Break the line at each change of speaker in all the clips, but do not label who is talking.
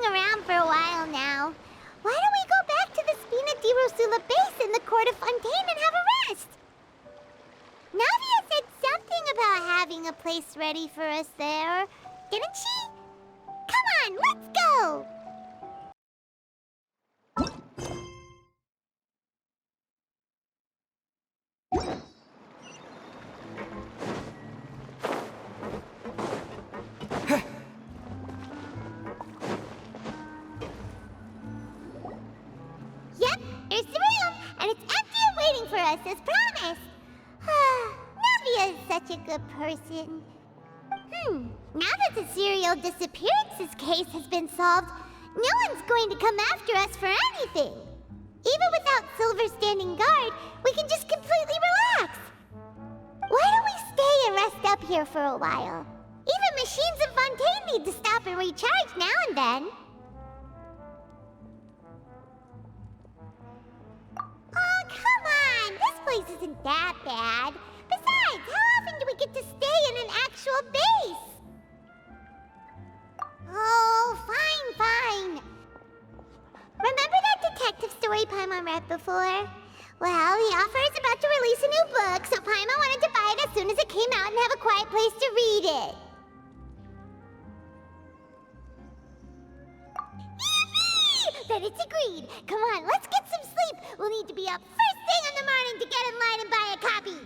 hanging around for a while now. Why don't we go back to the Spina di Rosula base in the court of Fontaine and have a rest? Navia said something about having a place ready for us there, didn't she? Come on, let's go! Yep, here's the room, and it's empty and waiting for us as promised. Navia is such a good person. Now that the serial disappearances case has been solved, no one's going to come after us for anything. Even without Silver standing guard, we can just completely relax. Why don't we stay and rest up here for a while? Even machines in Fontaine need to stop and recharge now and then. Oh, come on! This place isn't that bad. Besides, how often do we get to stay in an actual base? Oh, fine. Remember that detective story Paimon read before? Well, the author is about to release a new book, so Paimon wanted to buy it as soon as it came out and have a quiet place to read it. Yippee! Then it's agreed. Come on, let's get some sleep. We'll need to be up first thing in the morning to get in line and buy a copy.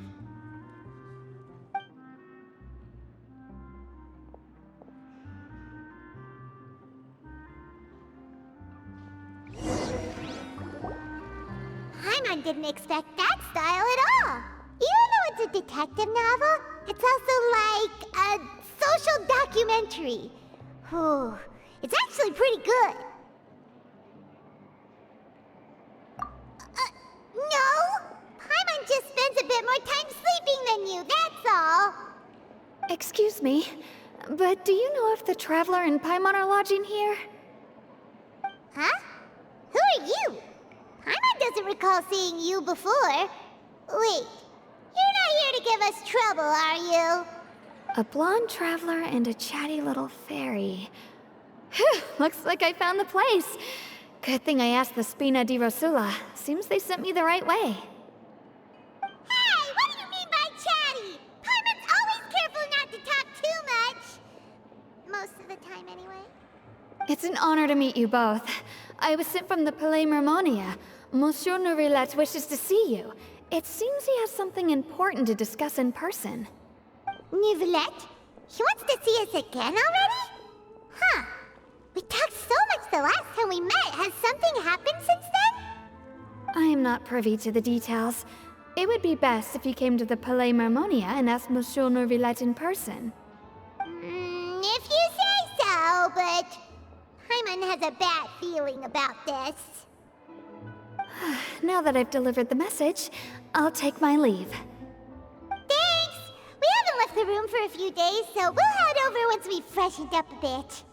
Paimon didn't expect that style at all. Even though it's a detective novel, it's also like a social documentary. Whew. It's actually pretty good. No! Paimon just spends a bit more time sleeping than you, that's all.
Excuse me, but do you know if the Traveler and Paimon are lodging here?
Huh? Who are you? Paimon doesn't recall seeing you before. Wait, you're not here to give us trouble, are you?
A blonde traveler and a chatty little fairy. Whew, looks like I found the place. Good thing I asked the Spina di Rosula. Seems they sent me the right way.
Hey, what do you mean by chatty? Paimon's always careful not to talk too much. Most of the time, anyway.
It's an honor to meet you both. I was sent from the Palais Mermonia. Monsieur Neuvillette wishes to see you. It seems he has something important to discuss in person.
Neuvillette? He wants to see us again already? Huh. We talked so much the last time we met. Has something happened since then?
I am not privy to the details. It would be best if you came to the Palais Mermonia and asked Monsieur Neuvillette in person.
If you say so, but Paimon has a bad feeling about this.
Now that I've delivered the message, I'll take my leave.
Thanks! We haven't left the room for a few days, so we'll head over once we've freshened up a bit.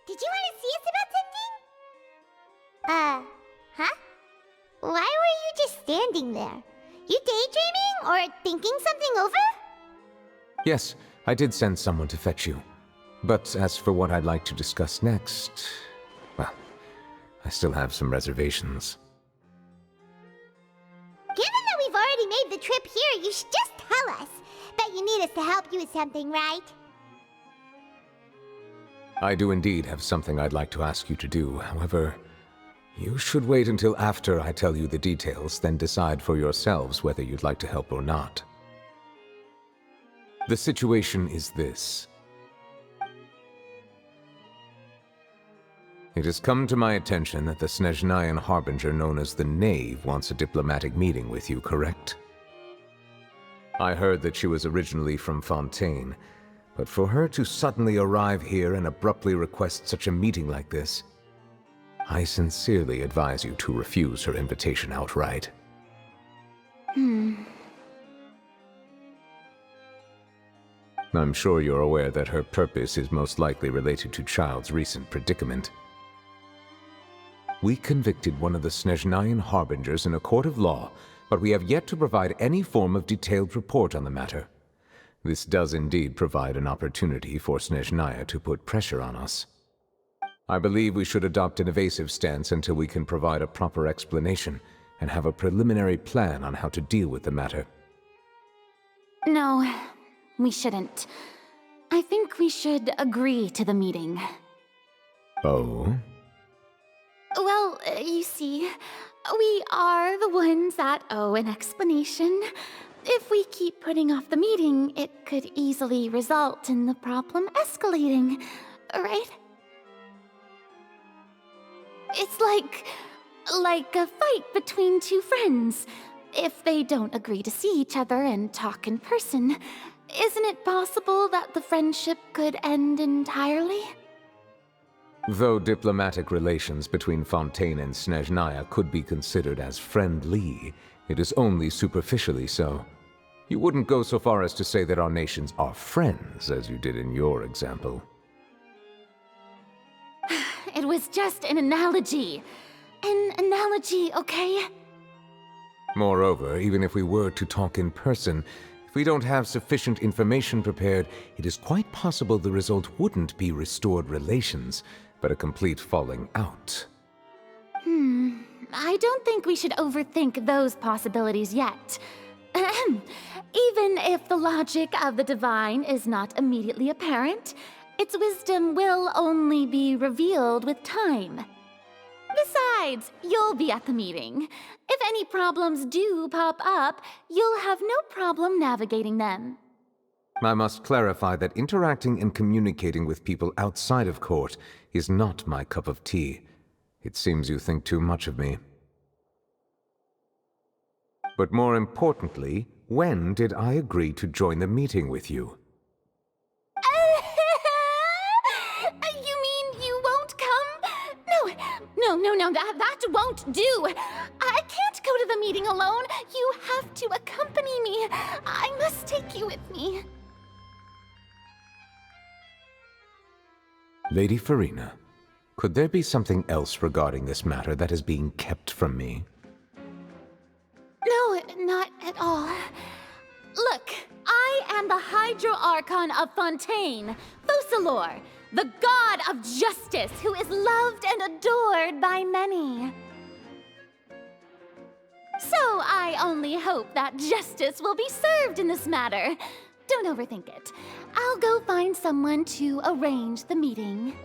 Did you want to see us about something? Huh? Why were you just standing there? You daydreaming or thinking something over?
Yes, I did send someone to fetch you. But as for what I'd like to discuss next, well, I still have some reservations.
Given that we've already made the trip here, you should just tell us. Bet you need us to help you with something, right?
I do indeed have something I'd like to ask you to do. However, You should wait until after I tell you the details, then decide for yourselves whether you'd like to help or not. The situation is this. It has come to my attention that the Snezhnayan harbinger known as the Knave wants a diplomatic meeting with you, correct? I heard that she was originally from Fontaine, but for her to suddenly arrive here and abruptly request such a meeting like this, I sincerely advise you to refuse her invitation outright. I'm sure you're aware that her purpose is most likely related to Childe's recent predicament. We convicted one of the Snezhnayan harbingers in a court of law, but we have yet to provide any form of detailed report on the matter. This does indeed provide an opportunity for Snezhnaya to put pressure on us. I believe we should adopt an evasive stance until we can provide a proper explanation and have a preliminary plan on how to deal with the matter.
No, we shouldn't. I think we should agree to the meeting.
Oh?
Well, you see, we are the ones that owe an explanation. If we keep putting off the meeting, it could easily result in the problem escalating, right? It's like a fight between two friends. If they don't agree to see each other and talk in person, isn't it possible that the friendship could end entirely?
Though diplomatic relations between Fontaine and Snezhnaya could be considered as friendly, it is only superficially so. You wouldn't go so far as to say that our nations are friends, as you did in your example.
It was just an analogy. An analogy, okay?
Moreover, even if we were to talk in person, if we don't have sufficient information prepared, it is quite possible the result wouldn't be restored relations, but a complete falling out.
I don't think we should overthink those possibilities yet. Ahem. Even if the logic of the divine is not immediately apparent, its wisdom will only be revealed with time. Besides, you'll be at the meeting. If any problems do pop up, you'll have no problem navigating them.
I must clarify that interacting and communicating with people outside of court is not my cup of tea. It seems you think too much of me. But more importantly, when did I agree to join the meeting with you?
You mean you won't come? No, that won't do. I can't go to the meeting alone. You have to accompany me. I must take you with me.
Lady Furina, could there be something else regarding this matter that is being kept from me?
No, not at all. Look, I am the Hydro Archon of Fontaine, Focalor, the god of justice who is loved and adored by many. So I only hope that justice will be served in this matter. Don't overthink it. I'll go find someone to arrange the meeting.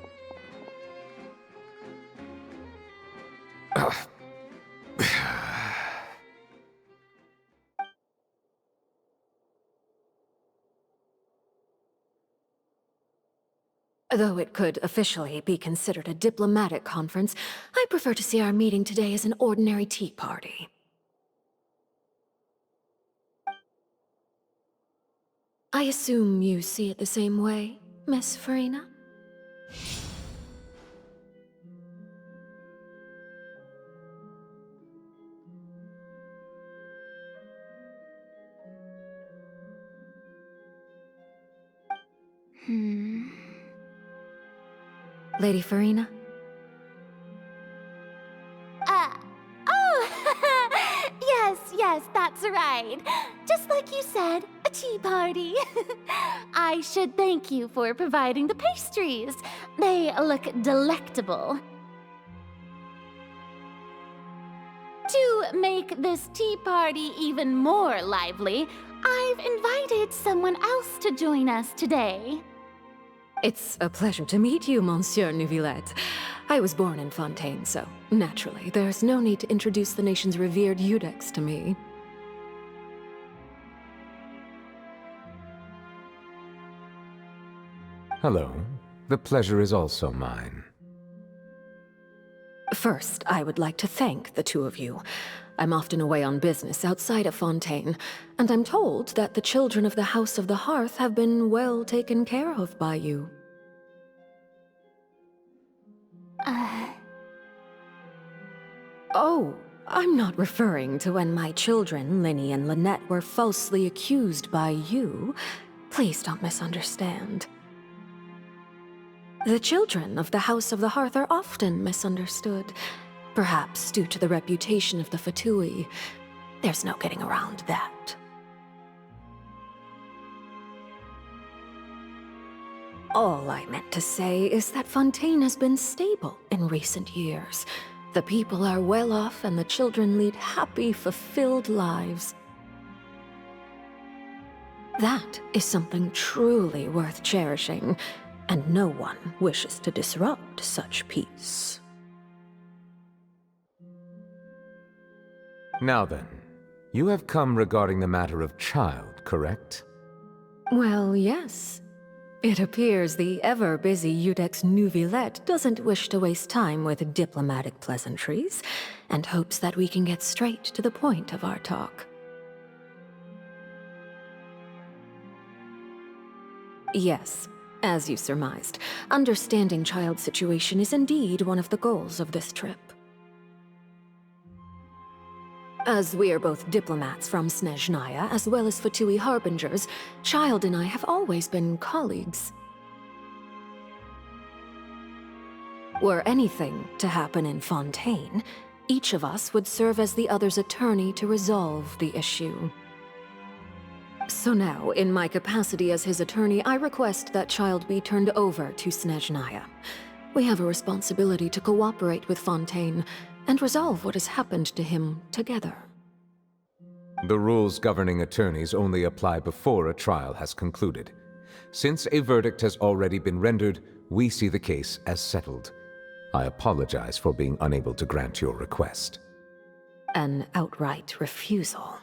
Though it could officially be considered a diplomatic conference, I prefer to see our meeting today as an ordinary tea party. I assume you see it the same way, Miss Furina? Lady Furina?
Yes, that's right. Just like you said, a tea party. I should thank you for providing the pastries. They look delectable. To make this tea party even more lively, I've invited someone else to join us today.
It's a pleasure to meet you, Monsieur Neuvillette. I was born in Fontaine, so naturally, there's no need to introduce the nation's revered Iudex to me.
Hello. The pleasure is also mine.
First, I would like to thank the two of you. I'm often away on business outside of Fontaine, and I'm told that the children of the House of the Hearth have been well taken care of by you. Oh, I'm not referring to when my children, Linny and Lynette, were falsely accused by you. Please don't misunderstand. The children of the House of the Hearth are often misunderstood, perhaps due to the reputation of the Fatui. There's no getting around that. All I meant to say is that Fontaine has been stable in recent years. The people are well off and the children lead happy, fulfilled lives. That is something truly worth cherishing, and no one wishes to disrupt such peace.
Now then, you have come regarding the matter of Childe, correct?
Well, yes. It appears the ever-busy Iudex Neuvillette doesn't wish to waste time with diplomatic pleasantries, and hopes that we can get straight to the point of our talk. Yes, as you surmised, understanding Childe's situation is indeed one of the goals of this trip. As we are both diplomats from Snezhnaya, as well as Fatui harbingers, Childe and I have always been colleagues. Were anything to happen in Fontaine, each of us would serve as the other's attorney to resolve the issue. So now, in my capacity as his attorney, I request that Childe be turned over to Snezhnaya. We have a responsibility to cooperate with Fontaine and resolve what has happened to him together.
The rules governing attorneys only apply before a trial has concluded. Since a verdict has already been rendered, we see the case as settled. I apologize for being unable to grant your request.
An outright refusal.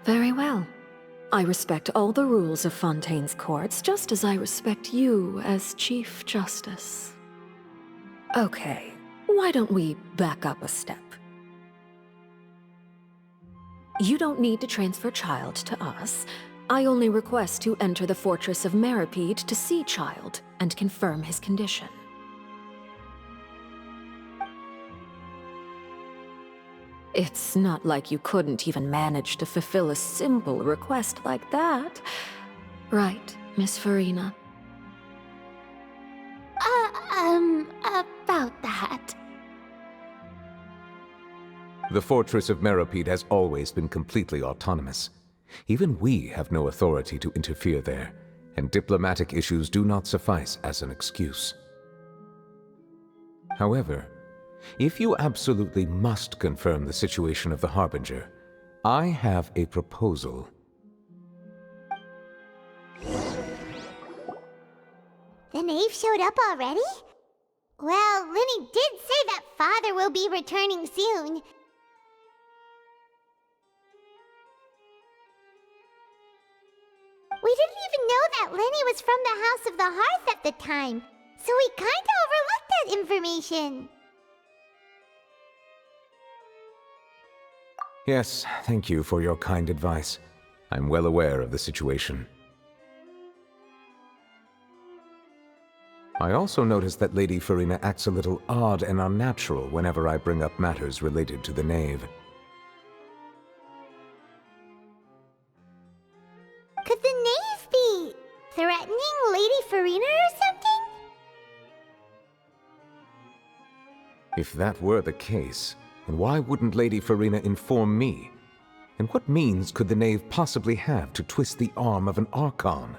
Very well. I respect all the rules of Fontaine's courts, just as I respect you as Chief Justice. Okay, why don't we back up a step? You don't need to transfer Childe to us. I only request to enter the Fortress of Meropide to see Childe and confirm his condition. It's not like you couldn't even manage to fulfill a simple request like that. Right, Miss Furina?
About that.
The Fortress of Meropide has always been completely autonomous. Even we have no authority to interfere there, and diplomatic issues do not suffice as an excuse. However, if you absolutely must confirm the situation of the Harbinger, I have a proposal.
The Knave showed up already? Well, Linny did say that Father will be returning soon. We didn't even know that Linny was from the House of the Hearth at the time, so we kinda overlooked that information.
Yes, thank you for your kind advice. I'm well aware of the situation. I also noticed that Lady Furina acts a little odd and unnatural whenever I bring up matters related to the Knave.
Could the Knave be threatening Lady Furina or something?
If that were the case, then why wouldn't Lady Furina inform me? And what means could the Knave possibly have to twist the arm of an Archon?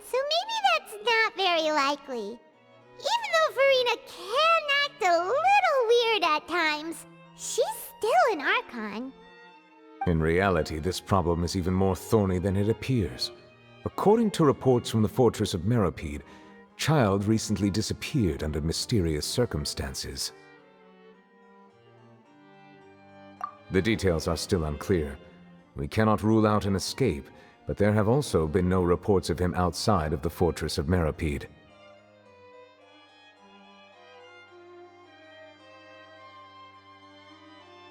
So maybe that's not very likely. Even though Furina can act a little weird at times, she's still an Archon.
In reality, this problem is even more thorny than it appears. According to reports from the Fortress of Meropide, Childe recently disappeared under mysterious circumstances. The details are still unclear. We cannot rule out an escape, but there have also been no reports of him outside of the Fortress of Meropide.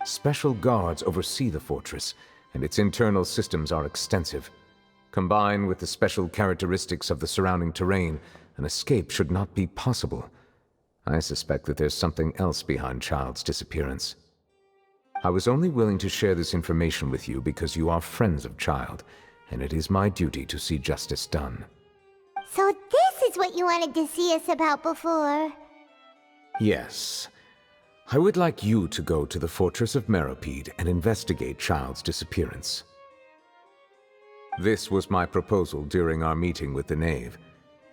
Special guards oversee the fortress, and its internal systems are extensive. Combined with the special characteristics of the surrounding terrain, an escape should not be possible. I suspect that there's something else behind Childe's disappearance. I was only willing to share this information with you because you are friends of Childe, and it is my duty to see justice done.
So this is what you wanted to see us about before.
Yes. I would like you to go to the Fortress of Meropide and investigate Childe's disappearance. This was my proposal during our meeting with the Knave.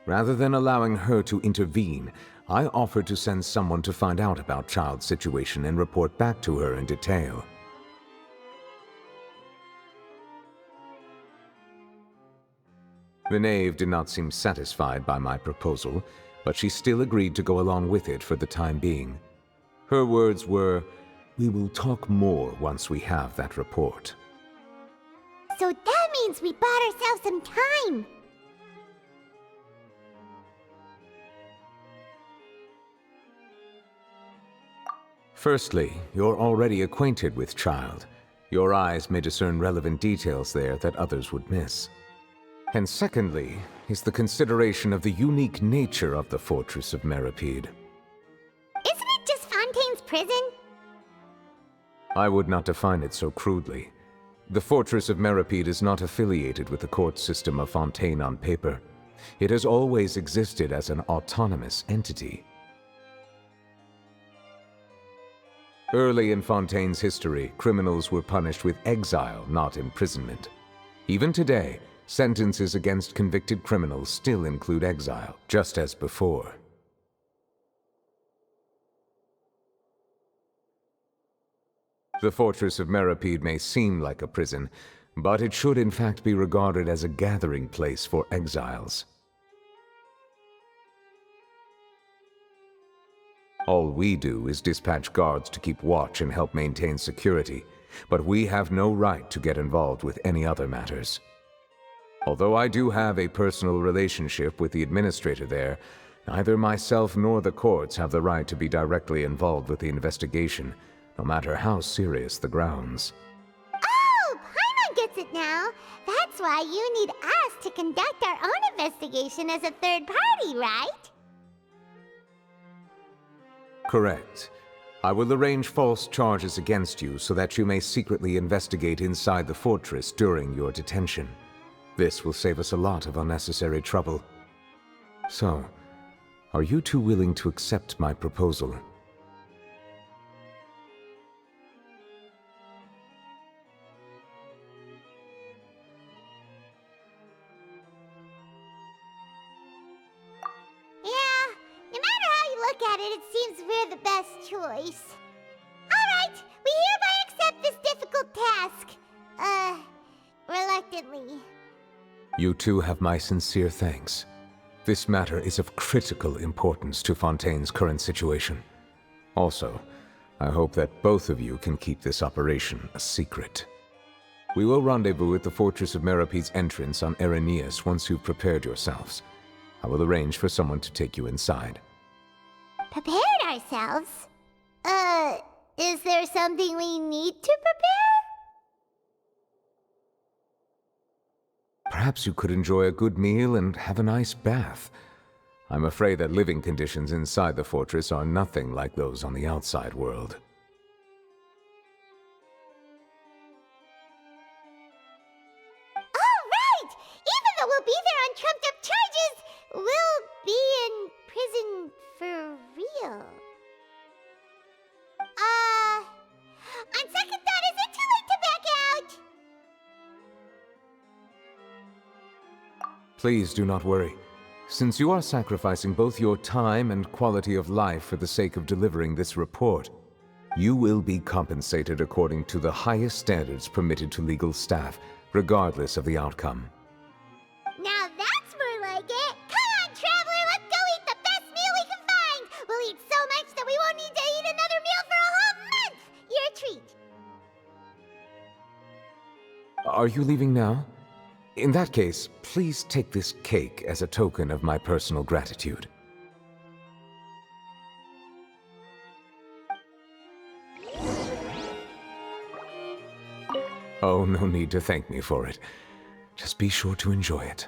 Rather than allowing her to intervene, I offered to send someone to find out about Childe's situation and report back to her in detail. The Knave did not seem satisfied by my proposal, but she still agreed to go along with it for the time being. Her words were, "We will talk more once we have that report."
So that means we bought ourselves some time.
Firstly, you're already acquainted with Childe. Your eyes may discern relevant details there that others would miss. And secondly, is the consideration of the unique nature of the Fortress of Meropide.
Isn't it just Fontaine's prison?
I would not define it so crudely. The Fortress of Meropide is not affiliated with the court system of Fontaine on paper. It has always existed as an autonomous entity. Early in Fontaine's history, criminals were punished with exile, not imprisonment. Even today, sentences against convicted criminals still include exile, just as before. The Fortress of Meropide may seem like a prison, but it should in fact be regarded as a gathering place for exiles. All we do is dispatch guards to keep watch and help maintain security, but we have no right to get involved with any other matters. Although I do have a personal relationship with the administrator there, neither myself nor the courts have the right to be directly involved with the investigation, no matter how serious the grounds.
Oh, Paimon gets it now. That's why you need us to conduct our own investigation as a third party, right?
Correct. I will arrange false charges against you so that you may secretly investigate inside the fortress during your detention. This will save us a lot of unnecessary trouble. So, are you two willing to accept my proposal?
It seems we're the best choice. Alright, we hereby accept this difficult task. Reluctantly.
You two have my sincere thanks. This matter is of critical importance to Fontaine's current situation. Also, I hope that both of you can keep this operation a secret. We will rendezvous at the Fortress of Meropide's entrance on Erinius once you've prepared yourselves. I will arrange for someone to take you inside.
Prepared ourselves? Is there something we need to prepare?
Perhaps you could enjoy a good meal and have a nice bath. I'm afraid that living conditions inside the fortress are nothing like those on the outside world.
Oh, right! Even though we'll be there on trumped-up charges, we'll be in prison for real. On second thought, is it too late to back out?
Please do not worry. Since you are sacrificing both your time and quality of life for the sake of delivering this report, you will be compensated according to the highest standards permitted to legal staff, regardless of the outcome.
Now,
Are you leaving now? In that case, please take this cake as a token of my personal gratitude. Oh, no need to thank me for it. Just be sure to enjoy it.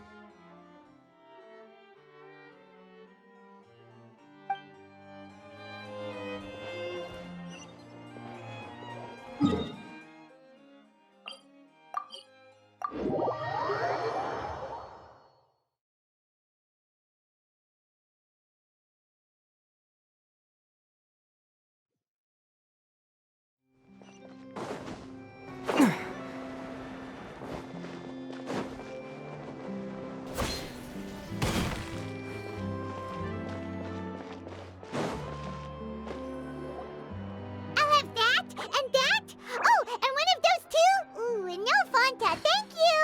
I'll have that, and that. Oh, and one of those two. Ooh, and no Fanta, thank you.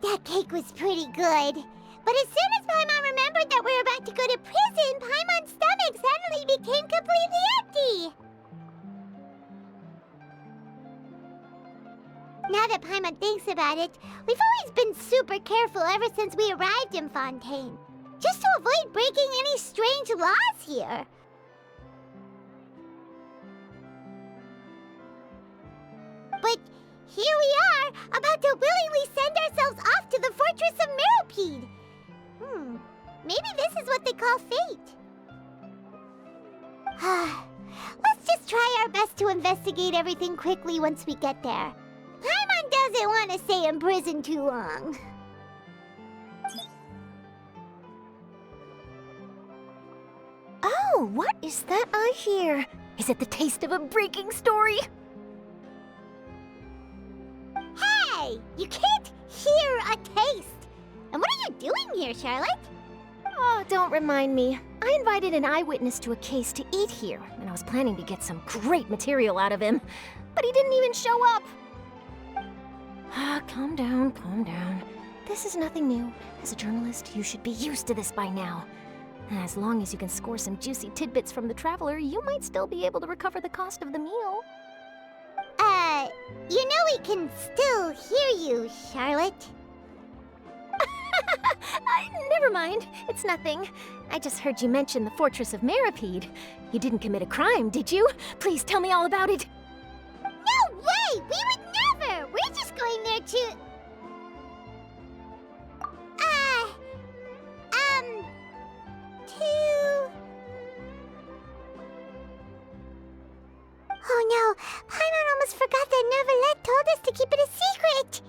That cake was pretty good. But as soon as Paimon remembered that we were about to go to prison, Paimon's stomach suddenly became completely empty. Now that Paimon thinks about it, we've always been super careful ever since we arrived in Fontaine. Just to avoid breaking any strange laws here. But here we are, about to willingly send ourselves off to the Fortress of Meropide. Maybe this is what they call fate. Let's just try our best to investigate everything quickly once we get there. Paimon doesn't want to stay in prison too long.
Oh, what is that I hear? Is it the taste of a breaking story?
Hey! You can't hear a taste! And what are you doing here, Charlotte?
Oh, don't remind me. I invited an eyewitness to a case to eat here, and I was planning to get some great material out of him. But he didn't even show up. Calm down, calm down. This is nothing new. As a journalist, you should be used to this by now. As long as you can score some juicy tidbits from the Traveler, you might still be able to recover the cost of the meal.
You know we can still hear you, Charlotte.
Never mind. It's nothing. I just heard you mention the Fortress of Meropide. You didn't commit a crime, did you? Please tell me all about it.
No way! We would never! We're just going there to... Oh no! Paimon almost forgot that Neuvillette told us to keep it a secret!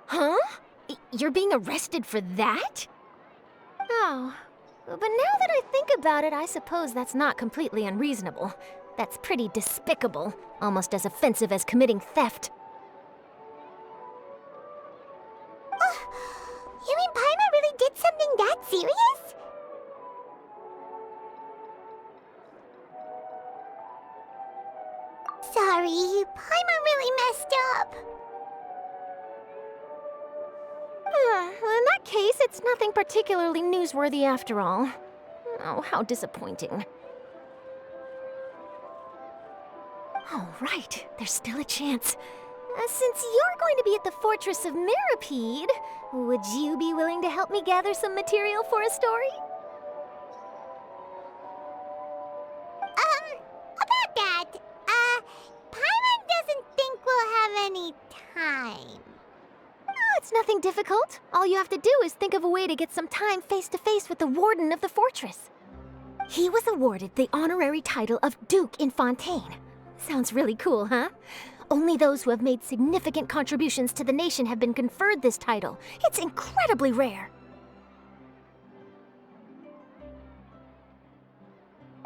Huh? You're being arrested for that? Oh, but now that I think about it, I suppose that's not completely unreasonable. That's pretty despicable, almost as offensive as committing theft.
You mean Paimon really did something that serious? Sorry, Paimon really messed up.
Well, in that case, it's nothing particularly newsworthy after all. Oh, how disappointing. Oh, right. There's still a chance. Since you're going to be at the Fortress of Meropide, would you be willing to help me gather some material for a story?
About that, Paimon doesn't think we'll have any time.
Oh, it's nothing difficult. All you have to do is think of a way to get some time face-to-face with the warden of the fortress. He was awarded the honorary title of Duke in Fontaine. Sounds really cool, huh? Only those who have made significant contributions to the nation have been conferred this title. It's incredibly rare.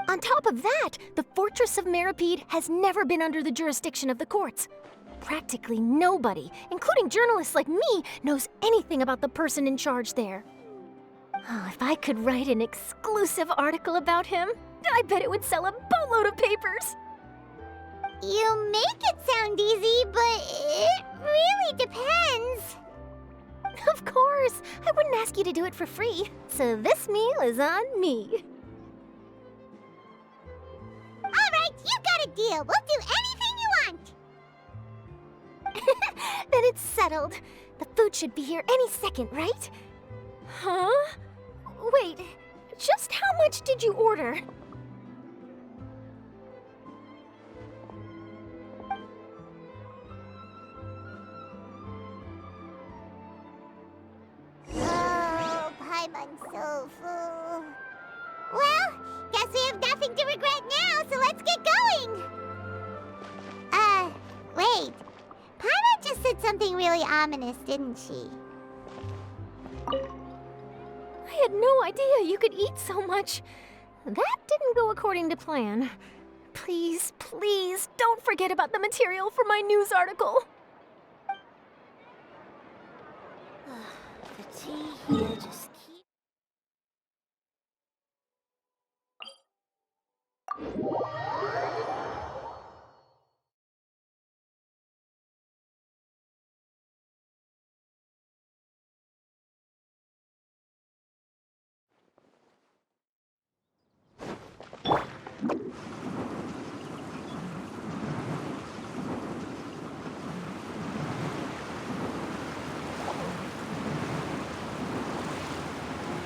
On top of that, the Fortress of Meropide has never been under the jurisdiction of the courts. Practically nobody, including journalists like me, knows anything about the person in charge there. Oh, if I could write an exclusive article about him, I bet it would sell a boatload of papers.
You make it sound easy, but it really depends.
Of course! I wouldn't ask you to do it for free. So this meal is on me.
Alright, you got a deal. We'll do anything you want.
Then it's settled. The food should be here any second, right? Huh? Wait, just how much did you order?
Oh, Paimon's so full. Well, guess we have nothing to regret now, so let's get going! Wait. Paimon just said something really ominous, didn't she?
I had no idea you could eat so much. That didn't go according to plan. Please, please, don't forget about the material for my news article.
The tea here just keeps...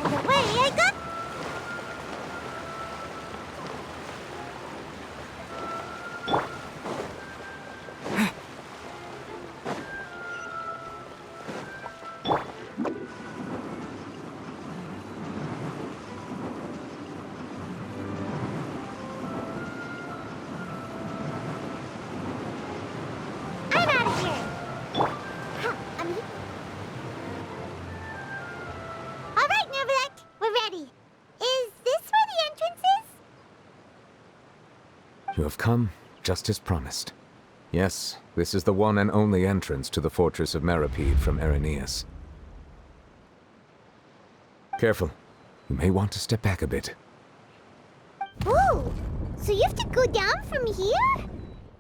And away I go! I'm out of here! Huh, All right, Neuvillette, we're ready. Is this where the entrance is?
You have come, just as promised. Yes, this is the one and only entrance to the Fortress of Meropide from Arrhenius. Careful. You may want to step back a bit.
Ooh, so you have to go down from here?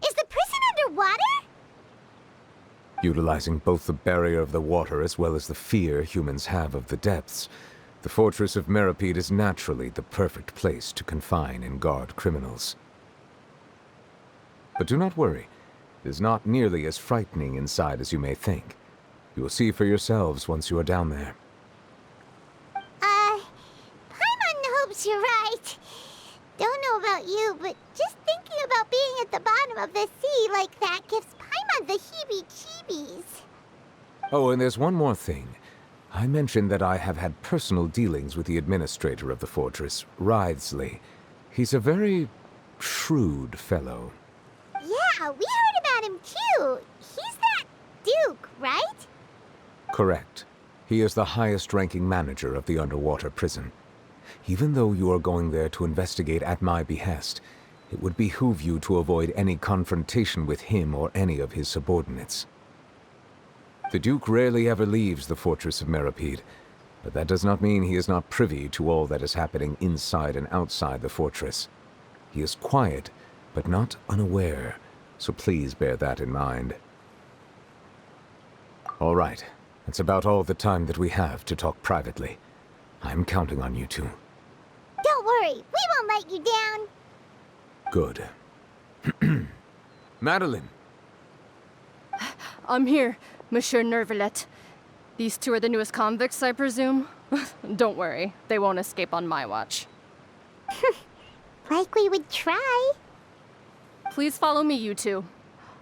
Is the prison underwater?
Utilizing both the barrier of the water as well as the fear humans have of the depths, the Fortress of Meropide is naturally the perfect place to confine and guard criminals. But do not worry. It is not nearly as frightening inside as you may think. You will see for yourselves once you are down there.
Paimon hopes you're right. Don't know about you, but just thinking about being at the bottom of the sea like that gives Paimon the heebie-jeebies.
Oh, and there's one more thing. I mentioned that I have had personal dealings with the administrator of the fortress, Wriothesley. He's a very shrewd fellow.
Yeah, we heard about him too. He's that Duke, right?
Correct. He is the highest-ranking manager of the underwater prison. Even though you are going there to investigate at my behest, it would behoove you to avoid any confrontation with him or any of his subordinates. The Duke rarely ever leaves the Fortress of Meropide, but that does not mean he is not privy to all that is happening inside and outside the fortress. He is quiet, but not unaware, so please bear that in mind. All right, that's about all the time that we have to talk privately. I'm counting on you two.
Don't worry, we won't let you down.
Good. Madeline!
I'm here, Monsieur Neuvillette. These two are the newest convicts, I presume? Don't worry, they won't escape on my watch.
Like we would try.
Please follow me, you two.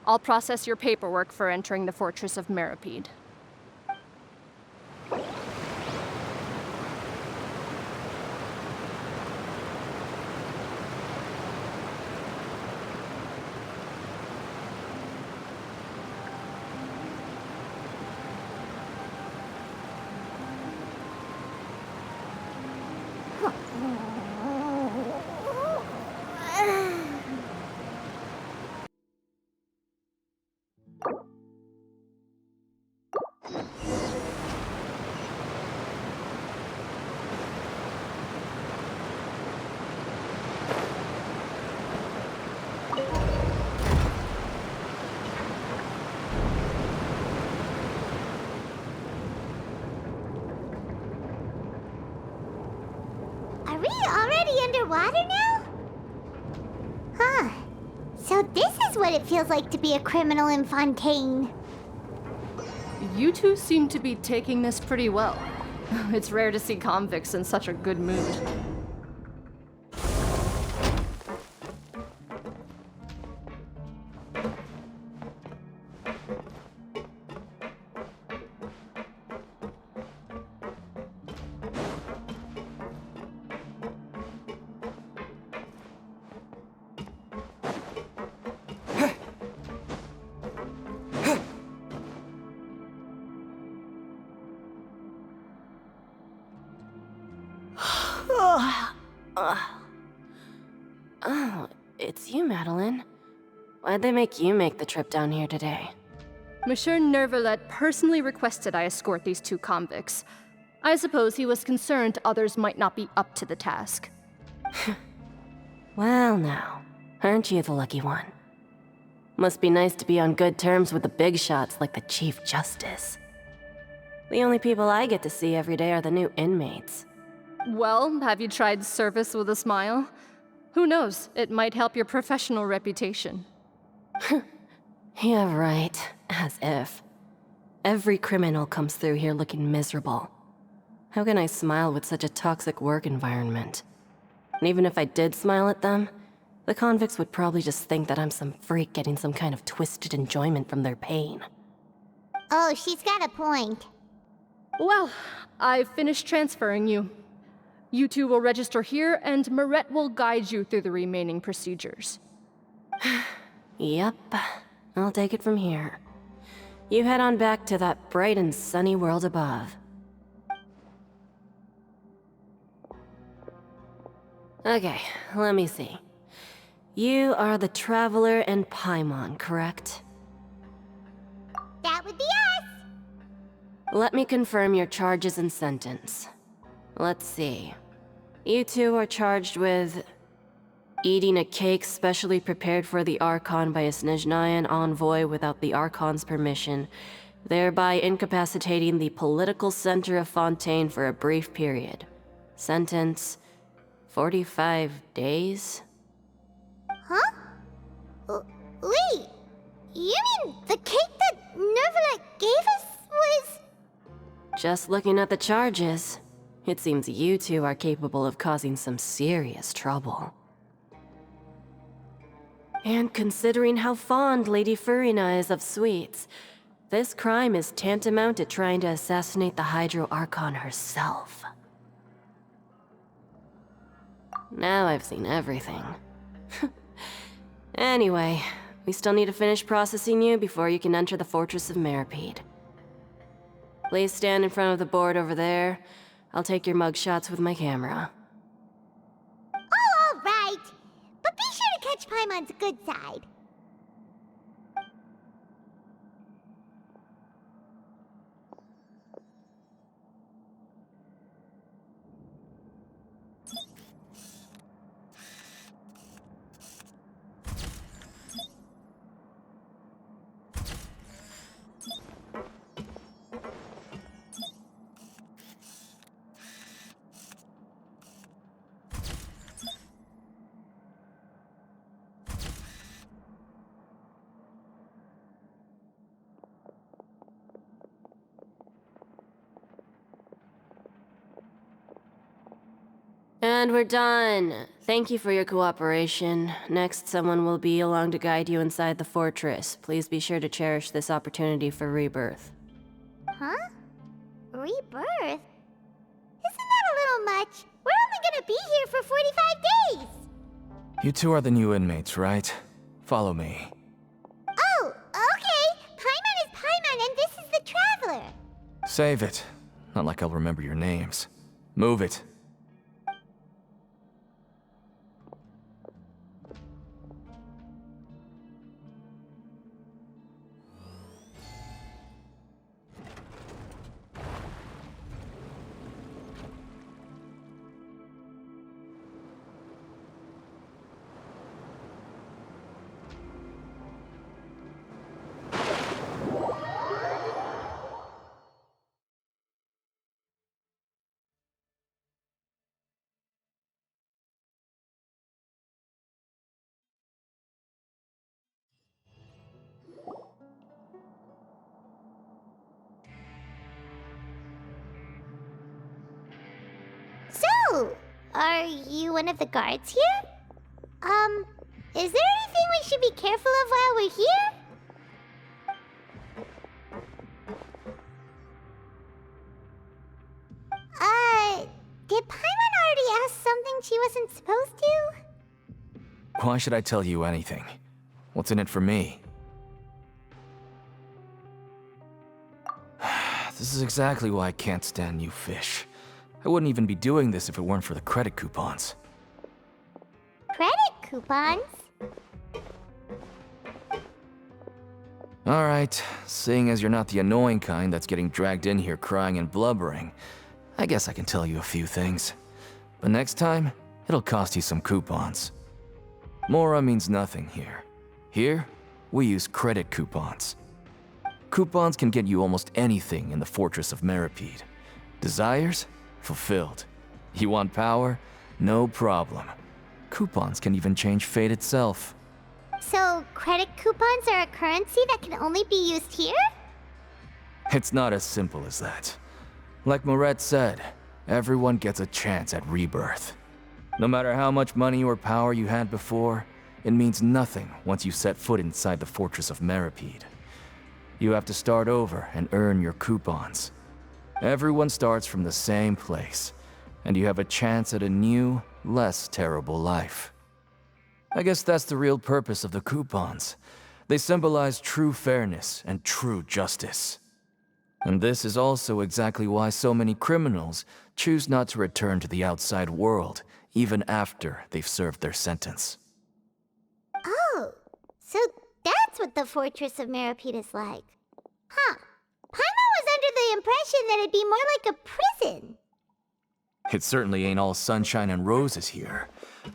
I'll process your paperwork for entering the Fortress of Meropide.
underwater now? Huh. So this is what it feels like to be a criminal in Fontaine.
You two seem to be taking this pretty well. It's rare to see convicts in such a good mood.
Oh, it's you, Madeline. Why'd they make you make the trip down here today?
Monsieur Neuvillette personally requested I escort these two convicts. I suppose he was concerned others might not be up to the task.
Well now, aren't you the lucky one? Must be nice to be on good terms with the big shots like the Chief Justice. The only people I get to see every day are the new inmates.
Well, have you tried service with a smile? Who knows, it might help your professional reputation.
Yeah, right. As if. Every criminal comes through here looking miserable. How can I smile with such a toxic work environment? And even if I did smile at them, the convicts would probably just think that I'm some freak getting some kind of twisted enjoyment from their pain.
Oh, she's got a point.
Well, I've finished transferring you. You two will register here, and Marette will guide you through the remaining procedures.
Yep, I'll take it from here. You head on back to that bright and sunny world above. Okay, let me see. You are the Traveler and Paimon, correct?
That would be us!
Let me confirm your charges and sentence. Let's see. You two are charged with eating a cake specially prepared for the Archon by a Snezhnayan envoy without the Archon's permission, thereby incapacitating the political center of Fontaine for a brief period. Sentence: 45 days?
Huh? Wait, you mean the cake that Neuvillette gave us was...
Just looking at the charges, it seems you two are capable of causing some serious trouble. And considering how fond Lady Furina is of sweets, this crime is tantamount to trying to assassinate the Hydro Archon herself. Now I've seen everything. Anyway, we still need to finish processing you before you can enter the Fortress of Meropide. Please stand in front of the board over there. I'll take your mugshots with my camera.
Oh, all right. But be sure to catch Paimon's good side.
And we're done. Thank you for your cooperation. Next, someone will be along to guide you inside the fortress. Please be sure to cherish this opportunity for rebirth.
Huh? Rebirth? Isn't that a little much? We're only gonna be here for 45 days!
You two are the new inmates, right? Follow me.
Oh, okay! Paimon is Paimon and this is the Traveler!
Save it. Not like I'll remember your names. Move it.
Are you one of the guards here? Is there anything we should be careful of while we're here? Did Paimon already ask something she wasn't supposed to?
Why should I tell you anything? What's in it for me? This is exactly why I can't stand you fish. I wouldn't even be doing this if it weren't for the credit coupons.
Credit coupons?
Alright, seeing as you're not the annoying kind that's getting dragged in here crying and blubbering, I guess I can tell you a few things. But next time, it'll cost you some coupons. Mora means nothing here. Here, we use credit coupons. Coupons can get you almost anything in the Fortress of Meropide. Desires? Fulfilled. You want power? No problem. Coupons can even change fate itself.
So, credit coupons are a currency that can only be used here?
It's not as simple as that. Like Moret said, everyone gets a chance at rebirth. No matter how much money or power you had before, it means nothing once you set foot inside the Fortress of Meropide. You have to start over and earn your coupons. Everyone starts from the same place, and you have a chance at a new, less terrible life. I guess that's the real purpose of the coupons. They symbolize true fairness and true justice. And this is also exactly why so many criminals choose not to return to the outside world, even after they've served their sentence.
Oh, so that's what the Fortress of Meropide is like. Huh. Paimon was under the impression that it'd be more like a prison.
It certainly ain't all sunshine and roses here,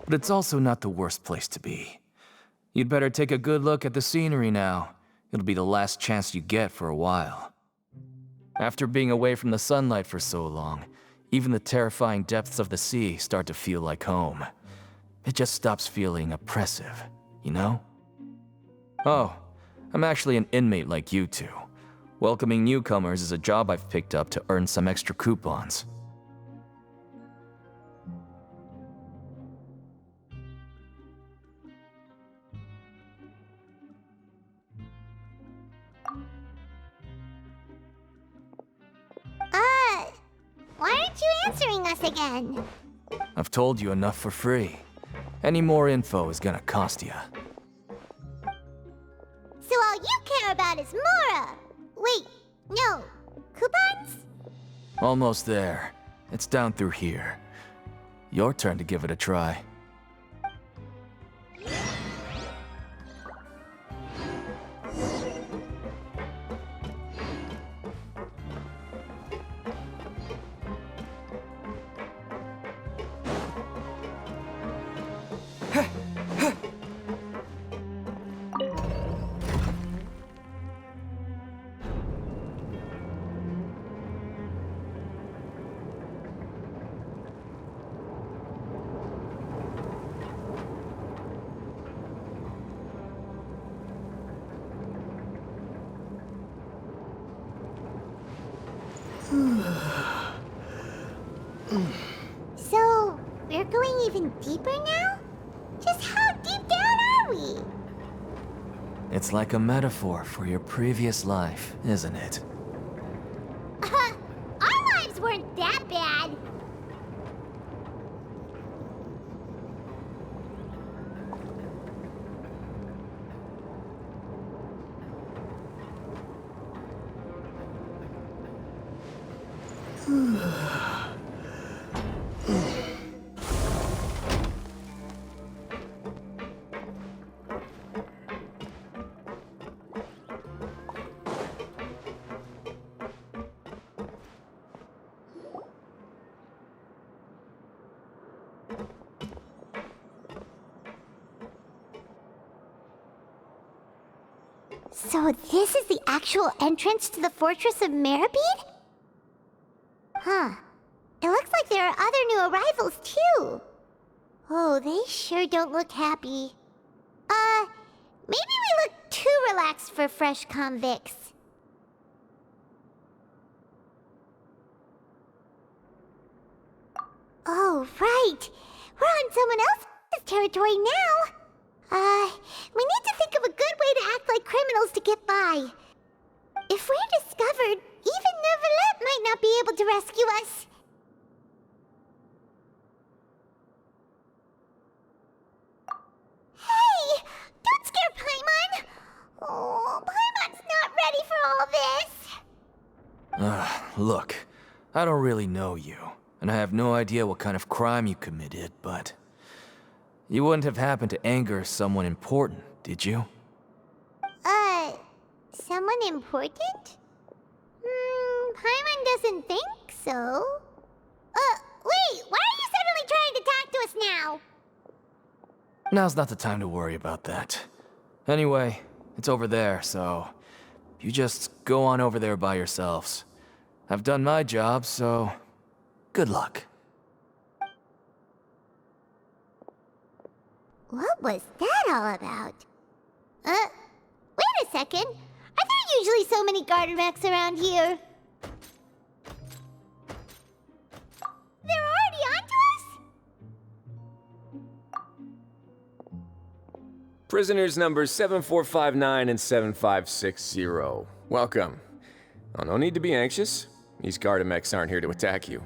but it's also not the worst place to be. You'd better take a good look at the scenery now. It'll be the last chance you get for a while. After being away from the sunlight for so long, even the terrifying depths of the sea start to feel like home. It just stops feeling oppressive, you know? Oh, I'm actually an inmate like you two. Welcoming newcomers is a job I've picked up to earn some extra coupons.
Why aren't you answering us again?
I've told you enough for free. Any more info is gonna cost you.
So all you care about is Mora! Wait, no. Coupons?
Almost there. It's down through here. Your turn to give it a try.
So, we're going even deeper now? Just how deep down are we?
It's like a metaphor for your previous life, isn't it?
Our lives weren't that bad. So this is the actual entrance to the Fortress of Meropide? Huh. It looks like there are other new arrivals, too. Oh, they sure don't look happy. Maybe we look too relaxed for fresh convicts. Oh, right. We're on someone else's territory now. We need to think of a good way to act like criminals to get by. If we're discovered, even Neuvillette might not be able to rescue us. Hey! Don't scare Paimon! Oh, Paimon's not ready for all this.
Look, I don't really know you, and I have no idea what kind of crime you committed, but you wouldn't have happened to anger someone important, did you?
Someone important? Paimon doesn't think so. Wait, why are you suddenly trying to talk to us now?
Now's not the time to worry about that. Anyway, it's over there, so you just go on over there by yourselves. I've done my job, so good luck.
What was that all about? Wait a second. Are there usually so many Gardermechs around here? They're already onto us?
Prisoners numbers 7459 and 7560. Welcome. Oh, no need to be anxious. These Gardermechs aren't here to attack you.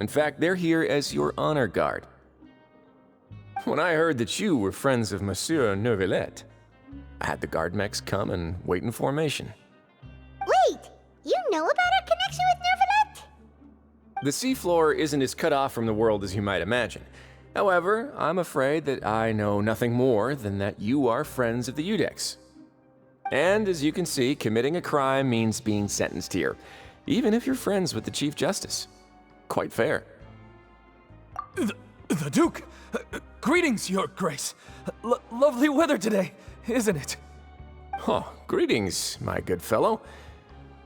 In fact, they're here as your honor guard. When I heard that you were friends of Monsieur Neuvillette, I had the Gardermechs come and wait in formation.
Wait, you know about our connection with Neuvillette?
The seafloor isn't as cut off from the world as you might imagine. However, I'm afraid that I know nothing more than that you are friends of the Udex. And as you can see, committing a crime means being sentenced here, even if you're friends with the Chief Justice. Quite fair.
The Duke! Greetings, Your Grace. Lovely weather today, isn't it?
Oh, greetings, my good fellow.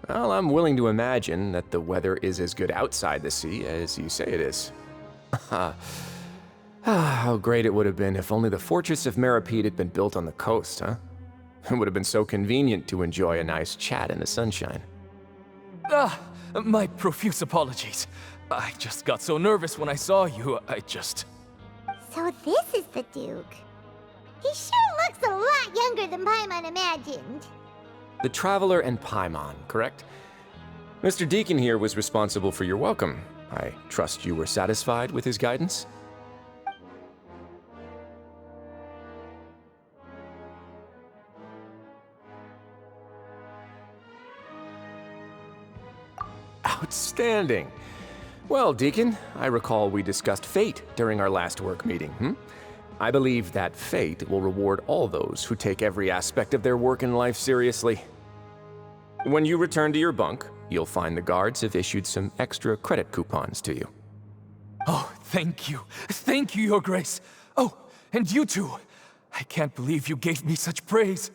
Well, I'm willing to imagine that the weather is as good outside the sea as you say it is. How great it would have been if only the Fortress of Meropide had been built on the coast, huh? It would have been so convenient to enjoy a nice chat in the sunshine.
My profuse apologies. I just got so nervous when I saw you,
So this is the Duke. He sure looks a lot younger than Paimon imagined.
The Traveler and Paimon, correct? Mr. Deacon here was responsible for your welcome. I trust you were satisfied with his guidance? Outstanding. Well, Deacon, I recall we discussed fate during our last work meeting, I believe that fate will reward all those who take every aspect of their work in life seriously. When you return to your bunk, you'll find the guards have issued some extra credit coupons to you.
Oh, thank you. Thank you, Your Grace. Oh, and you too. I can't believe you gave me such praise.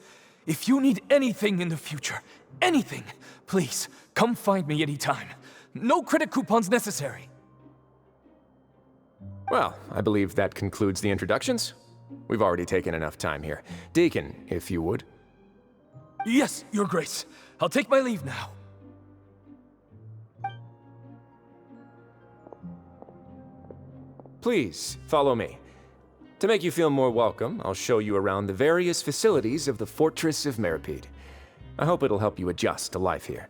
If you need anything in the future, anything, please, come find me anytime. No credit coupons necessary.
Well, I believe that concludes the introductions. We've already taken enough time here. Deacon, if you would.
Yes, Your Grace. I'll take my leave now.
Please, follow me. To make you feel more welcome, I'll show you around the various facilities of the Fortress of Meropide. I hope it'll help you adjust to life here.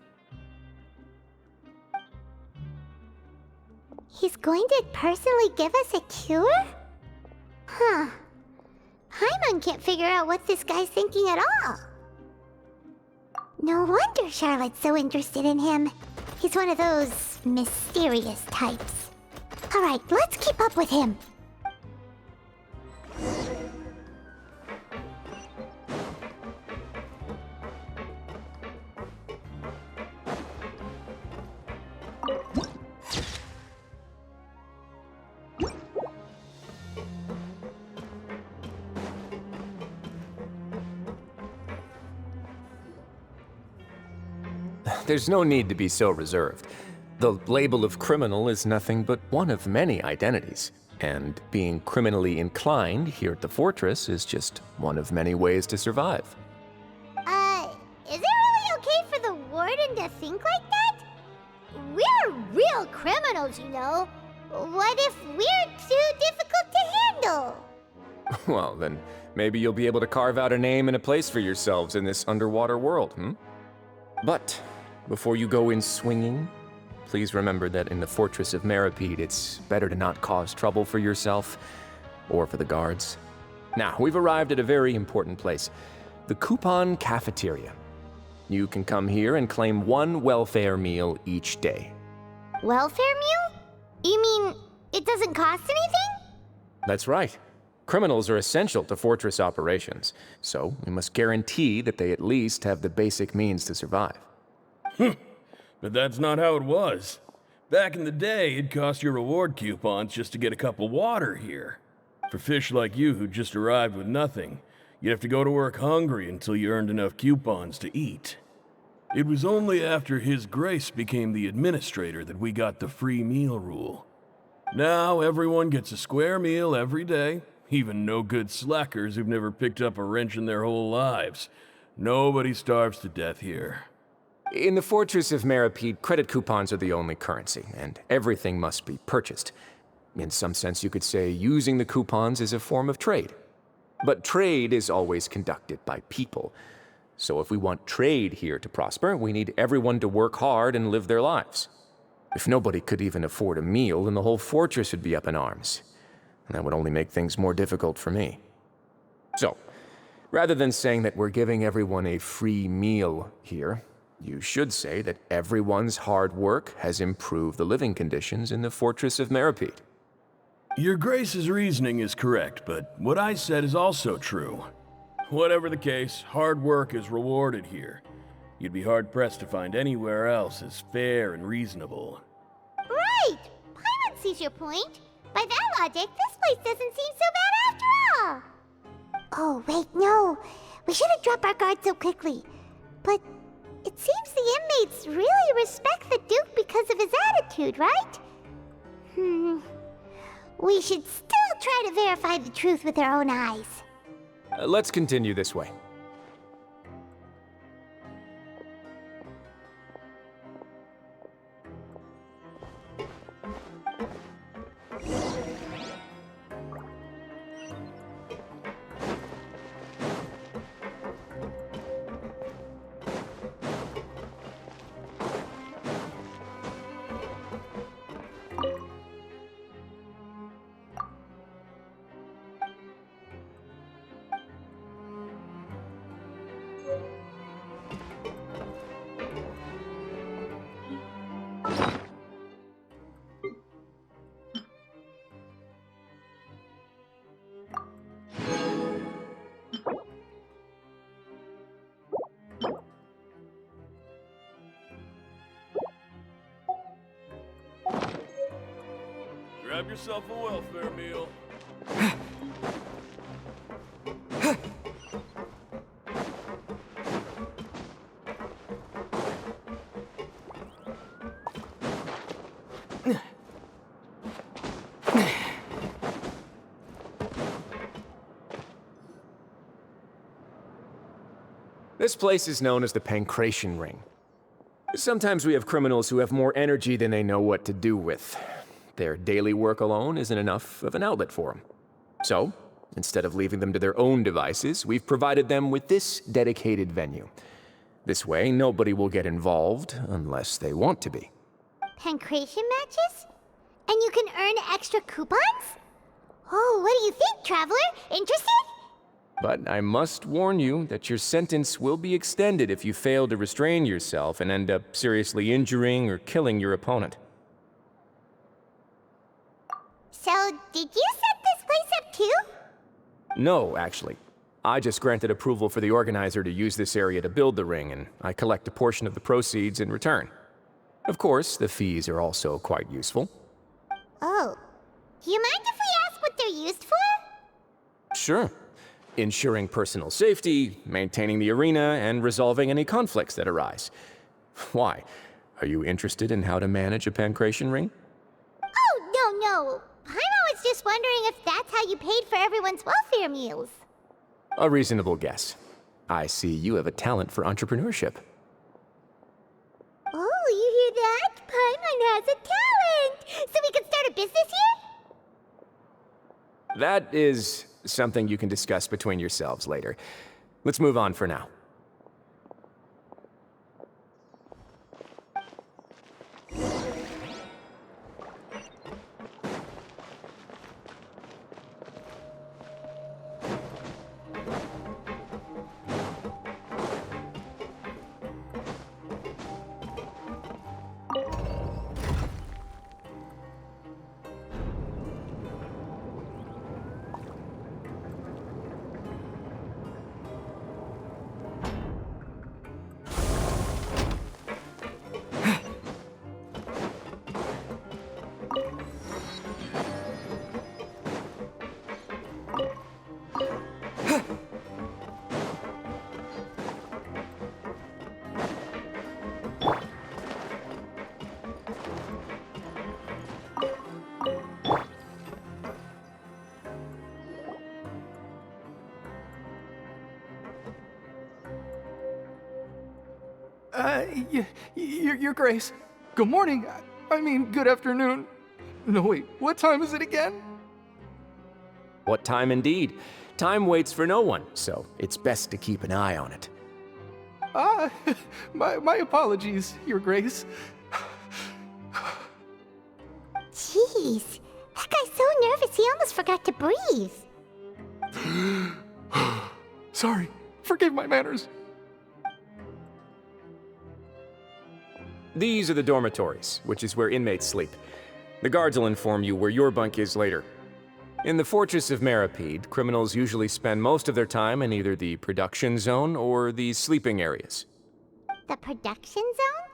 He's going to personally give us a cure? Huh. Paimon can't figure out what this guy's thinking at all. No wonder Charlotte's so interested in him. He's one of those mysterious types. All right, let's keep up with him.
There's no need to be so reserved. The label of criminal is nothing but one of many identities, and being criminally inclined here at the Fortress is just one of many ways to survive.
Is it really okay for the warden to think like that? We're real criminals, you know. what if we're too difficult to handle?
Well, then maybe you'll be able to carve out a name and a place for yourselves in this underwater world, But before you go in swinging, please remember that in the Fortress of Meropide, it's better to not cause trouble for yourself or for the guards. Now, we've arrived at a very important place, the Coupon Cafeteria. You can come here and claim 1 welfare meal each day.
Welfare meal? You mean it doesn't cost anything?
That's right. Criminals are essential to Fortress operations, so we must guarantee that they at least have the basic means to survive.
But that's not how it was. Back in the day, it cost your reward coupons just to get a cup of water here. For fish like you who just arrived with nothing, you'd have to go to work hungry until you earned enough coupons to eat. It was only after His Grace became the administrator that we got the free meal rule. Now everyone gets a square meal every day, even no-good slackers who've never picked up a wrench in their whole lives. Nobody starves to death here.
In the Fortress of Meropide, credit coupons are the only currency, and everything must be purchased. In some sense, you could say using the coupons is a form of trade. But trade is always conducted by people. So if we want trade here to prosper, we need everyone to work hard and live their lives. If nobody could even afford a meal, then the whole fortress would be up in arms. And that would only make things more difficult for me. So, rather than saying that we're giving everyone a free meal here, you should say that everyone's hard work has improved the living conditions in the Fortress of Meropide.
Your Grace's reasoning is correct, but what I said is also true. Whatever the case, hard work is rewarded here. You'd be hard-pressed to find anywhere else as fair and reasonable.
Right! Paimon sees your point. By that logic, this place doesn't seem so bad after all. Oh, wait, no. We shouldn't drop our guard so quickly. But it seems the inmates really respect the Duke because of his attitude, right? We should still try to verify the truth with our own eyes.
Let's continue this way.
Grab yourself a welfare meal.
This place is known as the Pancration Ring. Sometimes we have criminals who have more energy than they know what to do with. Their daily work alone isn't enough of an outlet for them. So, instead of leaving them to their own devices, we've provided them with this dedicated venue. This way, nobody will get involved unless they want to be.
Pancration matches? And you can earn extra coupons? Oh, what do you think, Traveler? Interested?
But I must warn you that your sentence will be extended if you fail to restrain yourself and end up seriously injuring or killing your opponent.
So, did you set this place up too?
No, actually. I just granted approval for the organizer to use this area to build the ring, and I collect a portion of the proceeds in return. Of course, the fees are also quite useful.
Oh. Do you mind if we ask what they're used for?
Sure. Ensuring personal safety, maintaining the arena, and resolving any conflicts that arise. Why? Are you interested in how to manage a pancration ring?
Oh, no. Paimon was just wondering if that's how you paid for everyone's welfare meals.
A reasonable guess. I see you have a talent for entrepreneurship.
Oh, you hear that? Paimon has a talent! So we can start a business here?
That is something you can discuss between yourselves later. Let's move on for now.
Your Grace. Good morning. I mean, good afternoon. No, wait, what time is it again?
What time indeed? Time waits for no one, so it's best to keep an eye on it.
My apologies, Your Grace.
Jeez, that guy's so nervous he almost forgot to breathe.
Sorry, forgive my manners.
These are the dormitories, which is where inmates sleep. The guards will inform you where your bunk is later. In the Fortress of Meropide, criminals usually spend most of their time in either the production zone or the sleeping areas.
The production zone?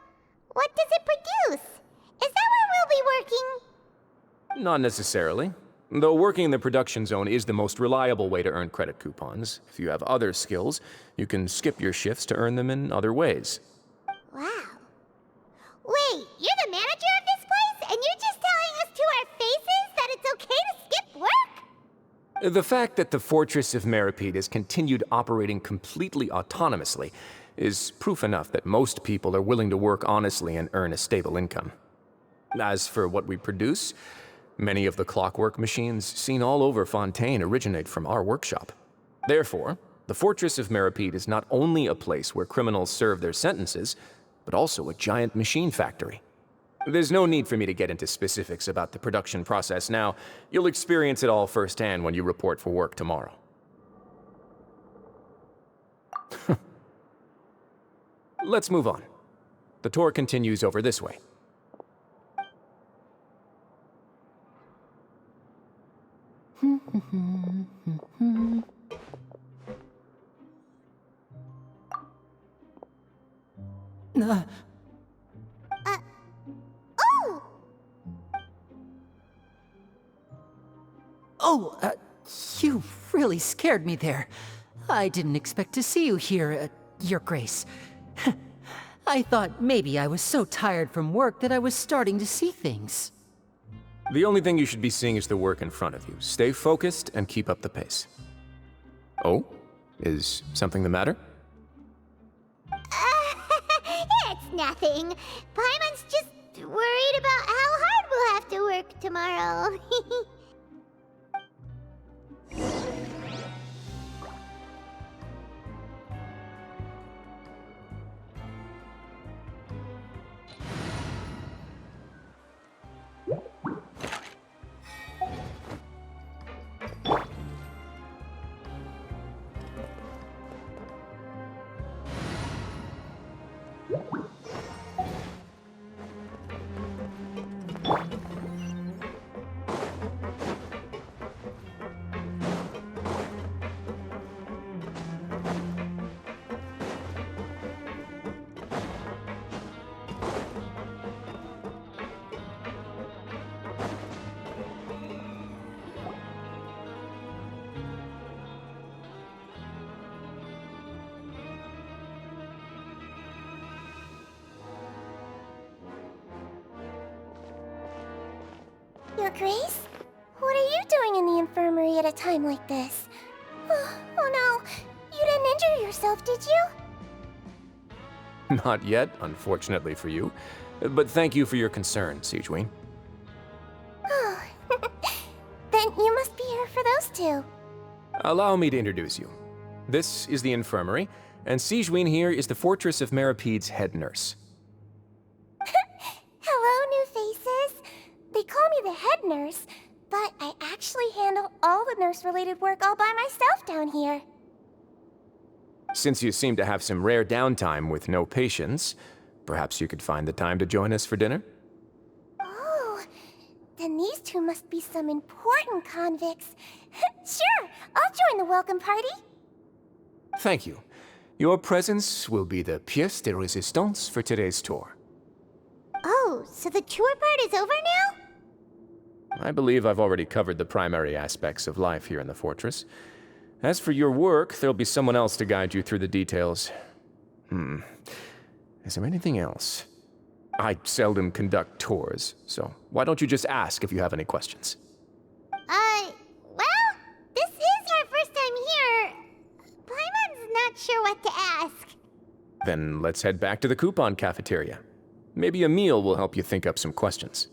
What does it produce? Is that where we'll be working?
Not necessarily. Though working in the production zone is the most reliable way to earn credit coupons. If you have other skills, you can skip your shifts to earn them in other ways.
Wow. Wait, you're the manager of this place, and you're just telling us to our faces that it's okay to skip work?
The fact that the Fortress of Meropide has continued operating completely autonomously is proof enough that most people are willing to work honestly and earn a stable income. As for what we produce, many of the clockwork machines seen all over Fontaine originate from our workshop. Therefore, the Fortress of Meropide is not only a place where criminals serve their sentences, but also a giant machine factory. There's no need for me to get into specifics about the production process now. You'll experience it all firsthand when you report for work tomorrow. Let's move on. The tour continues over this way.
You really scared me there. I didn't expect to see you here, Your Grace. I thought maybe I was so tired from work that I was starting to see things.
The only thing you should be seeing is the work in front of you. Stay focused and keep up the pace. Oh? Is something the matter?
It's nothing. Paimon's just worried about how hard we'll have to work tomorrow. Your Grace? What are you doing in the infirmary at a time like this? Oh no, you didn't injure yourself, did you?
Not yet, unfortunately for you. But thank you for your concern, Siegeween.
Oh, to?
Allow me to introduce you. This is the infirmary, and Sigewinne here is the Fortress of Meropide's head nurse.
Hello, new faces. They call me the head nurse, but I actually handle all the nurse-related work all by myself down here.
Since you seem to have some rare downtime with no patients, perhaps you could find the time to join us for dinner?
Oh, then these two must be some important convicts. Sure, I'll join the welcome party.
Thank you. Your presence will be the pièce de résistance for today's tour.
Oh, so the tour part is over now?
I believe I've already covered the primary aspects of life here in the fortress. As for your work, there'll be someone else to guide you through the details. Is there anything else? I seldom conduct tours, so why don't you just ask if you have any questions?
Well, this is our first time here. Paimon's not sure what to ask.
Then let's head back to the coupon cafeteria. Maybe a meal will help you think up some questions.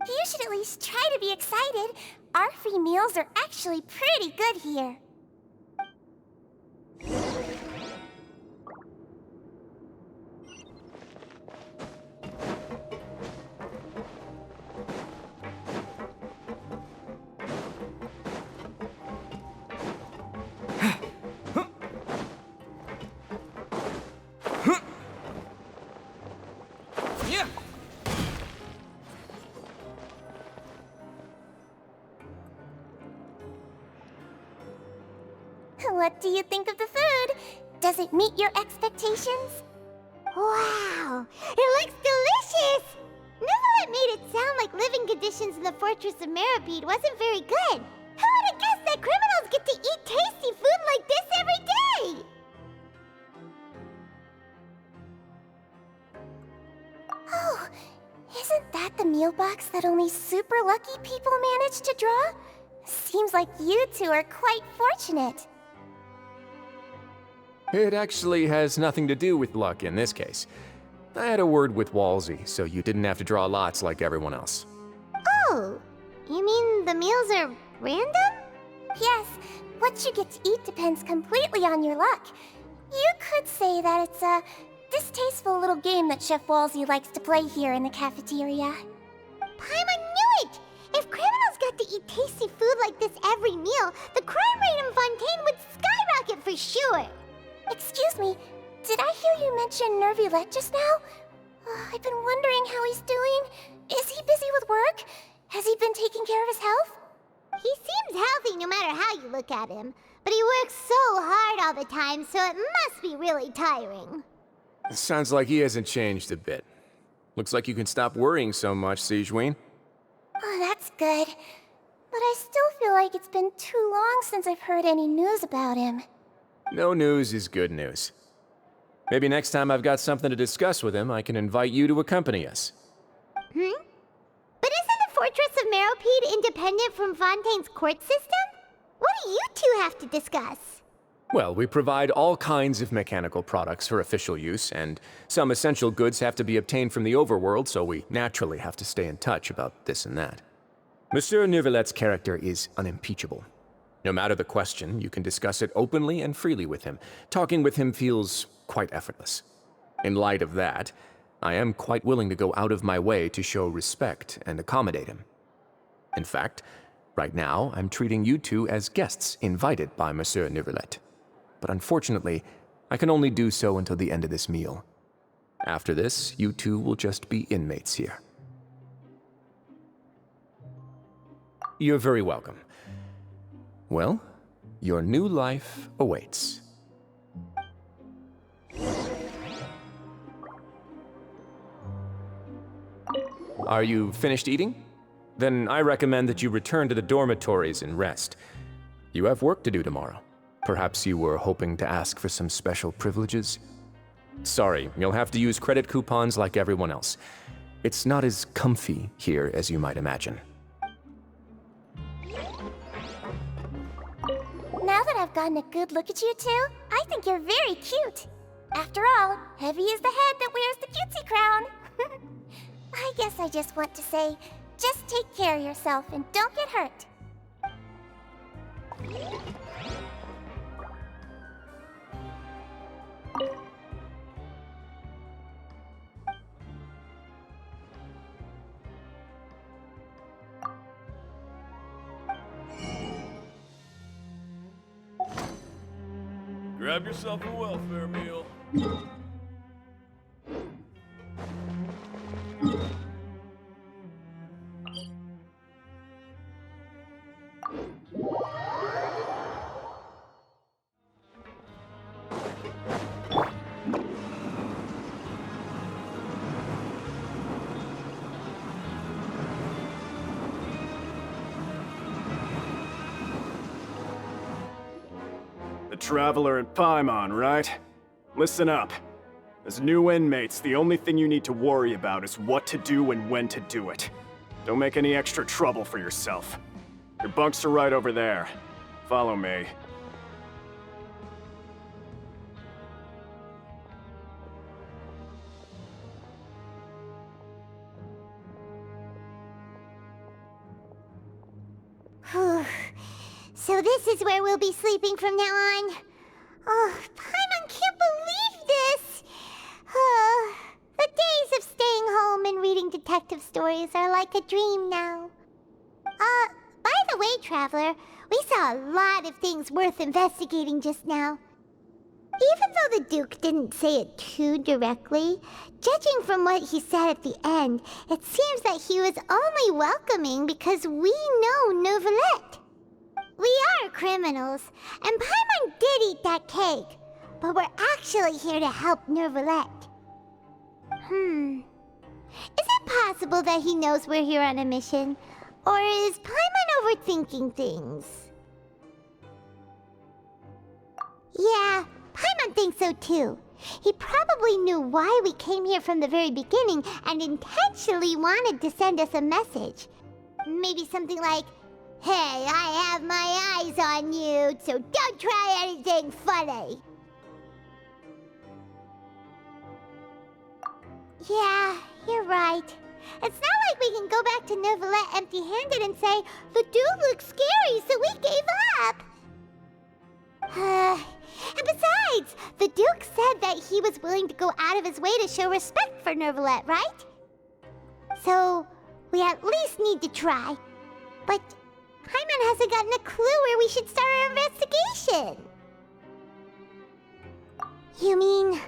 You should at least try to be excited. Our free meals are actually pretty good here. What do you think of the food? Does it meet your expectations? Wow, it looks delicious! Neuvillette made it sound like living conditions in the Fortress of Meropide wasn't very good. Who would have guessed that criminals get to eat tasty food like this every day? Oh, isn't that the meal box that only super lucky people manage to draw? Seems like you two are quite fortunate.
It actually has nothing to do with luck in this case. I had a word with Walsey, so you didn't have to draw lots like everyone else.
Oh, you mean the meals are random? Yes, what you get to eat depends completely on your luck. You could say that it's a distasteful little game that Chef Walsey likes to play here in the cafeteria. Paimon knew it! If criminals got to eat tasty food like this every meal, the crime rate in Fontaine would skyrocket for sure! Excuse me, did I hear you mention Neuvillette just now? I've been wondering how he's doing. Is he busy with work? Has he been taking care of his health? He seems healthy no matter how you look at him, but he works so hard all the time, so it must be really tiring.
Sounds like he hasn't changed a bit. Looks like you can stop worrying so much, Sigewinne.
Oh, that's good. But I still feel like it's been too long since I've heard any news about him.
No news is good news. Maybe next time I've got something to discuss with him, I can invite you to accompany us.
But isn't the Fortress of Meropide independent from Fontaine's court system? What do you two have to discuss?
Well, we provide all kinds of mechanical products for official use, and some essential goods have to be obtained from the overworld, so we naturally have to stay in touch about this and that. Monsieur Neuvillette's character is unimpeachable. No matter the question, you can discuss it openly and freely with him. Talking with him feels quite effortless. In light of that, I am quite willing to go out of my way to show respect and accommodate him. In fact, right now, I'm treating you two as guests invited by Monsieur Neuvillette. But unfortunately, I can only do so until the end of this meal. After this, you two will just be inmates here. You're very welcome. Well, your new life awaits. Are you finished eating? Then I recommend that you return to the dormitories and rest. You have work to do tomorrow. Perhaps you were hoping to ask for some special privileges? Sorry, you'll have to use credit coupons like everyone else. It's not as comfy here as you might imagine.
Now that I've gotten a good look at you two, I think you're very cute. After all, heavy is the head that wears the cutesy crown. I guess I just want to say, just take care of yourself and don't get hurt.
Grab yourself a welfare meal.
Traveler and Paimon, right? Listen up. As new inmates, the only thing you need to worry about is what to do and when to do it. Don't make any extra trouble for yourself. Your bunks are right over there. Follow me.
So this is where we'll be sleeping from now on. Oh, Paimon can't believe this! The days of staying home and reading detective stories are like a dream now. By the way, Traveler, we saw a lot of things worth investigating just now. Even though the Duke didn't say it too directly, judging from what he said at the end, it seems that he was only welcoming because we know Neuvillette. We are criminals, and Paimon did eat that cake, but we're actually here to help Neuvillette. Is it possible that he knows we're here on a mission? Or is Paimon overthinking things? Yeah, Paimon thinks so too. He probably knew why we came here from the very beginning and intentionally wanted to send us a message. Maybe something like, "Hey, I have my eyes on you, so don't try anything funny." Yeah, you're right. It's not like we can go back to Neuvillette empty-handed and say, "The dude looks scary, so we gave up." And besides, the Duke said that he was willing to go out of his way to show respect for Neuvillette, right? So, we at least need to try. But Paimon hasn't gotten a clue where we should start our investigation. You mean...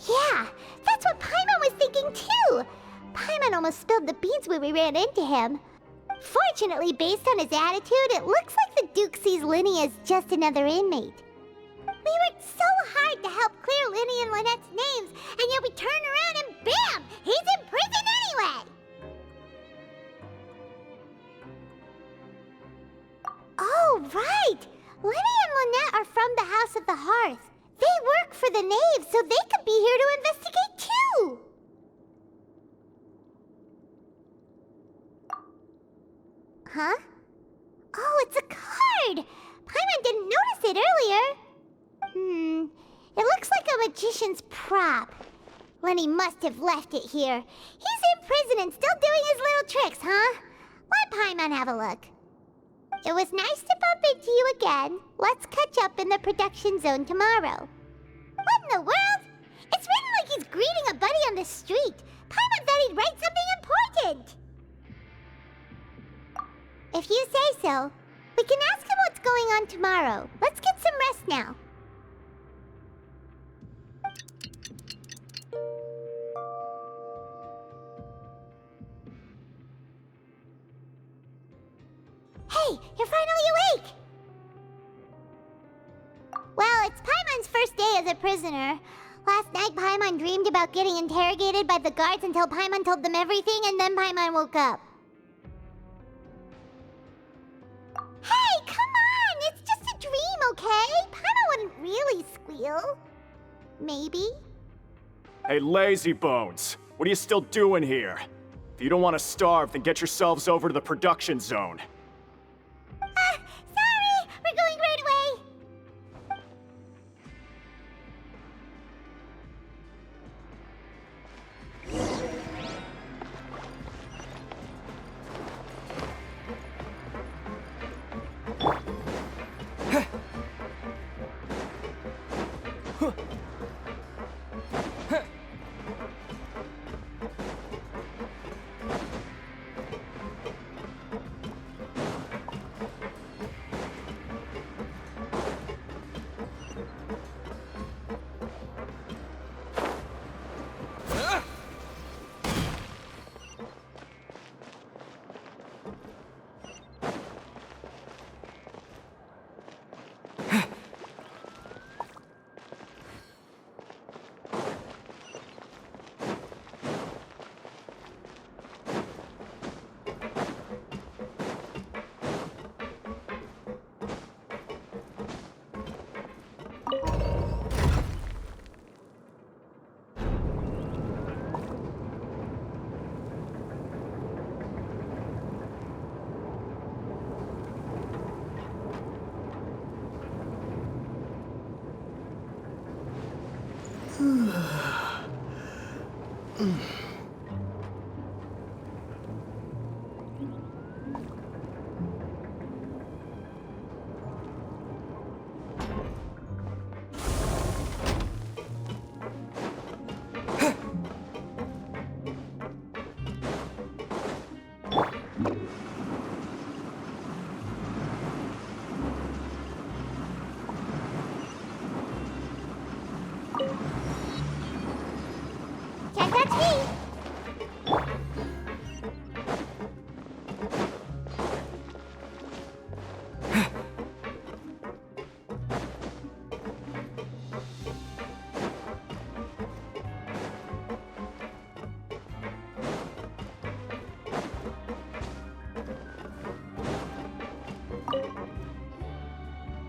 Yeah, that's what Paimon was thinking too! Paimon almost spilled the beans when we ran into him. Fortunately, based on his attitude, it looks like the Duke sees Linny as just another inmate. We worked so hard to help clear Linny and Lynette's names, and yet we turn around and BAM! He's in prison anyway! Oh, right! Linny and Lynette are from the House of the Hearth. They work for the Knave, so they could be here to investigate too! Huh? Oh, it's a card! Paimon didn't notice it earlier. It looks like a magician's prop. Lenny must have left it here. He's in prison and still doing his little tricks, huh? Let Paimon have a look. It was nice to bump into you again. Let's catch up in the production zone tomorrow. What in the world? It's written like he's greeting a buddy on the street. Paimon thought he'd write something important. If you say so, we can ask him what's going on tomorrow. Let's get some rest now. Hey, you're finally awake! Well, it's Paimon's first day as a prisoner. Last night, Paimon dreamed about getting interrogated by the guards until Paimon told them everything, and then Paimon woke up. Hey, come on! It's just a dream, okay? Paimon wouldn't really squeal. Maybe?
Hey, lazy bones! What are you still doing here? If you don't want to starve, then get yourselves over to the production zone.
Sorry! We're going right away!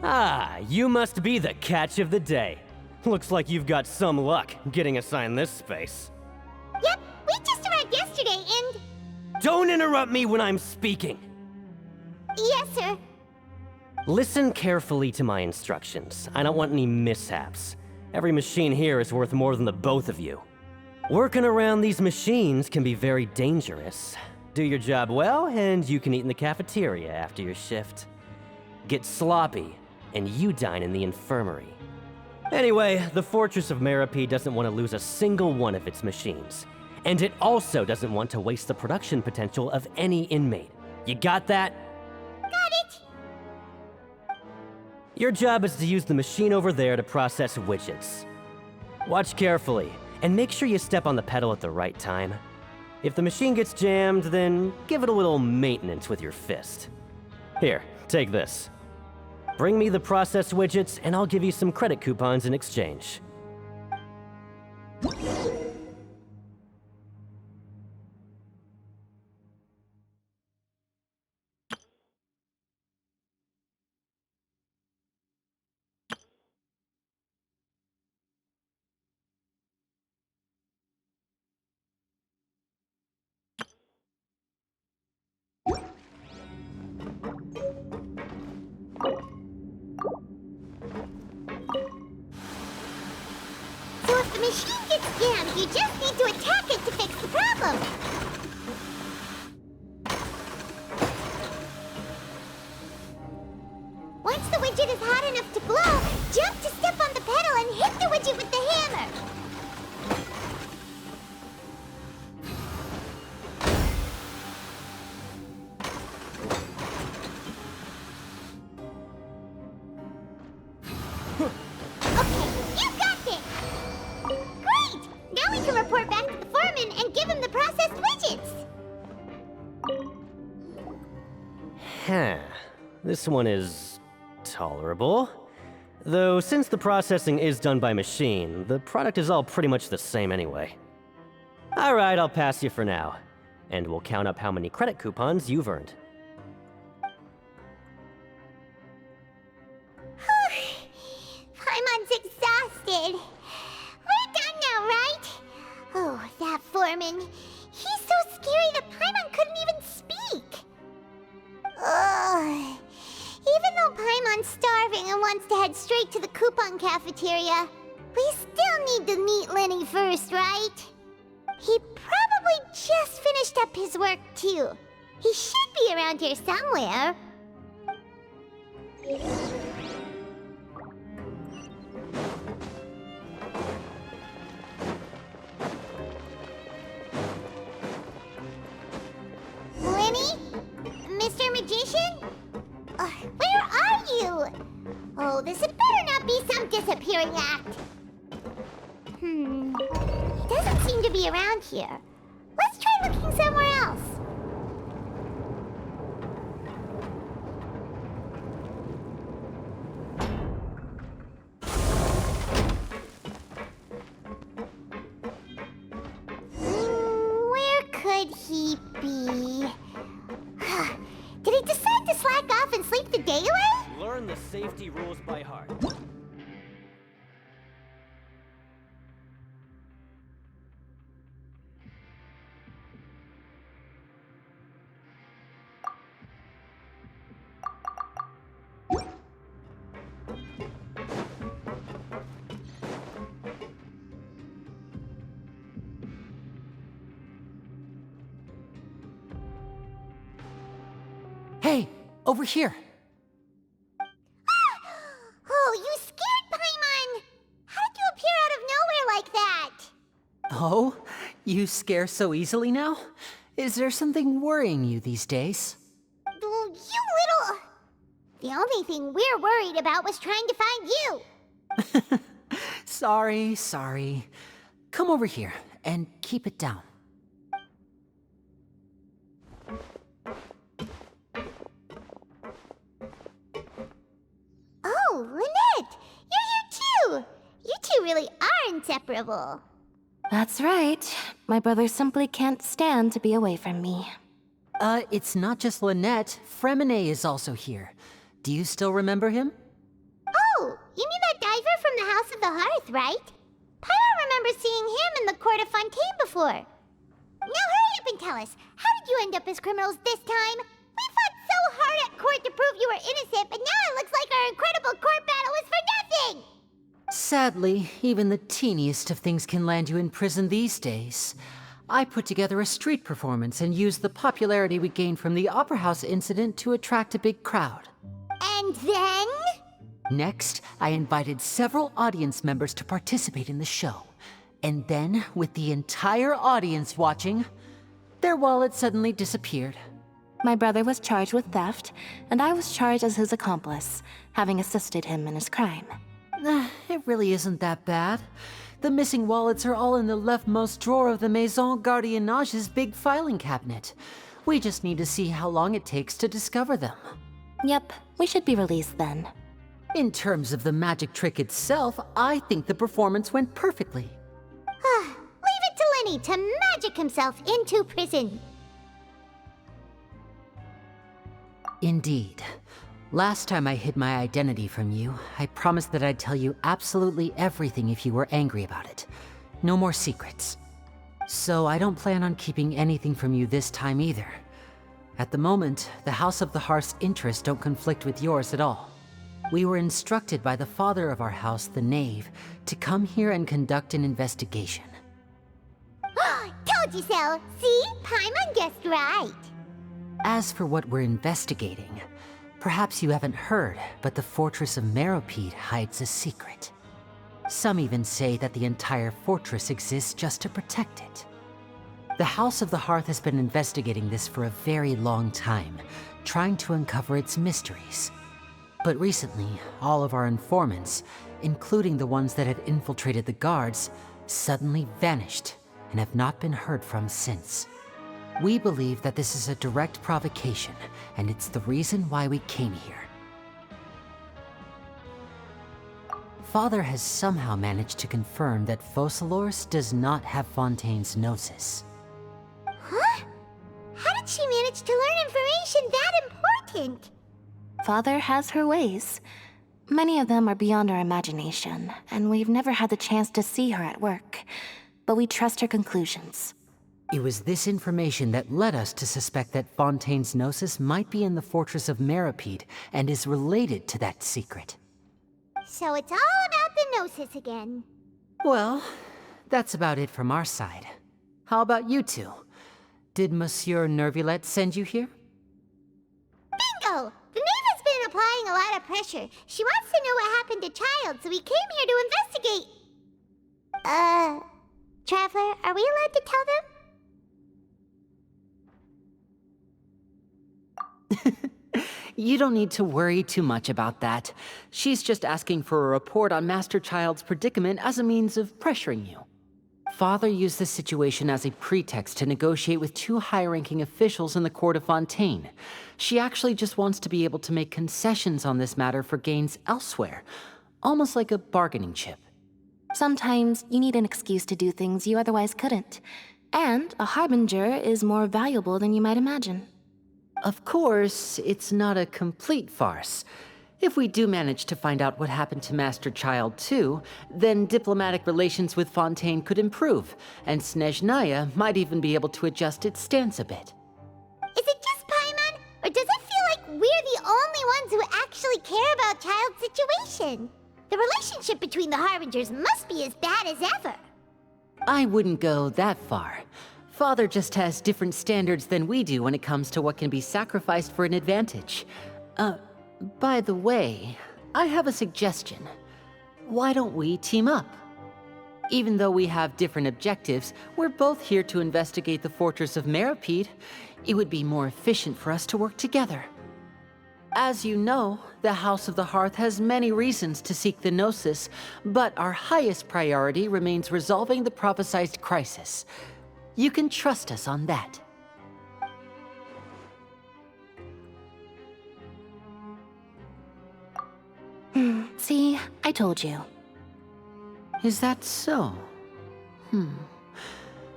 Ah, you must be the catch of the day. Looks like you've got some luck getting assigned this space.
Yep, we just arrived yesterday and...
Don't interrupt me when I'm speaking!
Yes, sir.
Listen carefully to my instructions. I don't want any mishaps. Every machine here is worth more than the both of you. Working around these machines can be very dangerous. Do your job well, and you can eat in the cafeteria after your shift. Get sloppy, and you dine in the infirmary. Anyway, the Fortress of Meropide doesn't want to lose a single one of its machines. And it also doesn't want to waste the production potential of any inmate. You got that?
Got it!
Your job is to use the machine over there to process widgets. Watch carefully, and make sure you step on the pedal at the right time. If the machine gets jammed, then give it a little maintenance with your fist. Here, take this. Bring me the processed widgets, and I'll give you some credit coupons in exchange.
So if the machine gets jammed, you just need to attack it to fix the problem. Once the widget is hot enough to blow, jump to step on the pedal and hit the widget with the hammer. Report back to the foreman and give him the processed widgets!
This one is tolerable. Though since the processing is done by machine, the product is all pretty much the same anyway. Alright, I'll pass you for now. And we'll count up how many credit coupons you've earned.
Paimon's exhausted. We're done now, right? Oh, that foreman. He's so scary that Paimon couldn't even speak. Ugh. Even though Paimon's starving and wants to head straight to the coupon cafeteria, we still need to meet Lenny first, right? He probably just finished up his work, too. He should be around here somewhere. Lenny? Mr. Magician? Where are you? Oh, this had better not be some disappearing act. He doesn't seem to be around here. Let's try looking somewhere else. Where could he be? Did he decide to slack off and sleep the day away?
Learn the safety rules by heart.
Hey, over here.
Oh, you scared Paimon! How did you appear out of nowhere like that?
Oh, you scare so easily now? Is there something worrying you these days?
You little... The only thing we're worried about was trying to find you.
Sorry. Come over here and keep it down.
Oh, Lynette! You're here too! You two really are inseparable.
That's right. My brother simply can't stand to be away from me.
It's not just Lynette. Fremine is also here. Do you still remember him?
House of the Hearth, right? Pyro remembers seeing him in the court of Fontaine before. Now hurry up and tell us, how did you end up as criminals this time? We fought so hard at court to prove you were innocent, but now it looks like our incredible court battle was for nothing!
Sadly, even the teeniest of things can land you in prison these days. I put together a street performance and used the popularity we gained from the Opera House incident to attract a big crowd.
And then?
Next, I invited several audience members to participate in the show. And then, with the entire audience watching, their wallet suddenly disappeared.
My brother was charged with theft, and I was charged as his accomplice, having assisted him in his crime.
It really isn't that bad. The missing wallets are all in the leftmost drawer of the Maison Gardiennage's big filing cabinet. We just need to see how long it takes to discover them.
Yep, we should be released then.
In terms of the magic trick itself, I think the performance went perfectly.
Leave it to Lenny to magic himself into prison.
Indeed. Last time I hid my identity from you, I promised that I'd tell you absolutely everything if you were angry about it. No more secrets. So I don't plan on keeping anything from you this time either. At the moment, the House of the Hearth's interests don't conflict with yours at all. We were instructed by the father of our house, the Knave, to come here and conduct an investigation.
Told you so! See? Paimon guessed right.
As for what we're investigating, perhaps you haven't heard, but the Fortress of Meropide hides a secret. Some even say that the entire fortress exists just to protect it. The House of the Hearth has been investigating this for a very long time, trying to uncover its mysteries. But recently, all of our informants, including the ones that had infiltrated the guards, suddenly vanished and have not been heard from since. We believe that this is a direct provocation, and it's the reason why we came here. Father has somehow managed to confirm that Focalors does not have Fontaine's gnosis.
Huh? How did she manage to learn information that important?
Father has her ways. Many of them are beyond our imagination, and we've never had the chance to see her at work. But we trust her conclusions.
It was this information that led us to suspect that Fontaine's gnosis might be in the Fortress of Meropide and is related to that secret.
So it's all about the gnosis again.
Well, that's about it from our side. How about you two? Did Monsieur Neuvillette send you here?
Bingo! The Knave has been applying a lot of pressure. She wants to know what happened to Childe, so we came here to investigate. Traveler, are we allowed to tell them?
You don't need to worry too much about that. She's just asking for a report on Master Childe's predicament as a means of pressuring you. Father used this situation as a pretext to negotiate with two high-ranking officials in the court of Fontaine. She actually just wants to be able to make concessions on this matter for gains elsewhere, almost like a bargaining chip.
Sometimes you need an excuse to do things you otherwise couldn't. And a harbinger is more valuable than you might imagine.
Of course, it's not a complete farce. If we do manage to find out what happened to Master Childe too, then diplomatic relations with Fontaine could improve, and Snezhnaya might even be able to adjust its stance a bit.
Is it just Paimon, or does it feel like we're the only ones who actually care about Childe's situation? The relationship between the Harbingers must be as bad as ever.
I wouldn't go that far. Father just has different standards than we do when it comes to what can be sacrificed for an advantage. By the way, I have a suggestion. Why don't we team up? Even though we have different objectives, we're both here to investigate the Fortress of Meropide. It would be more efficient for us to work together. As you know, the House of the Hearth has many reasons to seek the Gnosis, but our highest priority remains resolving the prophesized crisis. You can trust us on that.
See, I told you.
Is that so?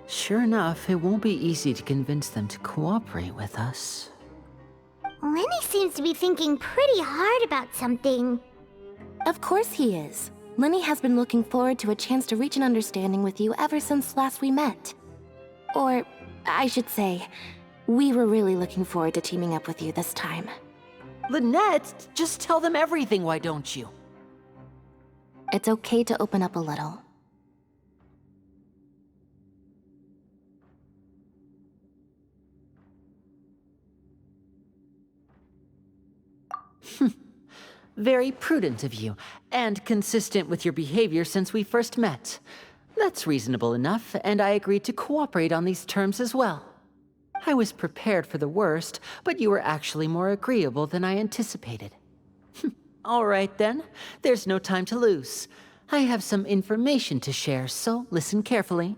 Sure enough, it won't be easy to convince them to cooperate with us.
Lenny seems to be thinking pretty hard about something.
Of course he is.
Lenny has been looking forward to a chance to reach an understanding with you ever since last we met. Or, I should say, we were really looking forward to teaming up with you this time.
Lynette, just tell them everything, why don't you?
It's okay to open up a little.
Very prudent of you, and consistent with your behavior since we first met. That's reasonable enough, and I agreed to cooperate on these terms as well. I was prepared for the worst, but you were actually more agreeable than I anticipated. All right then, there's no time to lose. I have some information to share, so listen carefully.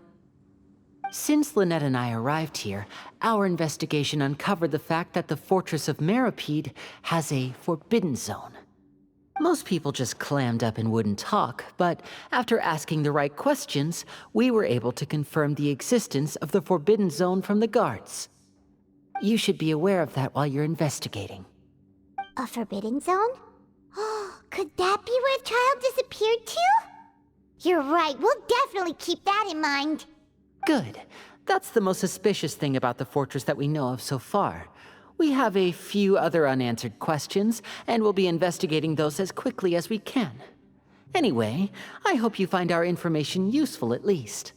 Since Lynette and I arrived here, our investigation uncovered the fact that the Fortress of Meropide has a forbidden zone. Most people just clammed up and wouldn't talk, but after asking the right questions, we were able to confirm the existence of the forbidden zone from the guards. You should be aware of that while you're investigating.
A forbidden zone? Oh, could that be where Childe disappeared to? You're right, we'll definitely keep that in mind.
Good. That's the most suspicious thing about the fortress that we know of so far. We have a few other unanswered questions, and we'll be investigating those as quickly as we can. Anyway, I hope you find our information useful at least.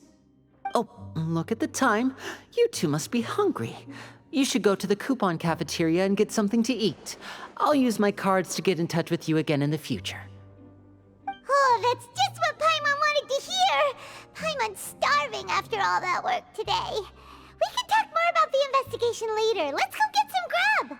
Oh, look at the time. You two must be hungry. You should go to the coupon cafeteria and get something to eat. I'll use my cards to get in touch with you again in the future.
Oh, that's just what Paimon wanted to hear! Paimon's starving after all that work today. We can talk more about the investigation later. Let's go get some grub!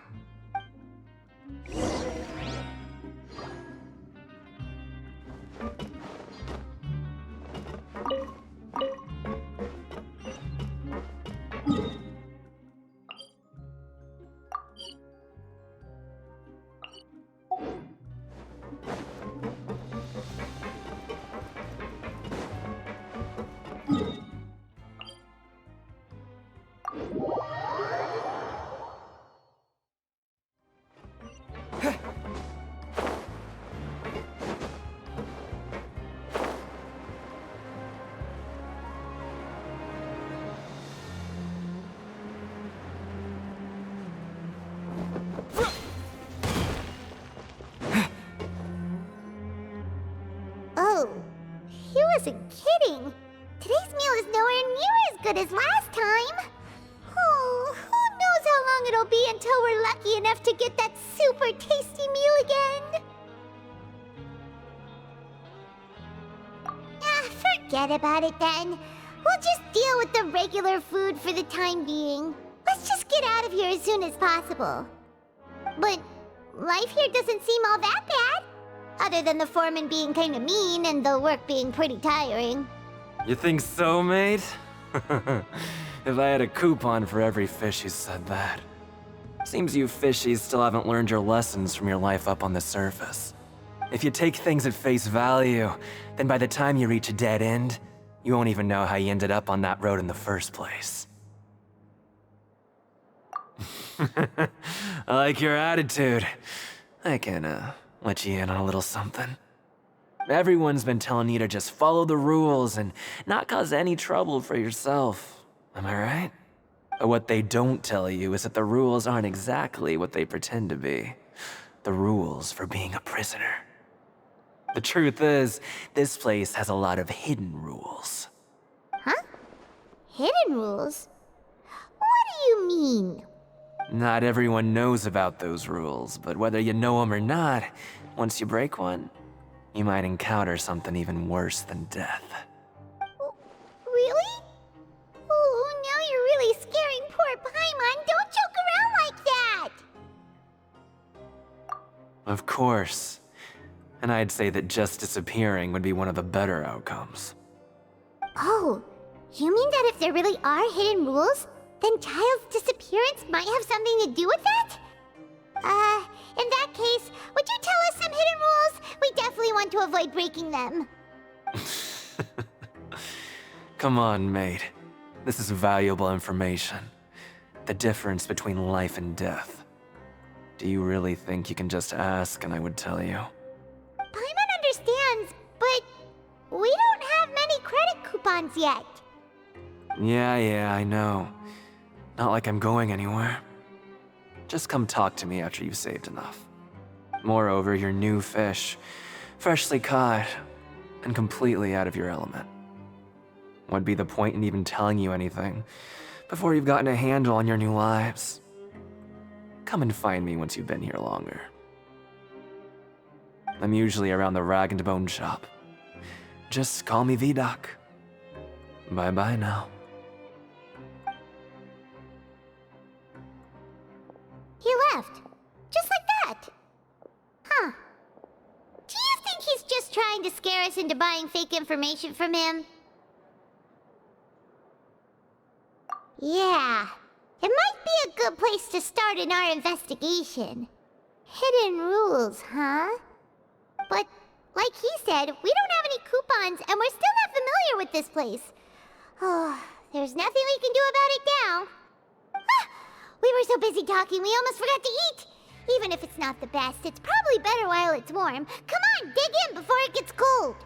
Oh, he wasn't kidding. Today's meal is nowhere near as good as last time. Oh, who knows how long it'll be until we're lucky enough to get that super tasty meal again. Forget about it then. We'll just deal with the regular food for the time being. Let's just get out of here as soon as possible. But life here doesn't seem all that bad. Other than the foreman being kinda mean and the work being pretty tiring.
You think so, mate? If I had a coupon for every fish who said that. Seems you fishies still haven't learned your lessons from your life up on the surface. If you take things at face value, then by the time you reach a dead end, you won't even know how you ended up on that road in the first place. I like your attitude. I can, let you in on a little something. Everyone's been telling you to just follow the rules and not cause any trouble for yourself. Am I right? But what they don't tell you is that the rules aren't exactly what they pretend to be. The rules for being a prisoner. The truth is, this place has a lot of hidden rules.
Huh? Hidden rules? What do you mean?
Not everyone knows about those rules, but whether you know them or not, once you break one, you might encounter something even worse than death.
Really? Oh, now you're really scaring poor Paimon. Don't joke around like that!
Of course. And I'd say that just disappearing would be one of the better outcomes.
Oh, you mean that if there really are hidden rules, then Childe's disappearance might have something to do with that? In that case, would you tell us some hidden rules? We definitely want to avoid breaking them.
Come on, mate. This is valuable information. The difference between life and death. Do you really think you can just ask and I would tell you?
Paimon understands, but coupons yet.
Yeah, I know. Not like I'm going anywhere. Just come talk to me after you've saved enough. Moreover, you're new fish, freshly caught, and completely out of your element. What'd be the point in even telling you anything before you've gotten a handle on your new lives? Come and find me once you've been here longer. I'm usually around the rag and bone shop. Just call me Vidoc. Bye-bye now.
He left. Just like that. Huh. Do you think he's just trying to scare us into buying fake information from him? Yeah. It might be a good place to start in our investigation. Hidden rules, huh? But, like he said, we don't have any coupons and we're still not familiar with this place. Oh, there's nothing we can do about it now. Ah, we were so busy talking we almost forgot to eat. Even if it's not the best, it's probably better while it's warm. Come on, dig in before it gets cold.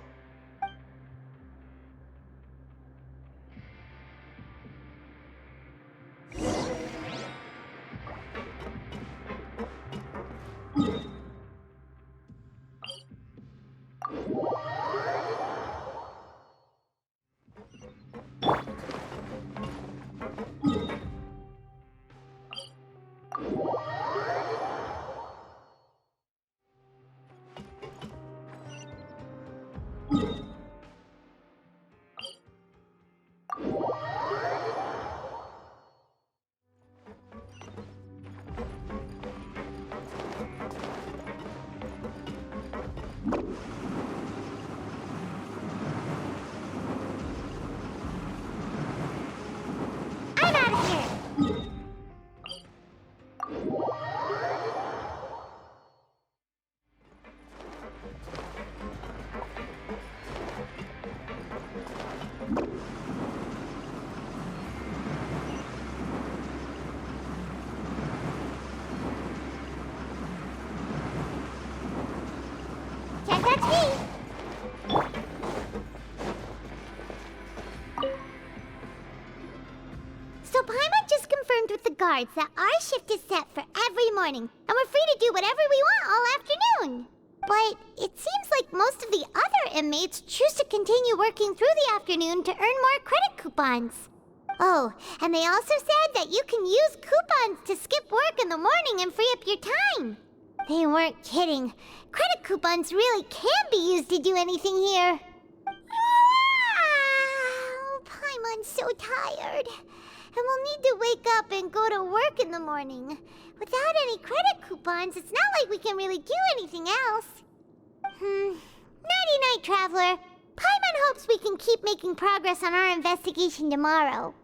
So Paimon just confirmed with the guards that our shift is set for every morning, and we're free to do whatever we want all afternoon. But it seems like most of the other inmates choose to continue working through the afternoon to earn more credit coupons. Oh, and they also said that you can use coupons to skip work in the morning and free up your time. They weren't kidding. Credit coupons really can be used to do anything here. Paimon's so tired. And we'll need to wake up and go to work in the morning. Without any credit coupons, it's not like we can really do anything else. Nighty-night, Traveler. Paimon hopes we can keep making progress on our investigation tomorrow.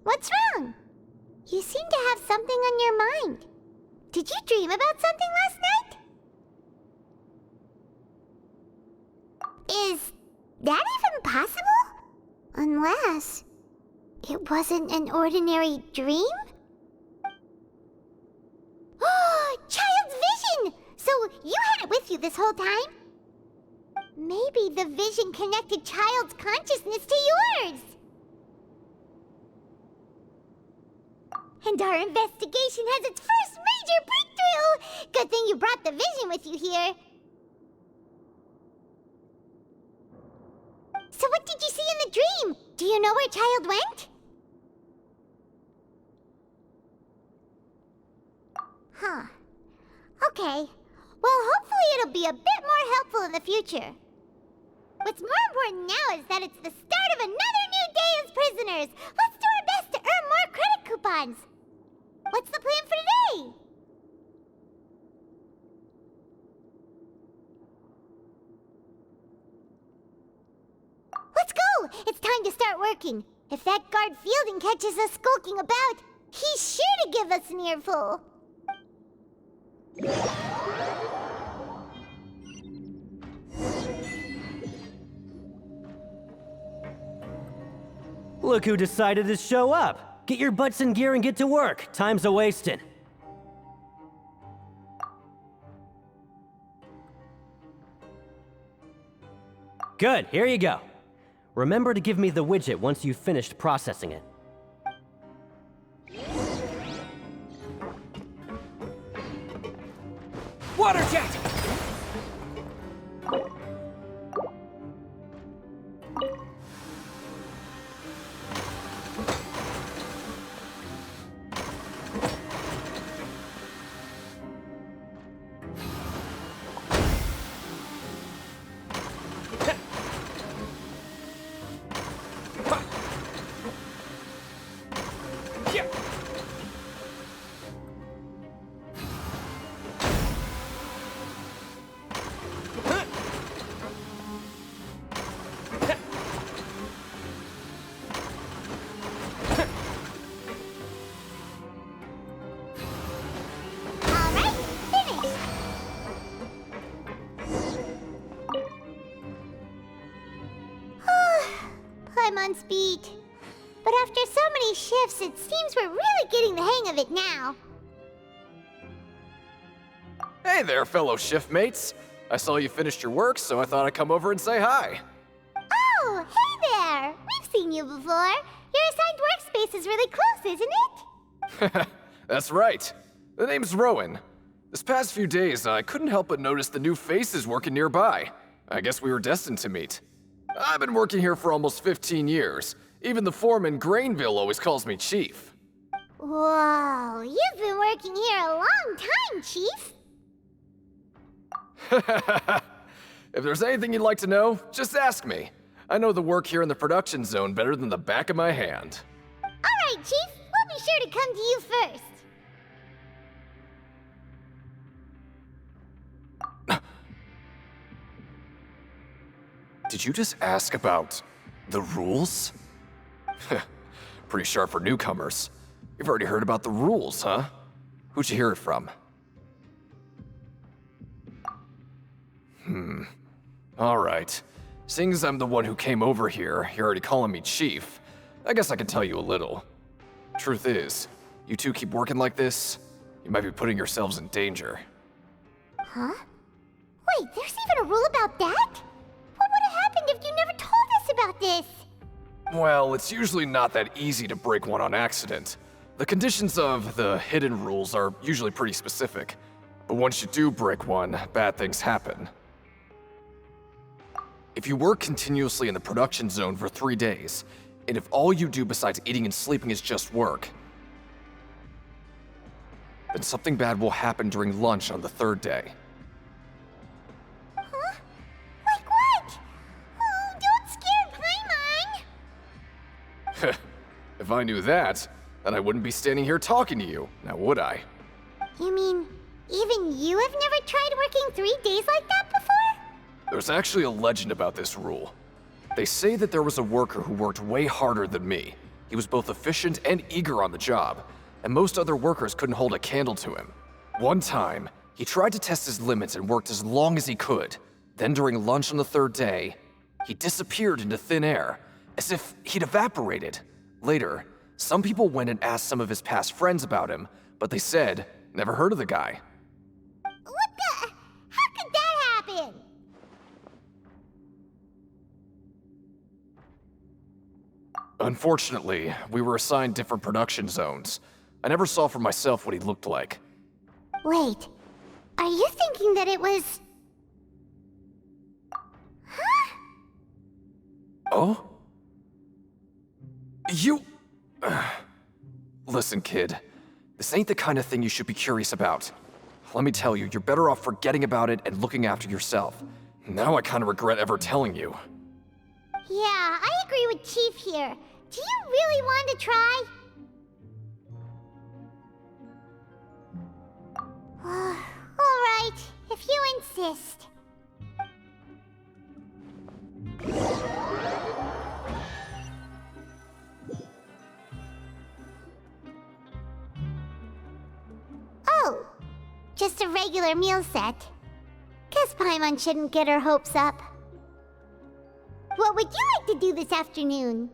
What's wrong? You seem to have something on your mind. Did you dream about something last night? Is that even possible? Unless it wasn't an ordinary dream? with you this whole time? Maybe the vision connected Childe's consciousness to yours. And our investigation has its first major breakthrough! Good thing you brought the vision with you here. So what did you see in the dream? Do you know where Childe went? Huh. Okay. Well, hopefully it'll be a bit more helpful in the future. What's more important now is that it's the start of another new day as prisoners. Let's do our best to earn more credit coupons. What's the plan for today? Let's go! It's time to start working. If that guard Fielding catches us skulking about, he's sure to give us an earful.
Look who decided to show up. Get your butts in gear and get to work. Time's a-wasting. Good, here you go. Remember to give me the widget once you've finished processing it.
Water jet!
On speed. But after so many shifts, it seems we're really getting the hang of it now.
Hey there, fellow shift mates. I saw you finished your work, so I thought I'd come over and say hi.
Oh, hey there! We've seen you before. Your assigned workspace is really close, isn't it?
That's right. The name's Rowan. This past few days, I couldn't help but notice the new faces working nearby. I guess we were destined to meet. I've been working here for almost 15 years. Even the foreman, Grainville, always calls me Chief.
Whoa, you've been working here a long time, Chief.
If there's anything you'd like to know, just ask me. I know the work here in the production zone better than the back of my hand.
All right, Chief. We'll be sure to come to you first.
Did you just ask about the rules? Pretty sharp for newcomers. You've already heard about the rules, huh? Who'd you hear it from? Alright. Seeing as I'm the one who came over here, you're already calling me Chief. I guess I can tell you a little. Truth is, you two keep working like this, you might be putting yourselves in danger.
Huh? Wait, there's even a rule about that? What would have happened if you never told us about this?
Well, it's usually not that easy to break one on accident. The conditions of the hidden rules are usually pretty specific. But once you do break one, bad things happen. If you work continuously in the production zone for 3 days, and if all you do besides eating and sleeping is just work, then something bad will happen during lunch on the 3rd day.
Huh? Like what? Oh, don't scare Paimon!
If I knew that, then I wouldn't be standing here talking to you, now would I?
You mean, even you have never tried working 3 days like that before?
There's actually a legend about this rule. They say that there was a worker who worked way harder than me. He was both efficient and eager on the job, and most other workers couldn't hold a candle to him. One time, he tried to test his limits and worked as long as he could. Then during lunch on the 3rd day, he disappeared into thin air, as if he'd evaporated. Later, some people went and asked some of his past friends about him, but they said, never heard of the guy.
What the? How could that
Unfortunately, we were assigned different production zones. I never saw for myself what he looked like.
Wait, are you thinking that it was... Huh?
Oh? You... Listen, kid. This ain't the kind of thing you should be curious about. Let me tell you, you're better off forgetting about it and looking after yourself. Now I kind of regret ever telling you.
Yeah, I agree with Chief here. Do you really want to try? Alright, if you insist. Oh, just a regular meal set. Guess Paimon shouldn't get her hopes up. What would you like to do this afternoon?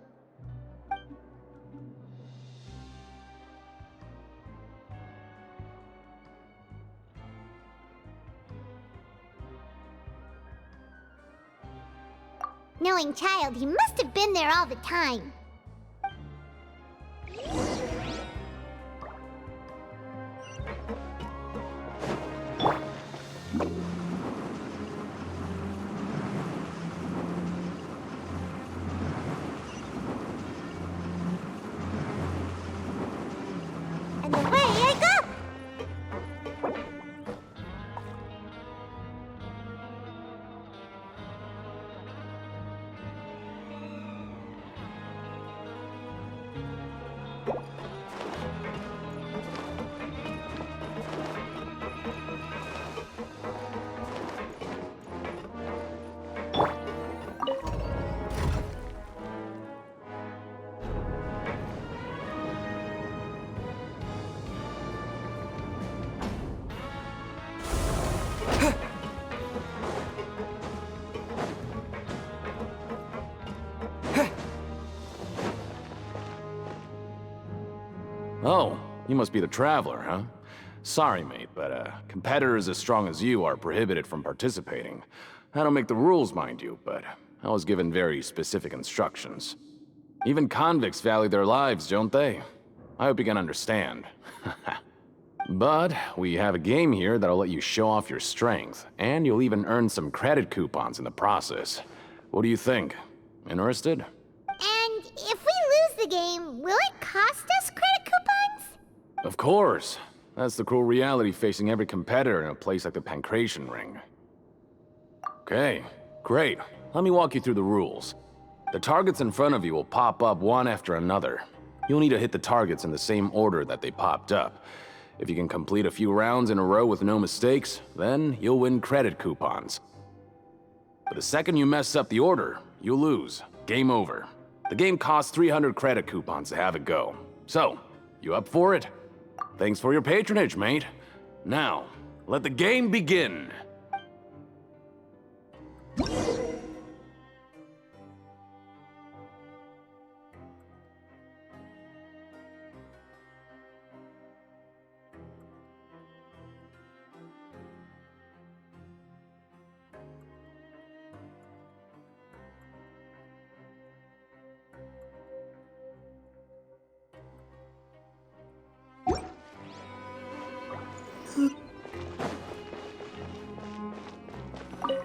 Knowing Childe, he must have been there all the time. And away I go!
Oh, you must be the Traveler, huh? Sorry, mate, but competitors as strong as you are prohibited from participating. I don't make the rules, mind you, but I was given very specific instructions. Even convicts value their lives, don't they? I hope you can understand. But we have a game here that'll let you show off your strength, and you'll even earn some credit coupons in the process. What do you think? Interested?
And if we lose the game, will it cost us credit coupons?
Of course. That's the cruel reality facing every competitor in a place like the Pancration Ring. Okay, great. Let me walk you through the rules. The targets in front of you will pop up one after another. You'll need to hit the targets in the same order that they popped up. If you can complete a few rounds in a row with no mistakes, then you'll win credit coupons. But the second you mess up the order, you'll lose. Game over. The game costs 300 credit coupons to have it go. So, you up for it? Thanks for your patronage, mate. Now, let the game begin.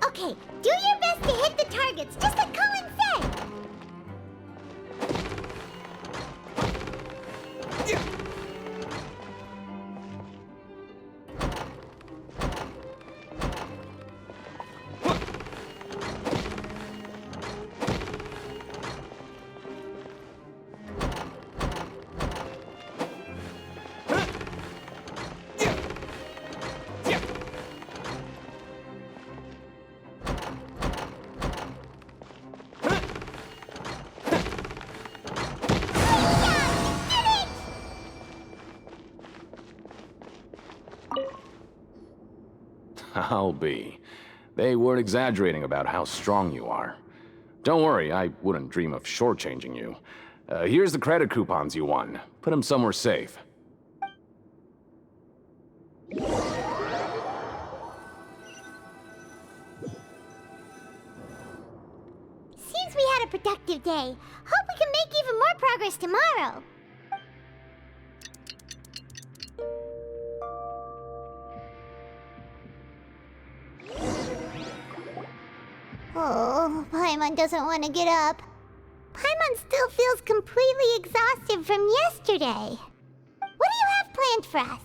Okay, do your best to hit the targets, just like Colin said!
I'll be. They weren't exaggerating about how strong you are. Don't worry, I wouldn't dream of shortchanging you. Here's the credit coupons you won. Put them somewhere safe.
Seems we had a productive day. Hope we can make even more Fortress tomorrow. Oh, Paimon doesn't want to get up. Paimon still feels completely exhausted from yesterday. What do you have planned for us?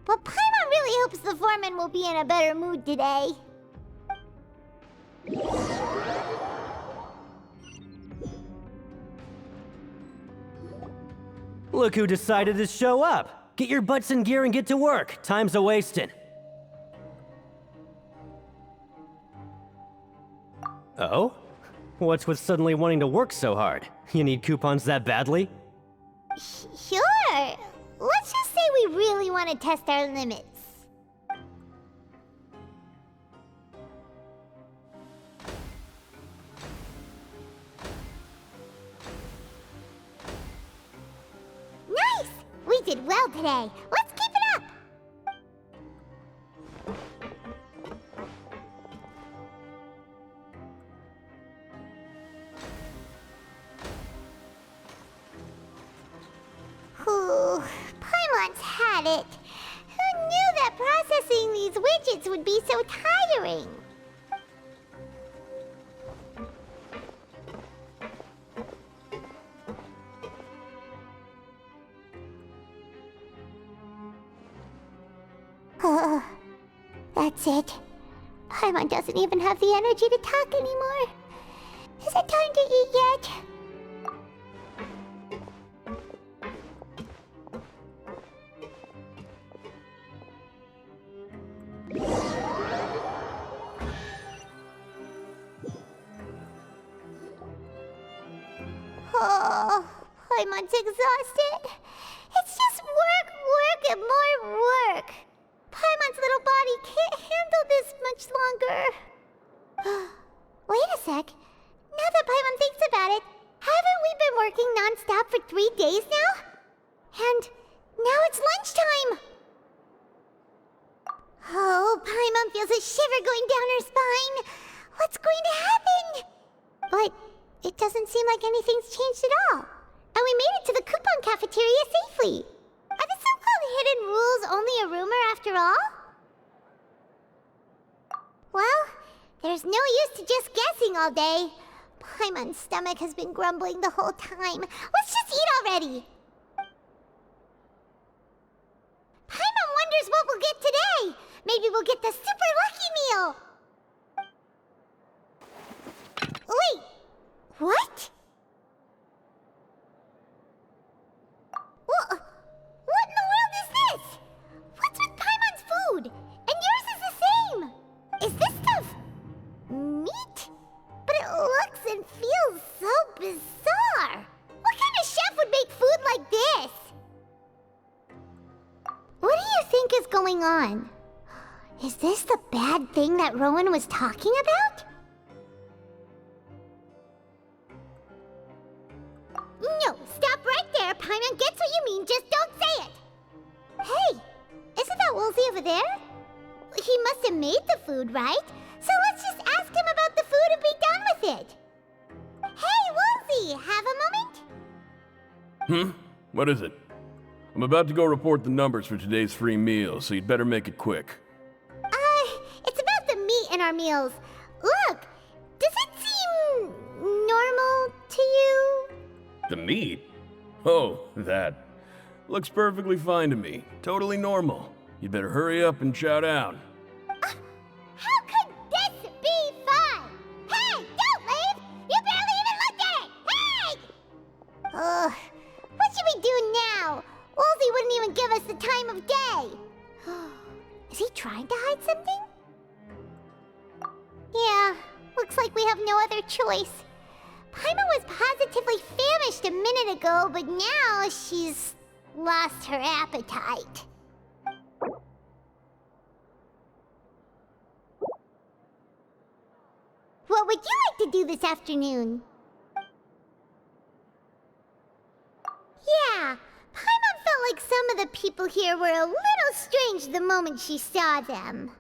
But Paimon really hopes the foreman will be in a better mood today.
Look who decided to show up! Get your butts in gear and get to work. Time's a-wasting. Oh? What's with suddenly wanting to work so hard? You need coupons that badly?
Sure. Let's just say we really want to test our limits. Nice! We did well today. Let's keep it up! Whew, Paimon's had it. Who knew that processing these widgets would be so tiring? That's it. Paimon doesn't even have the energy to talk anymore. Is it time to eat yet? Oh, Paimon's exhausted. It's just work, work, and more work. Paimon's little body can't handle this much longer. Wait a sec. Now that Paimon thinks about it, haven't we been working non-stop for 3 days now? And now it's lunchtime. Oh, Paimon feels a shiver going down her spine. What's going to happen? But it doesn't seem like anything's changed at all. And we made it to the coupon cafeteria safely. Are the so-called hidden rules only a rumor after all? Well, there's no use to just guessing all day. Paimon's stomach has been grumbling the whole time. Let's just eat already. Paimon wonders what we'll get today. Maybe we'll get the super lucky meal. Wait, what? What in the world is this? What's with Paimon's food? And yours is the same. Is this stuff meat? But it looks and feels so bizarre. What kind of chef would make food like this? What do you think is going on? Is this the bad thing that Rowan was talking about? No, stop right there. Paimon gets what you mean, just don't say it. Hey, isn't that Woolsey over there? He must have made the food, right? So let's just ask him about the food and be done with it. Hey, Woolsey, have a moment?
What is it? I'm about to go report the numbers for today's free meal, so you'd better make it quick.
It's about the meat in our meals. Look, does it seem normal to you?
The meat? Oh, that. Looks perfectly fine to me. Totally normal. You'd better hurry up and chow down.
How could this be fun? Hey, don't leave! You barely even looked at it! Hey! Ugh, what should we do now? Woolsey wouldn't even give us the time of day. Is he trying to hide something? Yeah, looks like we have no other choice. Paimon was positively famished a minute ago, but now she's lost her appetite. What would you like to do this afternoon? Yeah, Paimon felt like some of the people here were a little strange the moment she saw them.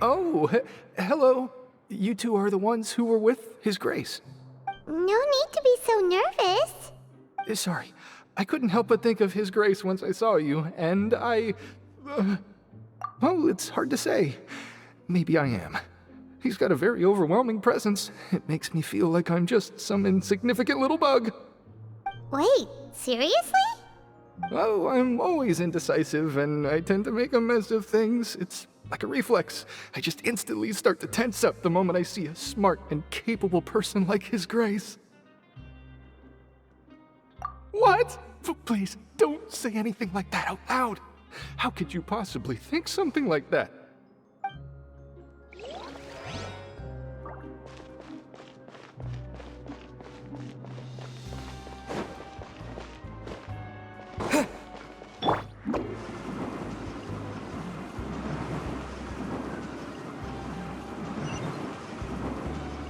Oh, hello. You two are the ones who were with His Grace.
No need to be so nervous.
Sorry, I couldn't help but think of His Grace once I saw you, and well, it's hard to say. Maybe I am. He's got a very overwhelming presence. It makes me feel like I'm just some insignificant little bug.
Wait, seriously?
Oh, I'm always indecisive, and I tend to make a mess of things. It's like a reflex. I just instantly start to tense up the moment I see a smart and capable person like His Grace. What? Please, don't say anything like that out loud. How could you possibly think something like that?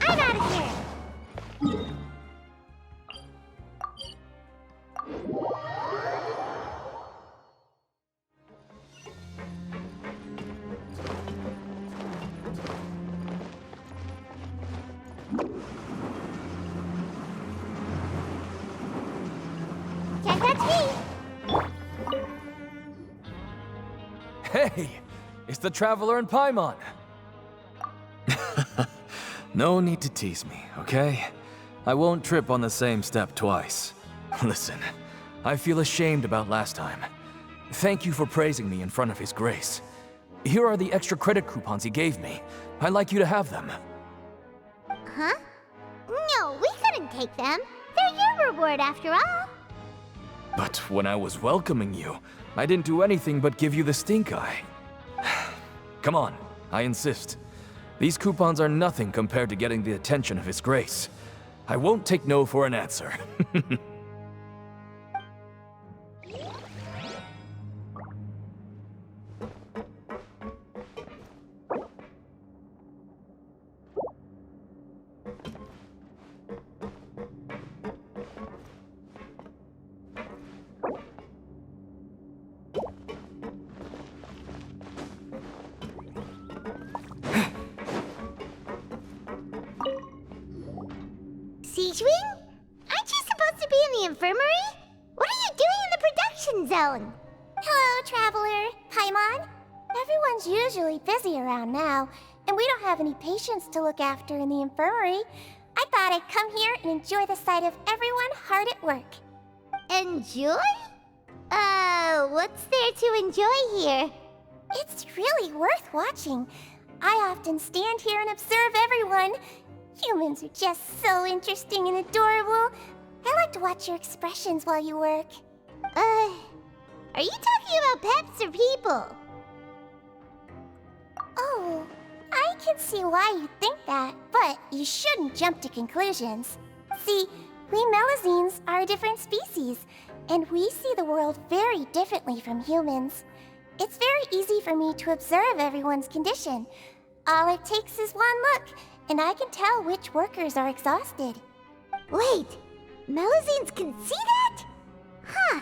I'm out of here. Can't touch me.
Hey! It's the Traveler and Paimon! No need to tease me, okay? I won't trip on the same step twice. Listen, I feel ashamed about last time. Thank you for praising me in front of His Grace. Here are the extra credit coupons he gave me. I'd like you to have them.
Huh? No, we couldn't take them. They're your reward after all.
But when I was welcoming you, I didn't do anything but give you the stink eye. Come on, I insist. These coupons are nothing compared to getting the attention of His Grace. I won't take no for an answer.
Siegewing? Aren't you supposed to be in the infirmary? What are you doing in the production zone?
Hello, Traveler. Paimon. Everyone's usually busy around now, and we don't have any patients to look after in the infirmary. I thought I'd come here and enjoy the sight of everyone hard at work.
Enjoy? What's there to enjoy here?
It's really worth watching. I often stand here and observe everyone. Humans are just so interesting and adorable. I like to watch your expressions while you work.
Are you talking about pets or people?
Oh, I can see why you think that, but you shouldn't jump to conclusions. See, we Melazines are a different species, and we see the world very differently from humans. It's very easy for me to observe everyone's condition. All it takes is one look, and I can tell which workers are exhausted.
Wait, Melazines can see that? Huh.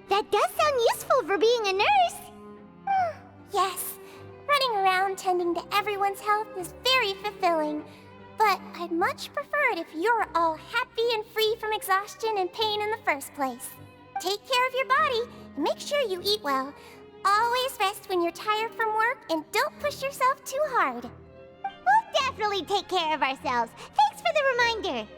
That does sound useful for being a nurse.
Yes, running around tending to everyone's health is very fulfilling. But I'd much prefer it if you're all happy and free from exhaustion and pain in the first place. Take care of your body and make sure you eat well. Always rest when you're tired from work and don't push yourself too hard.
We'll definitely take care of ourselves. Thanks for the reminder.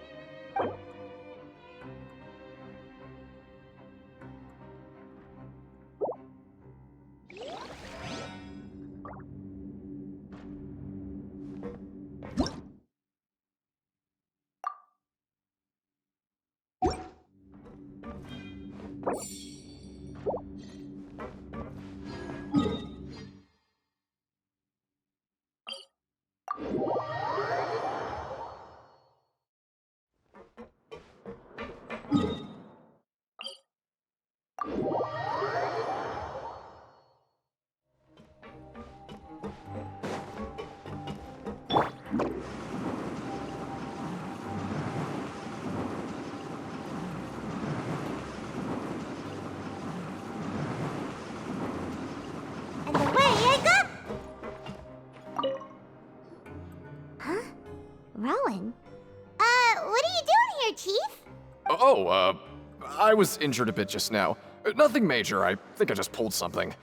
I was injured a bit just now. Nothing major, I think I just pulled something.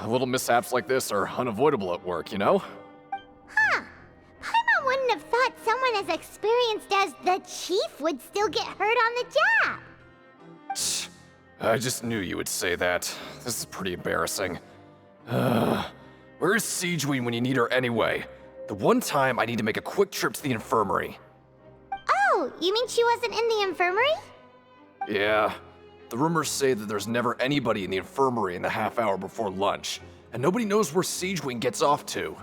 Little mishaps like this are unavoidable at work, you know?
Huh. Paimon wouldn't have thought someone as experienced as the Chief would still get hurt on the job.
I just knew you would say that. This is pretty embarrassing. Where's Siegeween when you need her anyway? The one time I need to make a quick trip to the infirmary.
Oh, you mean she wasn't in the infirmary?
Yeah. The rumors say that there's never anybody in the infirmary in the half hour before lunch, and nobody knows where Siegeween gets off to.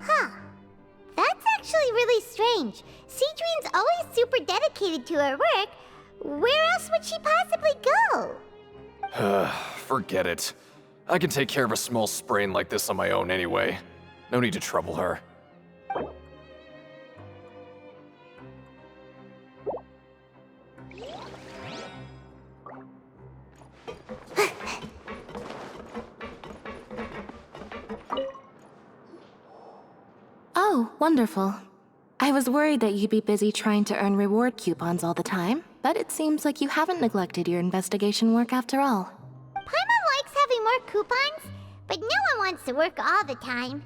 Huh. That's actually really strange. Siegeween's always super dedicated to her work. Where else would she possibly go?
Forget it. I can take care of a small sprain like this on my own anyway. No need to trouble her.
Oh, wonderful. I was worried that you'd be busy trying to earn reward coupons all the time, but it seems like you haven't neglected your investigation work after all.
Paimon likes having more coupons, but no one wants to work all the time.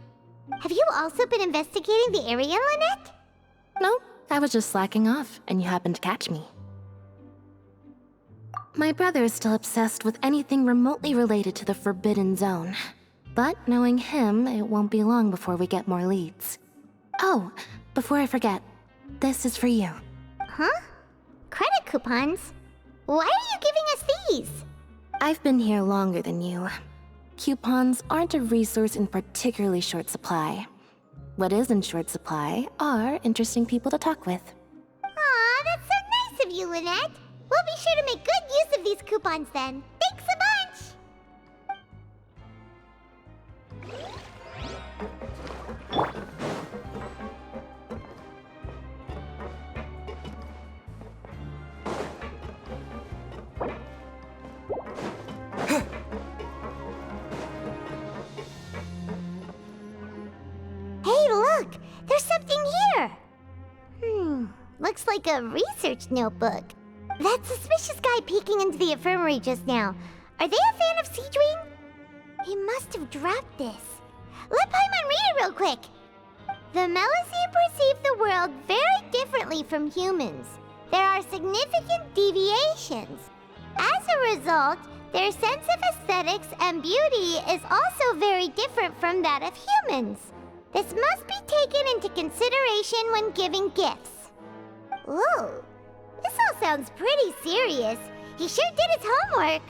Have you also been investigating the area, Lynette?
No, I was just slacking off, and you happened to catch me. My brother is still obsessed with anything remotely related to the Forbidden Zone. But knowing him, it won't be long before we get more leads. Oh, before I forget, this is for you.
Huh? Credit coupons? Why are you giving us these?
I've been here longer than you. Coupons aren't a resource in particularly short supply. What is in short supply are interesting people to talk with.
Aw, that's so nice of you, Lynette. We'll be sure to make good use of these coupons then. Thanks a bunch! Hey, look! There's something here! Looks like a research notebook. That suspicious guy peeking into the infirmary just now. Are they a fan of Siegeween? He must have dropped this. Let Paimon read it real quick. The Melusine perceive the world very differently from humans. There are significant deviations. As a result, their sense of aesthetics and beauty is also very different from that of humans. This must be taken into consideration when giving gifts. Ooh, this all sounds pretty serious. He sure did his homework.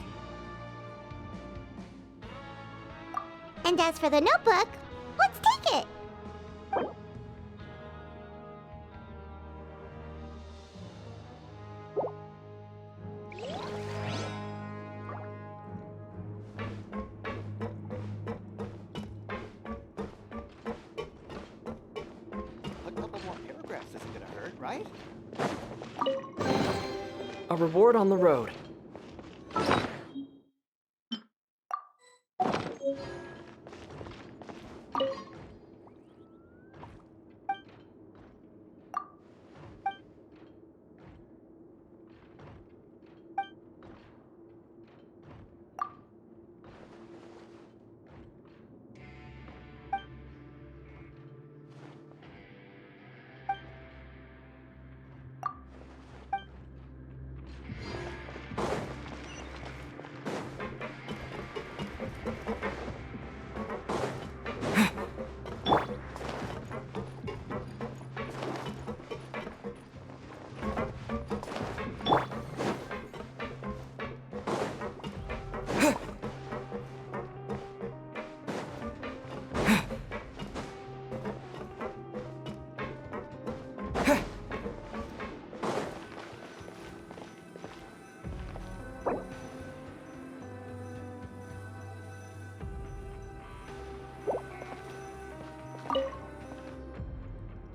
And as for the notebook, let's take it.
A couple more paragraphs isn't gonna hurt, right?
A reward on the road.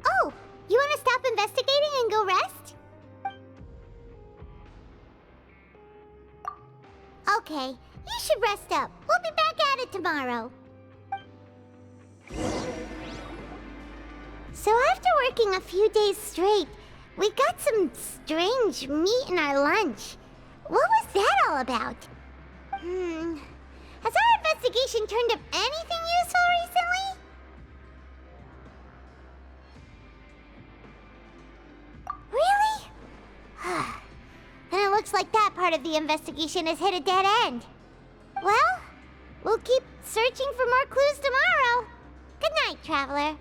Oh, you want to stop investigating and go rest? Okay, you should rest up. We'll be back at it tomorrow. So after working a few days straight, we got some strange meat in our lunch. What was that all about? Has our investigation turned up anything useful recently? Really? Then it looks like that part of the investigation has hit a dead end. Well, we'll keep searching for more clues tomorrow. Good night, Traveler.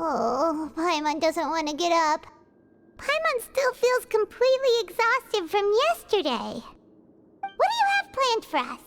Oh, Paimon doesn't want to get up. Paimon still feels completely exhausted from yesterday. What do you have planned for us?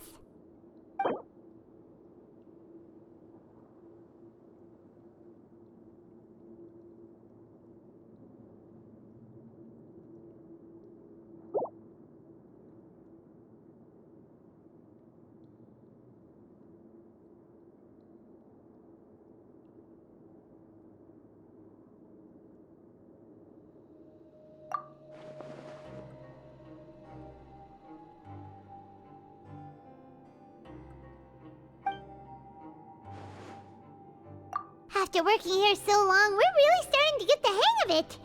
After working here so long, we're really starting to get the hang of it.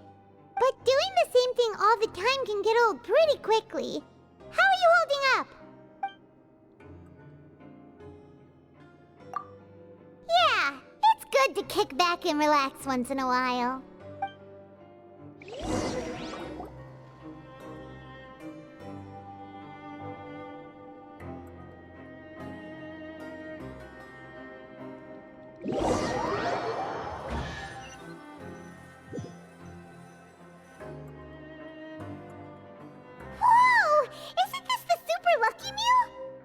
But doing the same thing all the time can get old pretty quickly. How are you holding up? Yeah, it's good to kick back and relax once in a while.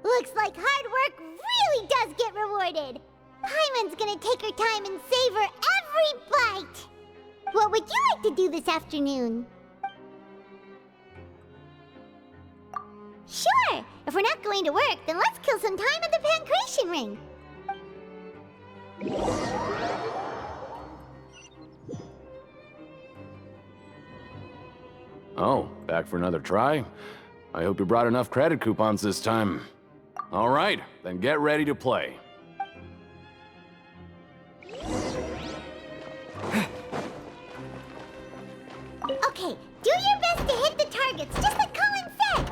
Looks like hard work really does get rewarded. Paimon's gonna take her time and savor every bite. What would you like to do this afternoon? Sure! If we're not going to work, then let's kill some time at the Pancration Ring.
Oh, back for another try? I hope you brought enough credit coupons this time. All right, then get ready to play.
Okay, do your best to hit the targets, just like Colin said.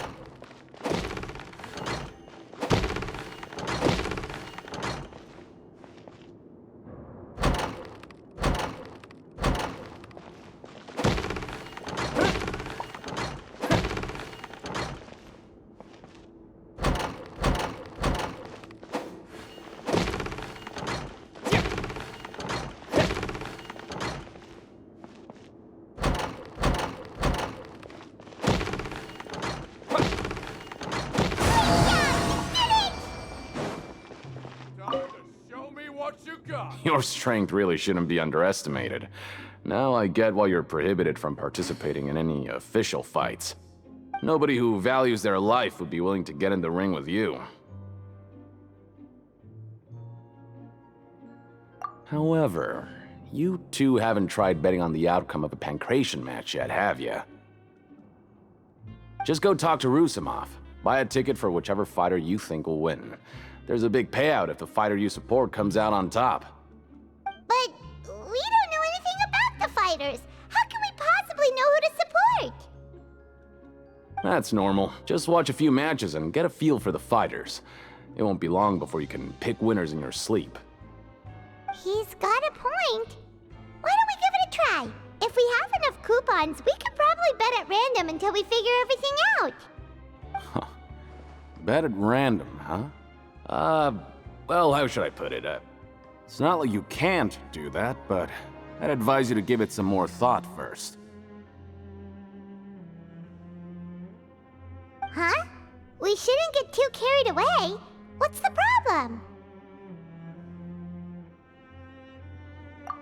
Your strength really shouldn't be underestimated. Now I get why you're prohibited from participating in any official fights. Nobody who values their life would be willing to get in the ring with you. However, you two haven't tried betting on the outcome of a Pancration match yet, have you? Just go talk to Rusimov. Buy a ticket for whichever fighter you think will win. There's a big payout if the fighter you support comes out on top.
But we don't know anything about the fighters. How can we possibly know who to support?
That's normal. Just watch a few matches and get a feel for the fighters. It won't be long before you can pick winners in your sleep.
He's got a point. Why don't we give it a try? If we have enough coupons, we could probably bet at random until we figure everything out.
Huh. Bet at random, huh? Well, how should I put it? It's not like you can't do that, but I'd advise you to give it some more thought first.
Huh? We shouldn't get too carried away. What's the problem?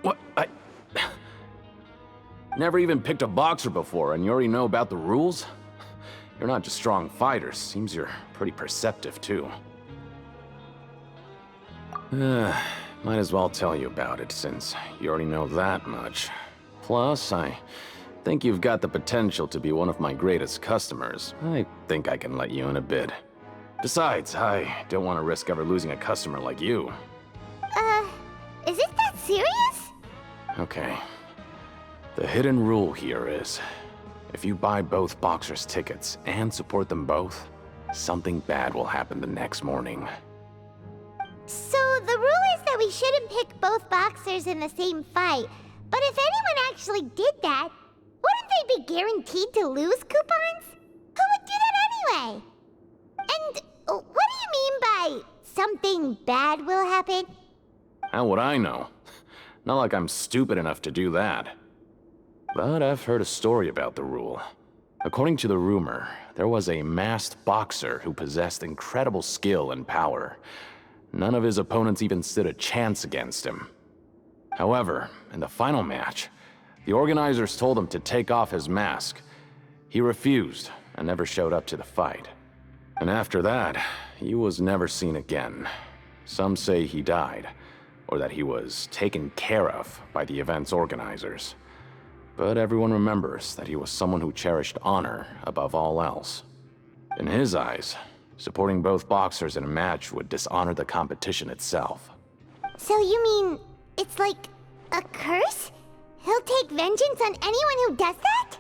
What? I never even picked a boxer before, and you already know about the rules? You're not just strong fighters. Seems you're pretty perceptive, too. Might as well tell you about it, since you already know that much. Plus, I Think you've got the potential to be one of my greatest customers. I think I can let you in a bid. Besides, I don't want to risk ever losing a customer like you.
Is it that serious?
Okay. The hidden rule here is, if you buy both boxers' tickets and support them both, something bad will happen the next morning.
So the rule is that we shouldn't pick both boxers in the same fight. But if anyone actually did that, wouldn't they be guaranteed to lose coupons? Who would do that anyway? And what do you mean by something bad will happen?
How would I know? Not like I'm stupid enough to do that. But I've heard a story about the rule. According to the rumor, there was a masked boxer who possessed incredible skill and power. None of his opponents even stood a chance against him. However, in the final match, the organizers told him to take off his mask. He refused and never showed up to the fight. And after that, he was never seen again. Some say he died, or that he was taken care of by the event's organizers. But everyone remembers that he was someone who cherished honor above all else. In his eyes, supporting both boxers in a match would dishonor the competition itself.
So you mean it's like a curse? He'll take vengeance on anyone who does that?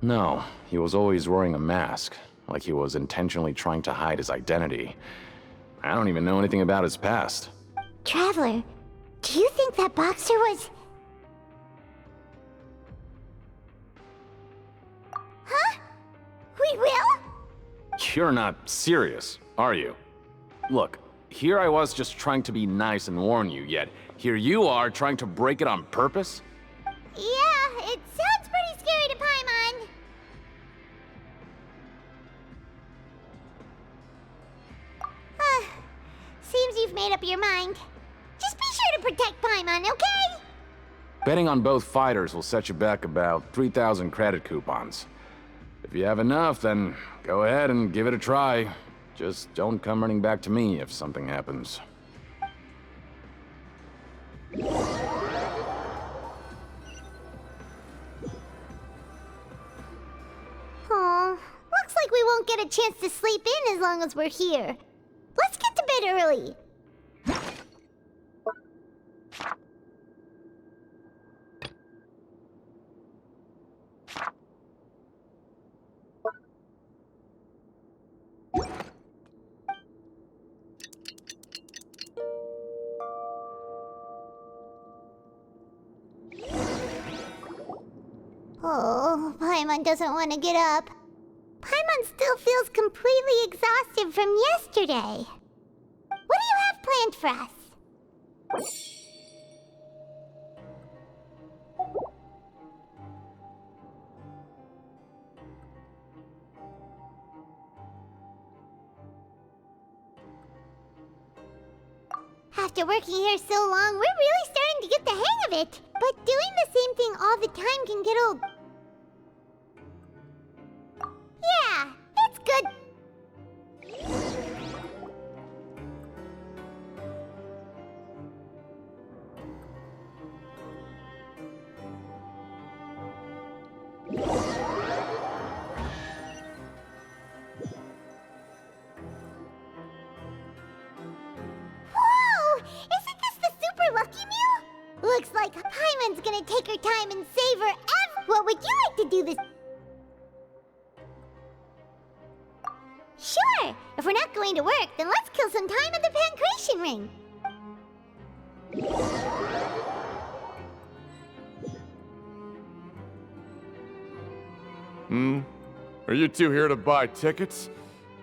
No, he was always wearing a mask, like he was intentionally trying to hide his identity. I don't even know anything about his past.
Traveler, do you think that boxer was... Huh? We will?
You're not serious, are you? Look, here I was just trying to be nice and warn you, yet here you are trying to break it on purpose?
Yeah, it sounds pretty scary to Paimon. Seems you've made up your mind. Just be sure to protect Paimon, okay?
Betting on both fighters will set you back about 3,000 credit coupons. If you have enough, then go ahead and give it a try. Just don't come running back to me if something happens.
Aw, looks like we won't get a chance to sleep in as long as we're here. Let's get to bed early. Oh, Paimon doesn't want to get up. Paimon still feels completely exhausted from yesterday. What do you have planned for us? After working here so long, we're really starting to get the hang of it. But doing the same thing all the time can get old. Yeah, it's good. Whoa! Isn't this the super lucky meal? Looks like Paimon's gonna take her time and savor What would you like to do this? Sure! If we're not going to work, then let's kill some time at the Pancration Ring.
Are you two here to buy tickets?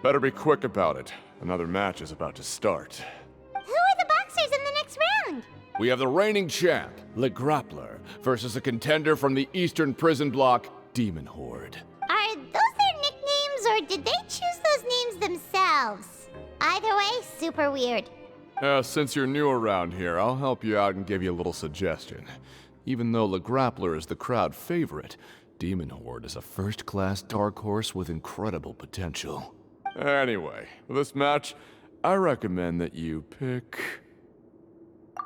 Better be quick about it. Another match is about to start.
Who are the boxers in the next round?
We have the reigning champ, Le Grappler, versus a contender from the Eastern Prison Block, Demon Horde.
Are those their nicknames, or did they choose those names themselves? Either way, super weird.
Since you're new around here, I'll help you out and give you a little suggestion. Even though Le Grappler is the crowd favorite, Demon Horde is a first-class dark horse with incredible potential. Anyway, for this match, I recommend that you pick...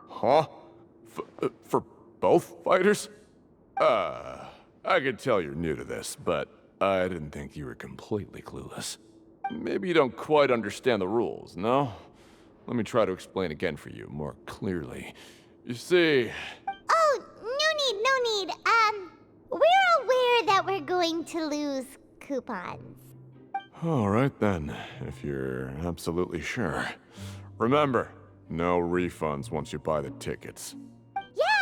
Huh? For both fighters? I could tell you're new to this, but I didn't think you were completely clueless. Maybe you don't quite understand the rules, no? Let me try to explain again for you more clearly. You see...
Oh, no need. We're aware that we're going to lose coupons.
All right then, if you're absolutely sure. Remember, no refunds once you buy the tickets.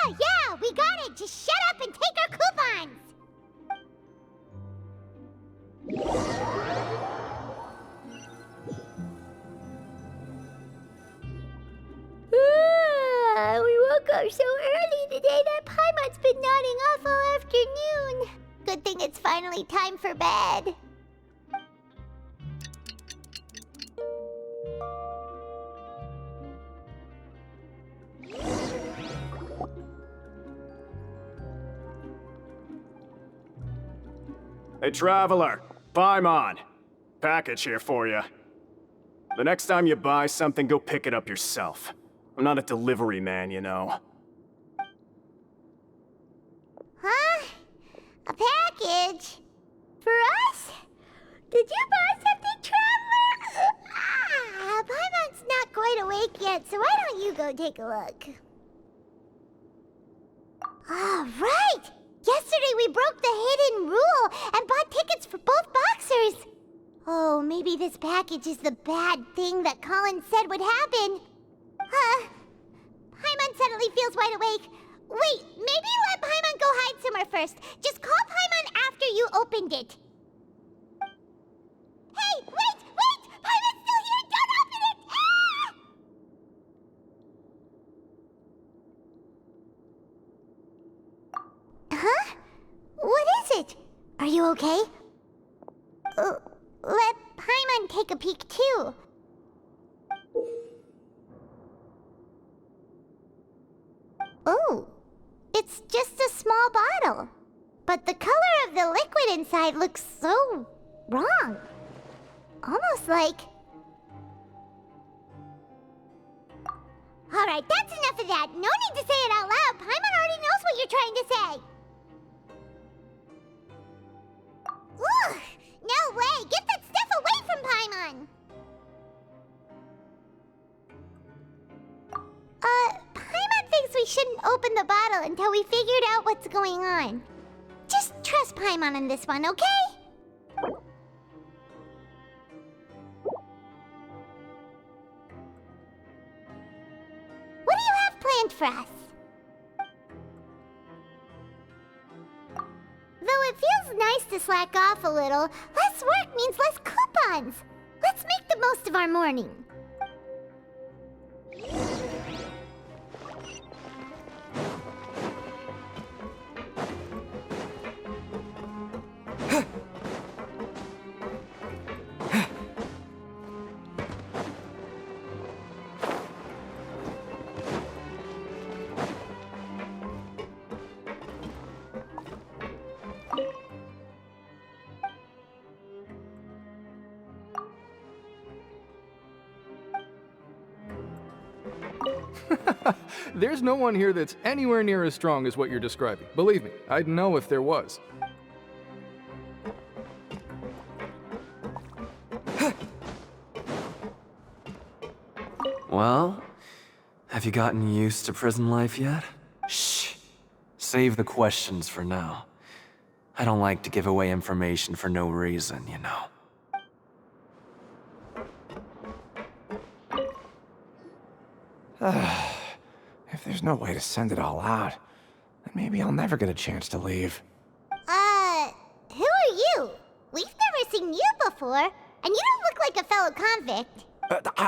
Yeah, we got it! Just shut up and take our coupons! We woke up so early today that Paimon's been nodding off all afternoon. Good thing it's finally time for bed.
Hey, Traveler, Paimon. Package here for you. The next time you buy something, go pick it up yourself. I'm not a delivery man, you know.
Huh? A package? For us? Did you buy something, Traveler? Paimon's not quite awake yet, so why don't you go take a look? Right! Yesterday we broke the hidden rule and bought tickets for both boxers. Oh, maybe this package is the bad thing that Colin said would happen. Paimon suddenly feels wide awake. Wait, maybe let Paimon go hide somewhere first. Just call Paimon after you opened it. Hey, wait! Paimon's still here! Don't open it! Huh? What is it? Are you okay? Let Paimon take a peek too. Oh, it's just a small bottle. But the color of the liquid inside looks so wrong. Almost like... Alright, that's enough of that. No need to say it out loud. Paimon already knows what you're trying to say. Ugh! No way! Get that stuff away from Paimon! Paimon thinks we shouldn't open the bottle until we figured out what's going on. Just trust Paimon on this one, okay? What do you have planned for us? Though it feels nice to slack off a little, less work means less coupons. Let's make the most of our morning.
There's no one here that's anywhere near as strong as what you're describing. Believe me, I'd know if there was.
Well, have you gotten used to prison life yet? Shh. Save the questions for now. I don't like to give away information for no reason, you know.
If there's no way to send it all out, then maybe I'll never get a chance to leave.
Who are you? We've never seen you before, and you don't look like a fellow convict.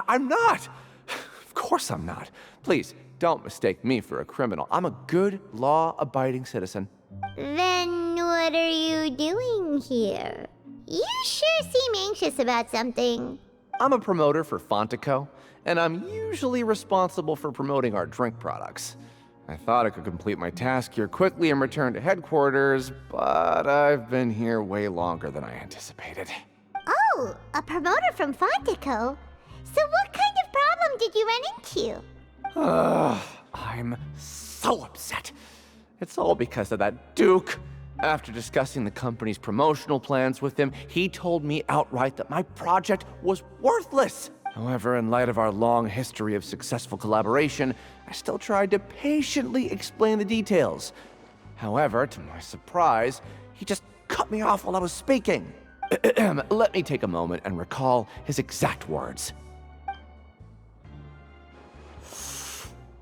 I'm not! Of course I'm not. Please, don't mistake me for a criminal. I'm a good, law-abiding citizen.
Then what are you doing here? You sure seem anxious about something.
I'm a promoter for Fontico, and I'm usually responsible for promoting our drink products. I thought I could complete my task here quickly and return to headquarters, but I've been here way longer than I anticipated.
Oh, a promoter from Fontico? So what kind of problem did you run into?
I'm so upset. It's all because of that Duke. After discussing the company's promotional plans with him, he told me outright that my project was worthless. However, in light of our long history of successful collaboration, I still tried to patiently explain the details. However, to my surprise, he just cut me off while I was speaking. Let me take a moment and recall his exact words.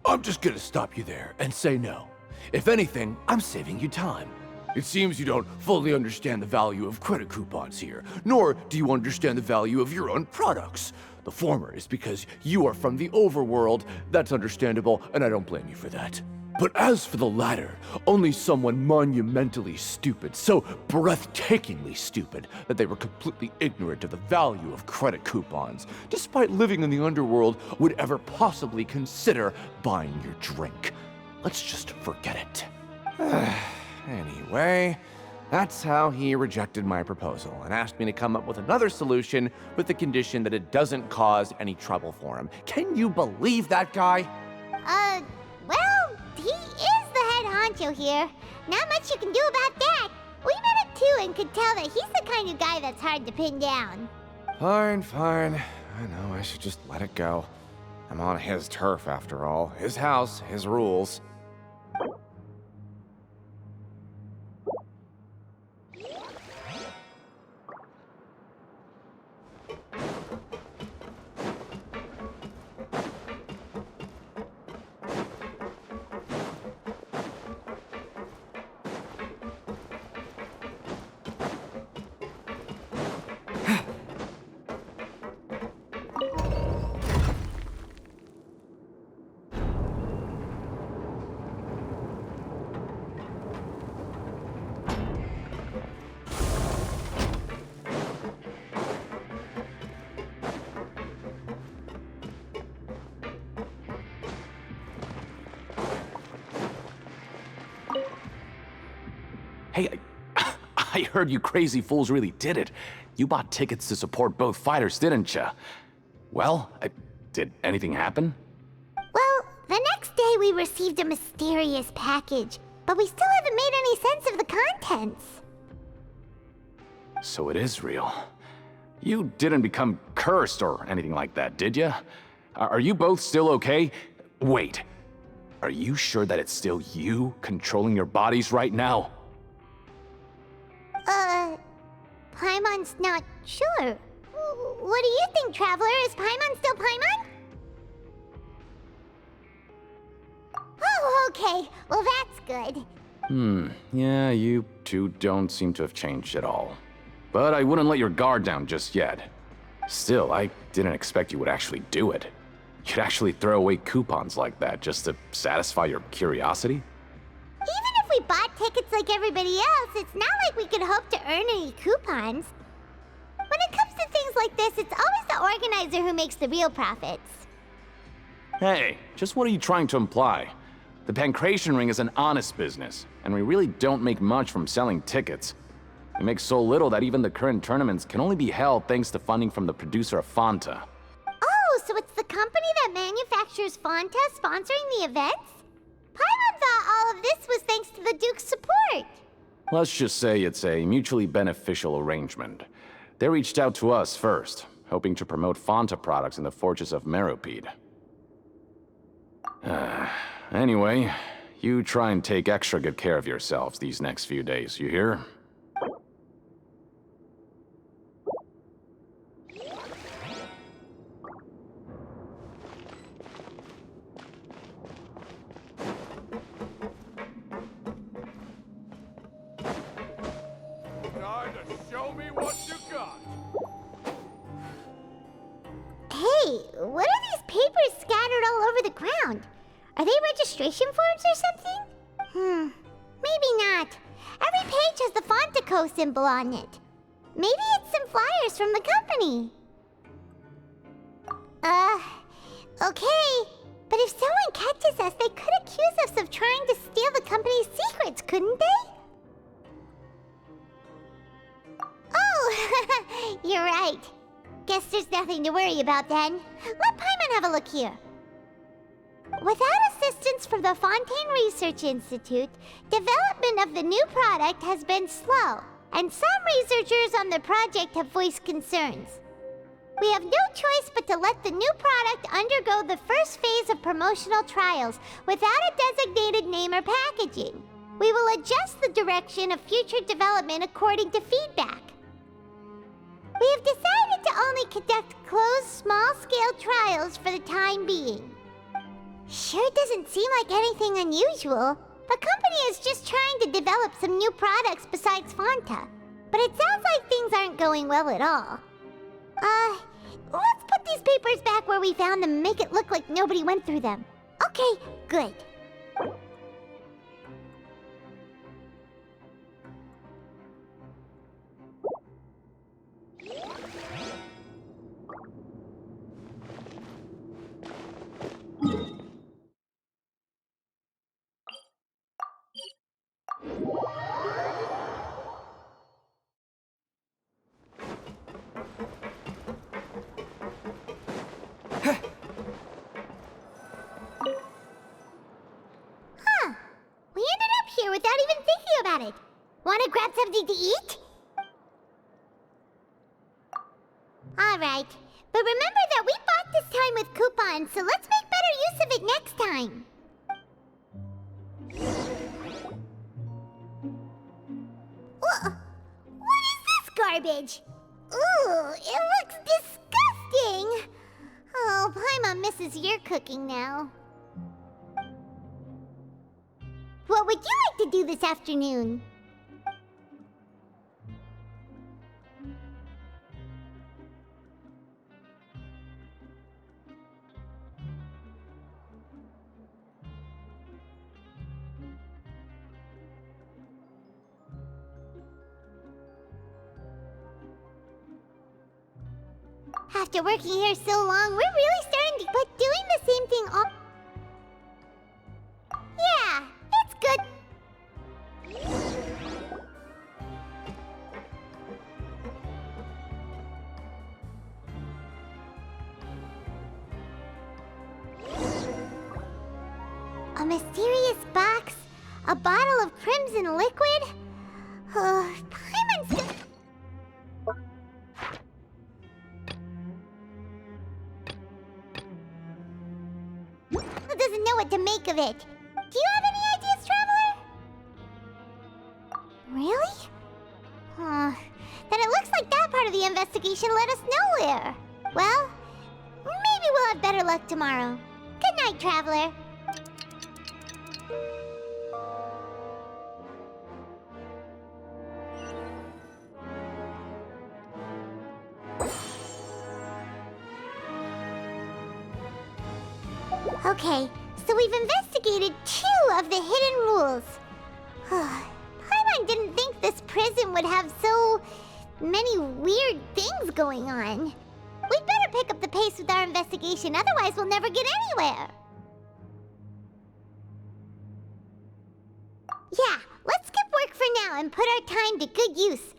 I'm just gonna stop you there and say no. If anything, I'm saving you time. It seems you don't fully understand the value of credit coupons here, nor do you understand the value of your own products. The former is because you are from the overworld. That's understandable, and I don't blame you for that. But as for the latter, only someone monumentally stupid, so breathtakingly stupid, that they were completely ignorant of the value of credit coupons, despite living in the underworld, would ever possibly consider buying your drink. Let's just forget it.
Anyway, that's how he rejected my proposal and asked me to come up with another solution with the condition that it doesn't cause any trouble for him. Can you believe that guy?
Well, he is the head honcho here. Not much you can do about that. We met him too and could tell that he's the kind of guy that's hard to pin down.
Fine. I know I should just let it go. I'm on his turf after all. His house, his rules.
Hey, I heard you crazy fools really did it. You bought tickets to support both fighters, didn't ya? Well, did anything happen?
Well, the next day we received a mysterious package, but we still haven't made any sense of the contents.
So it is real. You didn't become cursed or anything like that, did ya? Are you both still okay? Wait, are you sure that it's still you controlling your bodies right now?
Paimon's not sure. What do you think, Traveler? Is Paimon still Paimon? Oh, okay. Well, that's good.
Yeah, you two don't seem to have changed at all. But I wouldn't let your guard down just yet. Still, I didn't expect you would actually do it. You'd actually throw away coupons like that just to satisfy your curiosity?
Even if we bought tickets like everybody else, it's not like we could hope to earn any coupons. When it comes to things like this, it's always the organizer who makes the real profits.
Hey, just what are you trying to imply? The Pancration Ring is an honest business, and we really don't make much from selling tickets. We make so little that even the current tournaments can only be held thanks to funding from the producer of Fanta.
Oh, so it's the company that manufactures Fanta sponsoring the events? Paimon thought all of this was thanks to the Duke's support.
Let's just say it's a mutually beneficial arrangement. They reached out to us first, hoping to promote Fanta products in the Fortress of Meropide. Anyway, you try and take extra good care of yourselves these next few days, you hear?
Hey, what are these papers scattered all over the ground? Are they registration forms or something? Maybe not. Every page has the Fontaco symbol on it. Maybe it's some flyers from the company. Okay. But if someone catches us, they could accuse us of trying to steal the company's secrets, couldn't they? Oh, you're right. Guess there's nothing to worry about then. Let Paimon have a look here. Without assistance from the Fontaine Research Institute, development of the new product has been slow, and some researchers on the project have voiced concerns. We have no choice but to let the new product undergo the first phase of promotional trials without a designated name or packaging. We will adjust the direction of future development according to feedback. We have decided to only conduct closed, small-scale trials for the time being. Sure doesn't seem like anything unusual. The company is just trying to develop some new products besides Fanta. But it sounds like things aren't going well at all. Let's put these papers back where we found them and make it look like nobody went through them. Okay, good. Without even thinking about it. Want to grab something to eat? Alright, but remember that we bought this time with coupons, so let's make better use of it next time. What is this garbage? Ooh, it looks disgusting! Oh, Paimon misses your cooking now. What would you like to do this afternoon? After working here so long, we're really starting to quit doing the same thing all... Yeah, it's good. A mysterious box? A bottle of crimson liquid? Paimon's... doesn't know what to make of it. Do you have any ideas, Traveler? Really? Then it looks like that part of the investigation led us nowhere. Well, maybe we'll have better luck tomorrow. Good night, Traveler. Okay, so we've investigated 2 of the hidden rules. Paimon didn't think this prison would have so many weird things going on. We'd better pick up the pace with our investigation, otherwise we'll never get anywhere. Yeah, let's skip work for now and put our time to good use.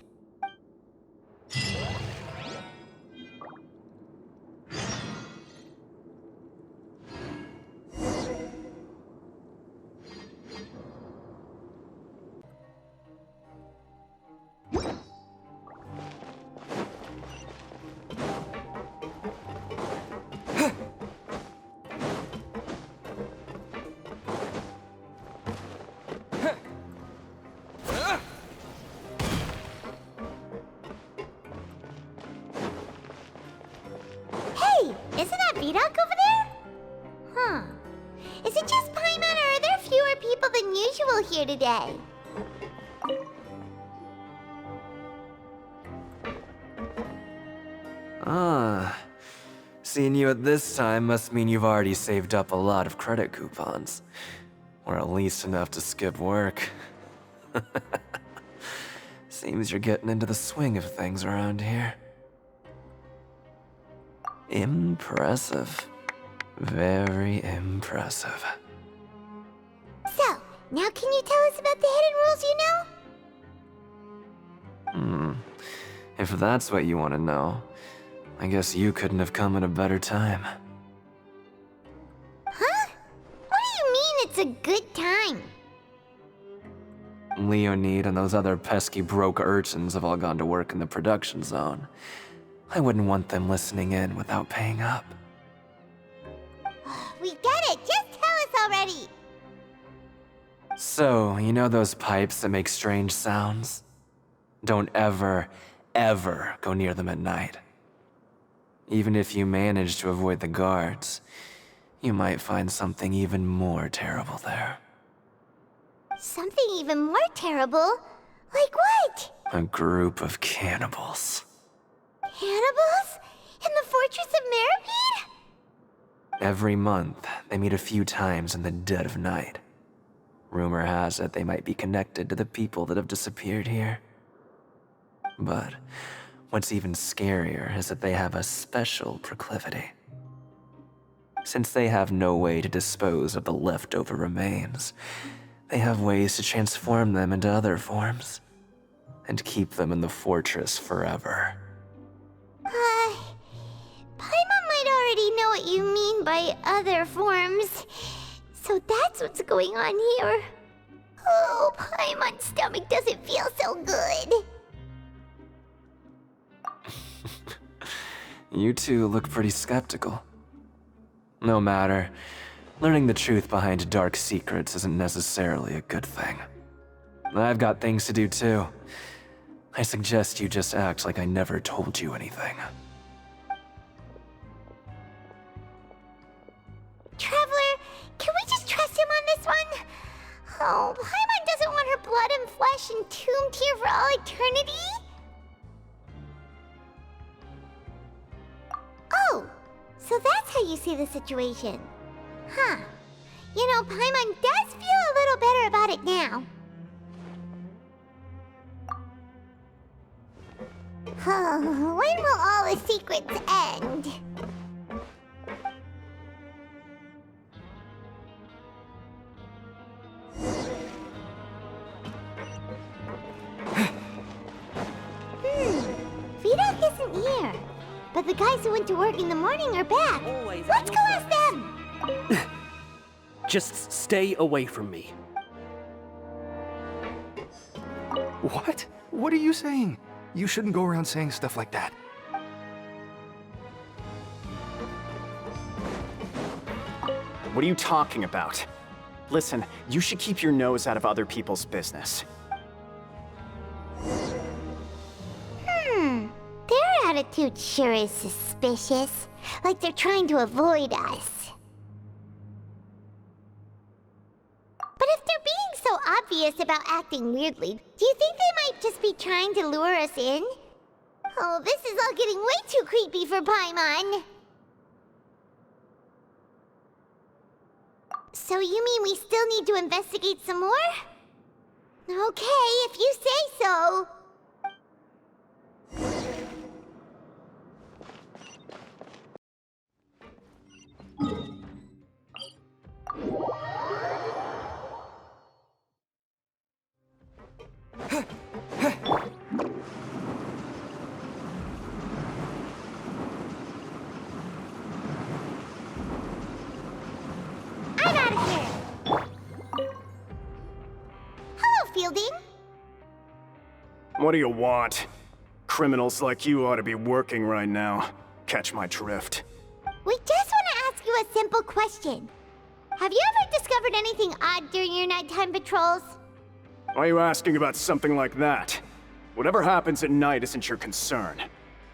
Is it just Paimon, or are there fewer people than usual here today?
Seeing you at this time must mean you've already saved up a lot of credit coupons. Or at least enough to skip work. Seems you're getting into the swing of things around here. Impressive. Very impressive.
So, now can you tell us about the hidden rules you know?
If that's what you want to know, I guess you couldn't have come at a better time.
Huh? it's a good time.
Leonid and those other pesky broke urchins have all gone to work in the production zone. I wouldn't want them listening in without paying up.
We get it, just tell us already.
So, you know those pipes that make strange sounds? Don't ever, ever go near them at night. Even if you manage to avoid the guards, you might find something even more terrible there.
Something even more terrible? Like what?
A group of cannibals.
Cannibals? In the Fortress of Meropide?
Every month, they meet a few times in the dead of night. Rumor has it they might be connected to the people that have disappeared here. But what's even scarier is that they have a special proclivity. Since they have no way to dispose of the leftover remains, they have ways to transform them into other forms and keep them in the fortress forever.
Paimon might already know what you mean by other forms. So that's what's going on here. Oh, Paimon's stomach doesn't feel so good.
You two look pretty skeptical. No matter, learning the truth behind dark secrets isn't necessarily a good thing. I've got things to do too. I suggest you just act like I never told you anything.
Traveler, can we just trust him on this one? Oh, Paimon doesn't want her blood and flesh entombed here for all eternity? Oh, so that's how you see the situation. Huh. You know, Paimon does feel a little better about it now. Oh, when will all the secrets end? Vito isn't here. But the guys who went to work in the morning are back. Let's go ask them!
Just stay away from me.
What? What are you saying? You shouldn't go around saying stuff like that.
What are you talking about? Listen, you should keep your nose out of other people's business.
Their attitude sure is suspicious. Like they're trying to avoid us. But if they're being so obvious about acting weirdly, do you think they might just be trying to lure us in? Oh, this is all getting way too creepy for Paimon. So you mean we still need to investigate some more? Okay, if you say so. I'm out of here. Hello, Fielding.
What do you want? Criminals like you ought to be working right now. Catch my drift.
We just want to ask you a simple question. Have you ever discovered anything odd during your nighttime patrols?
Why are you asking about something like that? Whatever happens at night isn't your concern.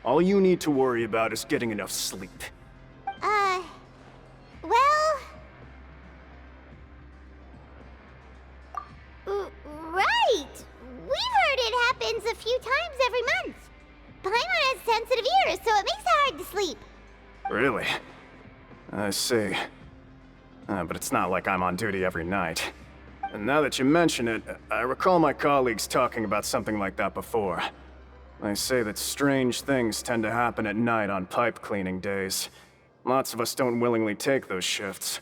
All you need to worry about is getting enough sleep.
Right! We've heard it happens a few times every month. Paimon has sensitive ears, so it makes it hard to sleep.
Really? I see. But it's not like I'm on duty every night. And now that you mention it, I recall my colleagues talking about something like that before. They say that strange things tend to happen at night on pipe cleaning days. Lots of us don't willingly take those shifts.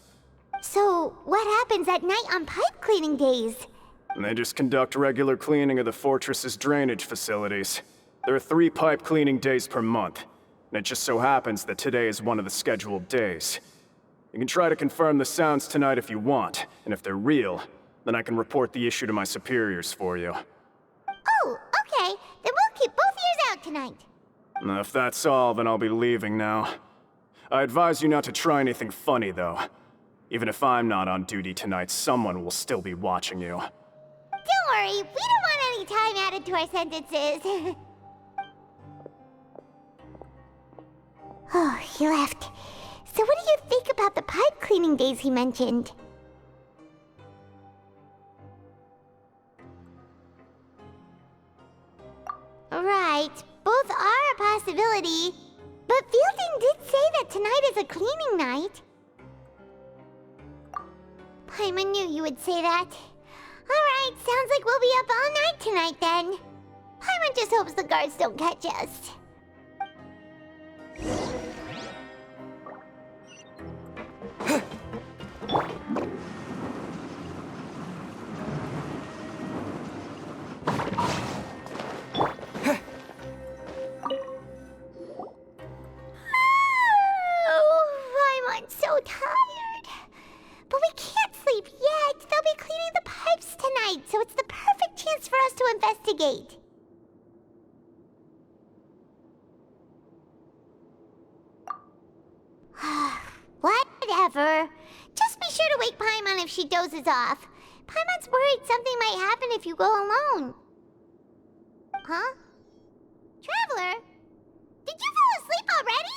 So, what happens at night on pipe cleaning days?
And they just conduct regular cleaning of the fortress's drainage facilities. There are 3 pipe cleaning days per month, and it just so happens that today is one of the scheduled days. You can try to confirm the sounds tonight if you want, and if they're real, then I can report the issue to my superiors for you.
Oh, okay. Then we'll keep both ears out tonight.
If that's all, then I'll be leaving now. I advise you not to try anything funny, though. Even if I'm not on duty tonight, someone will still be watching you.
Don't worry, we don't want any time added to our sentences. Oh, he left. So what do you think about the pipe cleaning days he mentioned? Right, both are a possibility. But Fielding did say that tonight is a cleaning night. Paimon knew you would say that. Alright, sounds like we'll be up all night tonight then. Paimon just hopes the guards don't catch us. I'm so tired. But we can't sleep yet. They'll be cleaning the pipes tonight, so it's the perfect chance for us to investigate. Whatever. Just be sure to wake Paimon if she dozes off. Paimon's worried something might happen if you go alone. Huh? Traveler? Did you fall asleep already?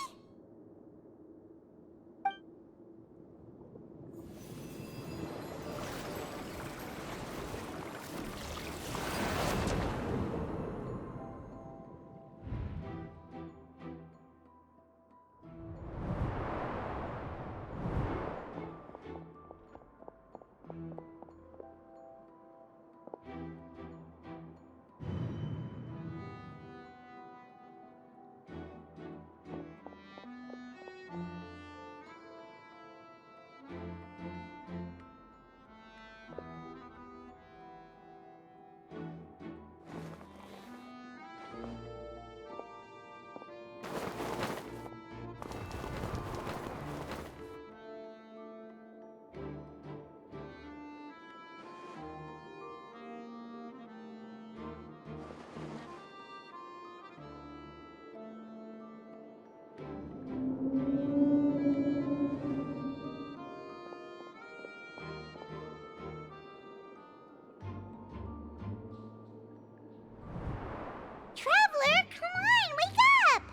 Traveler, come on, wake up!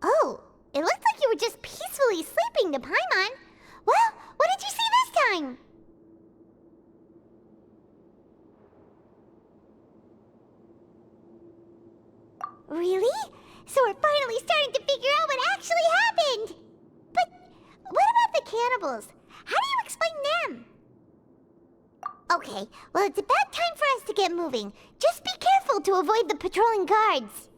Oh, it looked like you were just peacefully sleeping to Paimon. Well, what did you see this time? Really? So we're finally starting to figure out what actually happened! But what about the cannibals? How do you explain them? Okay, well, it's about time for us to get moving. Just be careful to avoid the patrolling guards.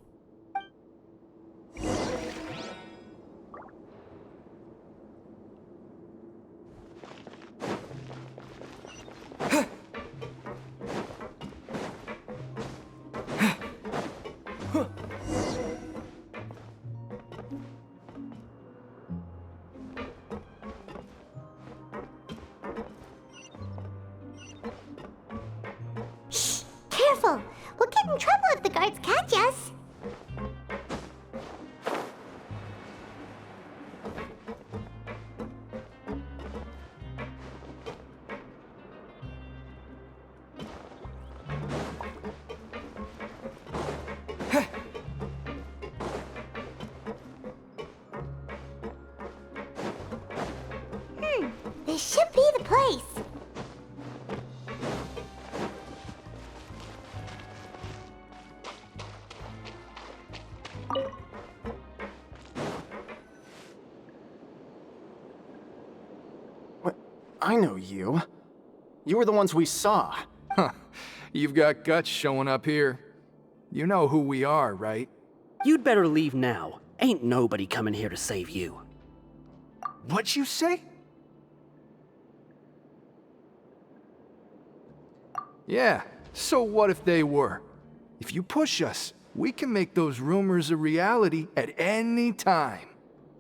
Careful! We'll get in trouble if the guards catch us. This should be the place.
I know you. You were the ones we saw.
Huh. You've got guts showing up here. You know who we are, right?
You'd better leave now. Ain't nobody coming here to save you.
What'd you say? Yeah, so what if they were? If you push us, we can make those rumors a reality at any time.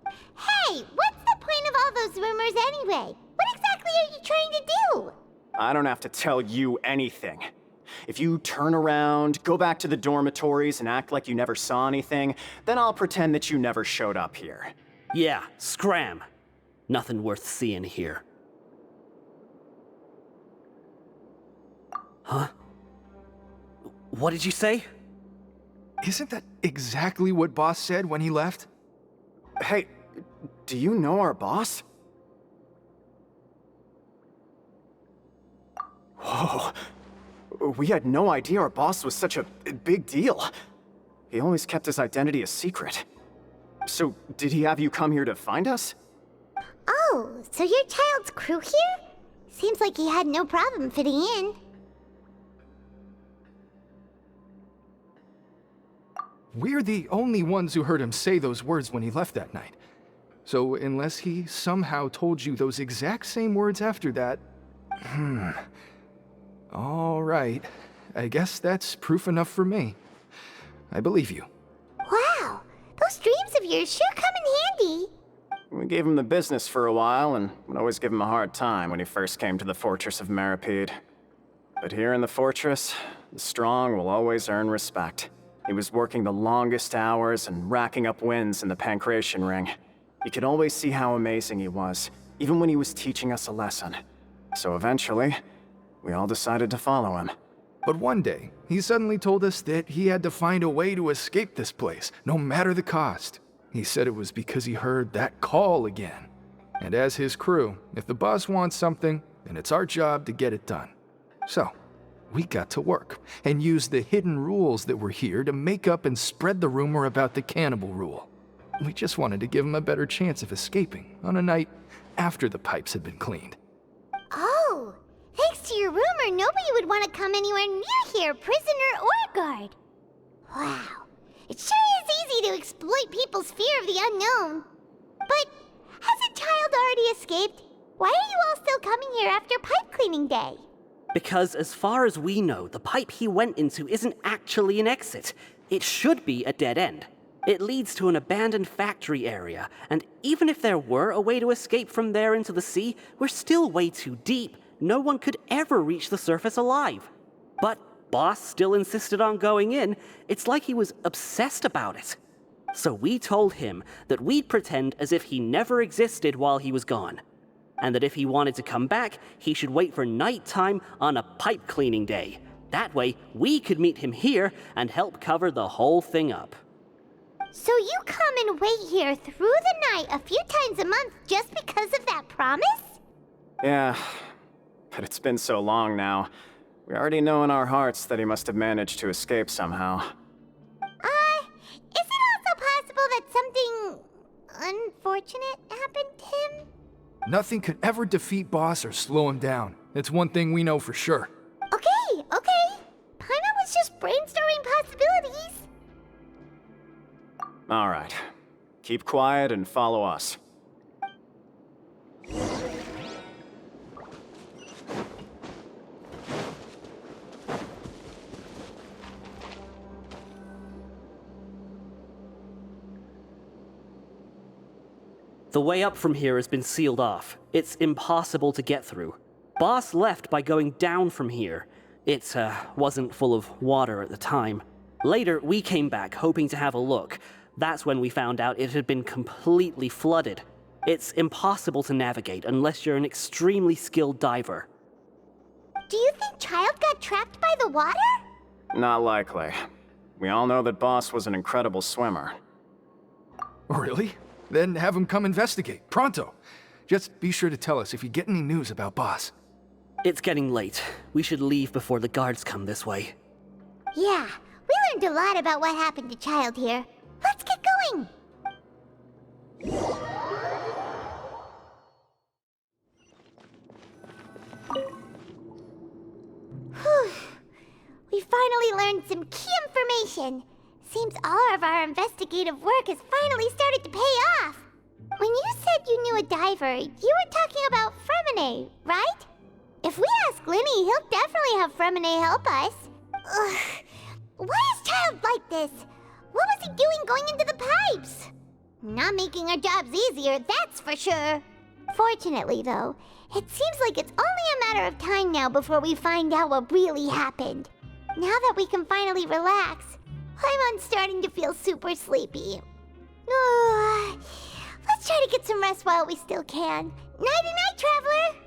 Hey, what's the point of all those rumors anyway? What exactly are you trying to do?
I don't have to tell you anything. If you turn around, go back to the dormitories, and act like you never saw anything, then I'll pretend that you never showed up here.
Yeah, scram. Nothing worth seeing here. Huh? What did you say?
Isn't that exactly what Boss said when he left?
Hey, do you know our boss? Whoa. We had no idea our boss was such a big deal. He always kept his identity a secret. So, did he have you come here to find us?
Oh, so you're Childe's crew here? Seems like he had no problem fitting in.
We're the only ones who heard him say those words when he left that night. So unless he somehow told you those exact same words after that... All right. I guess that's proof enough for me. I believe you.
Wow, those dreams of yours sure come in handy.
We gave him the business for a while, and would always give him a hard time when he first came to the Fortress of Meropide. But here in the fortress, the strong will always earn respect. He was working the longest hours and racking up wins in the Pancration Ring. You could always see how amazing he was, even when he was teaching us a lesson. So eventually, we all decided to follow him.
But one day, he suddenly told us that he had to find a way to escape this place, no matter the cost. He said it was because he heard that call again. And as his crew, if the boss wants something, then it's our job to get it done. So, we got to work, and used the hidden rules that were here to make up and spread the rumor about the cannibal rule. We just wanted to give him a better chance of escaping on a night after the pipes had been cleaned.
Oh, thanks to your rumor, nobody would want to come anywhere near here, prisoner or guard. Wow, it sure is easy to exploit people's fear of the unknown. But hasn't Childe already escaped? Why are you all still coming here after pipe cleaning day?
Because as far as we know, the pipe he went into isn't actually an exit. It should be a dead end. It leads to an abandoned factory area, and even if there were a way to escape from there into the sea, we're still way too deep. No one could ever reach the surface alive. But Boss still insisted on going in. It's like he was obsessed about it. So we told him that we'd pretend as if he never existed while he was gone. And that if he wanted to come back, he should wait for nighttime on a pipe cleaning day. That way, we could meet him here and help cover the whole thing up.
So you come and wait here through the night a few times a month just because of that promise?
Yeah, but it's been so long now. We already know in our hearts that he must have managed to escape somehow.
Is it also possible that something unfortunate happened to him?
Nothing could ever defeat Boss or slow him down. It's one thing we know for sure.
Okay. Paimon was just brainstorming possibilities.
All right. Keep quiet and follow us.
The way up from here has been sealed off. It's impossible to get through. Boss left by going down from here. It wasn't full of water at the time. Later, we came back hoping to have a look. That's when we found out it had been completely flooded. It's impossible to navigate unless you're an extremely skilled diver.
Do you think Childe got trapped by the water?
Not likely. We all know that Boss was an incredible swimmer.
Really? Then have him come investigate, pronto. Just be sure to tell us if you get any news about Boss.
It's getting late. We should leave before the guards come this way.
Yeah, we learned a lot about what happened to Childe here. Let's get going! Whew. We finally learned some key information. Seems all of our investigative work has finally started to pay off. When you said you knew a diver, you were talking about Fremine, right? If we ask Linny, he'll definitely have Fremine help us. Ugh. Why is Childe have like this? What was he doing going into the pipes? Not making our jobs easier, that's for sure. Fortunately, though, it seems like it's only a matter of time now before we find out what really happened. Now that we can finally relax, I'm starting to feel super sleepy. Let's try to get some rest while we still can. Nighty-night, Traveler!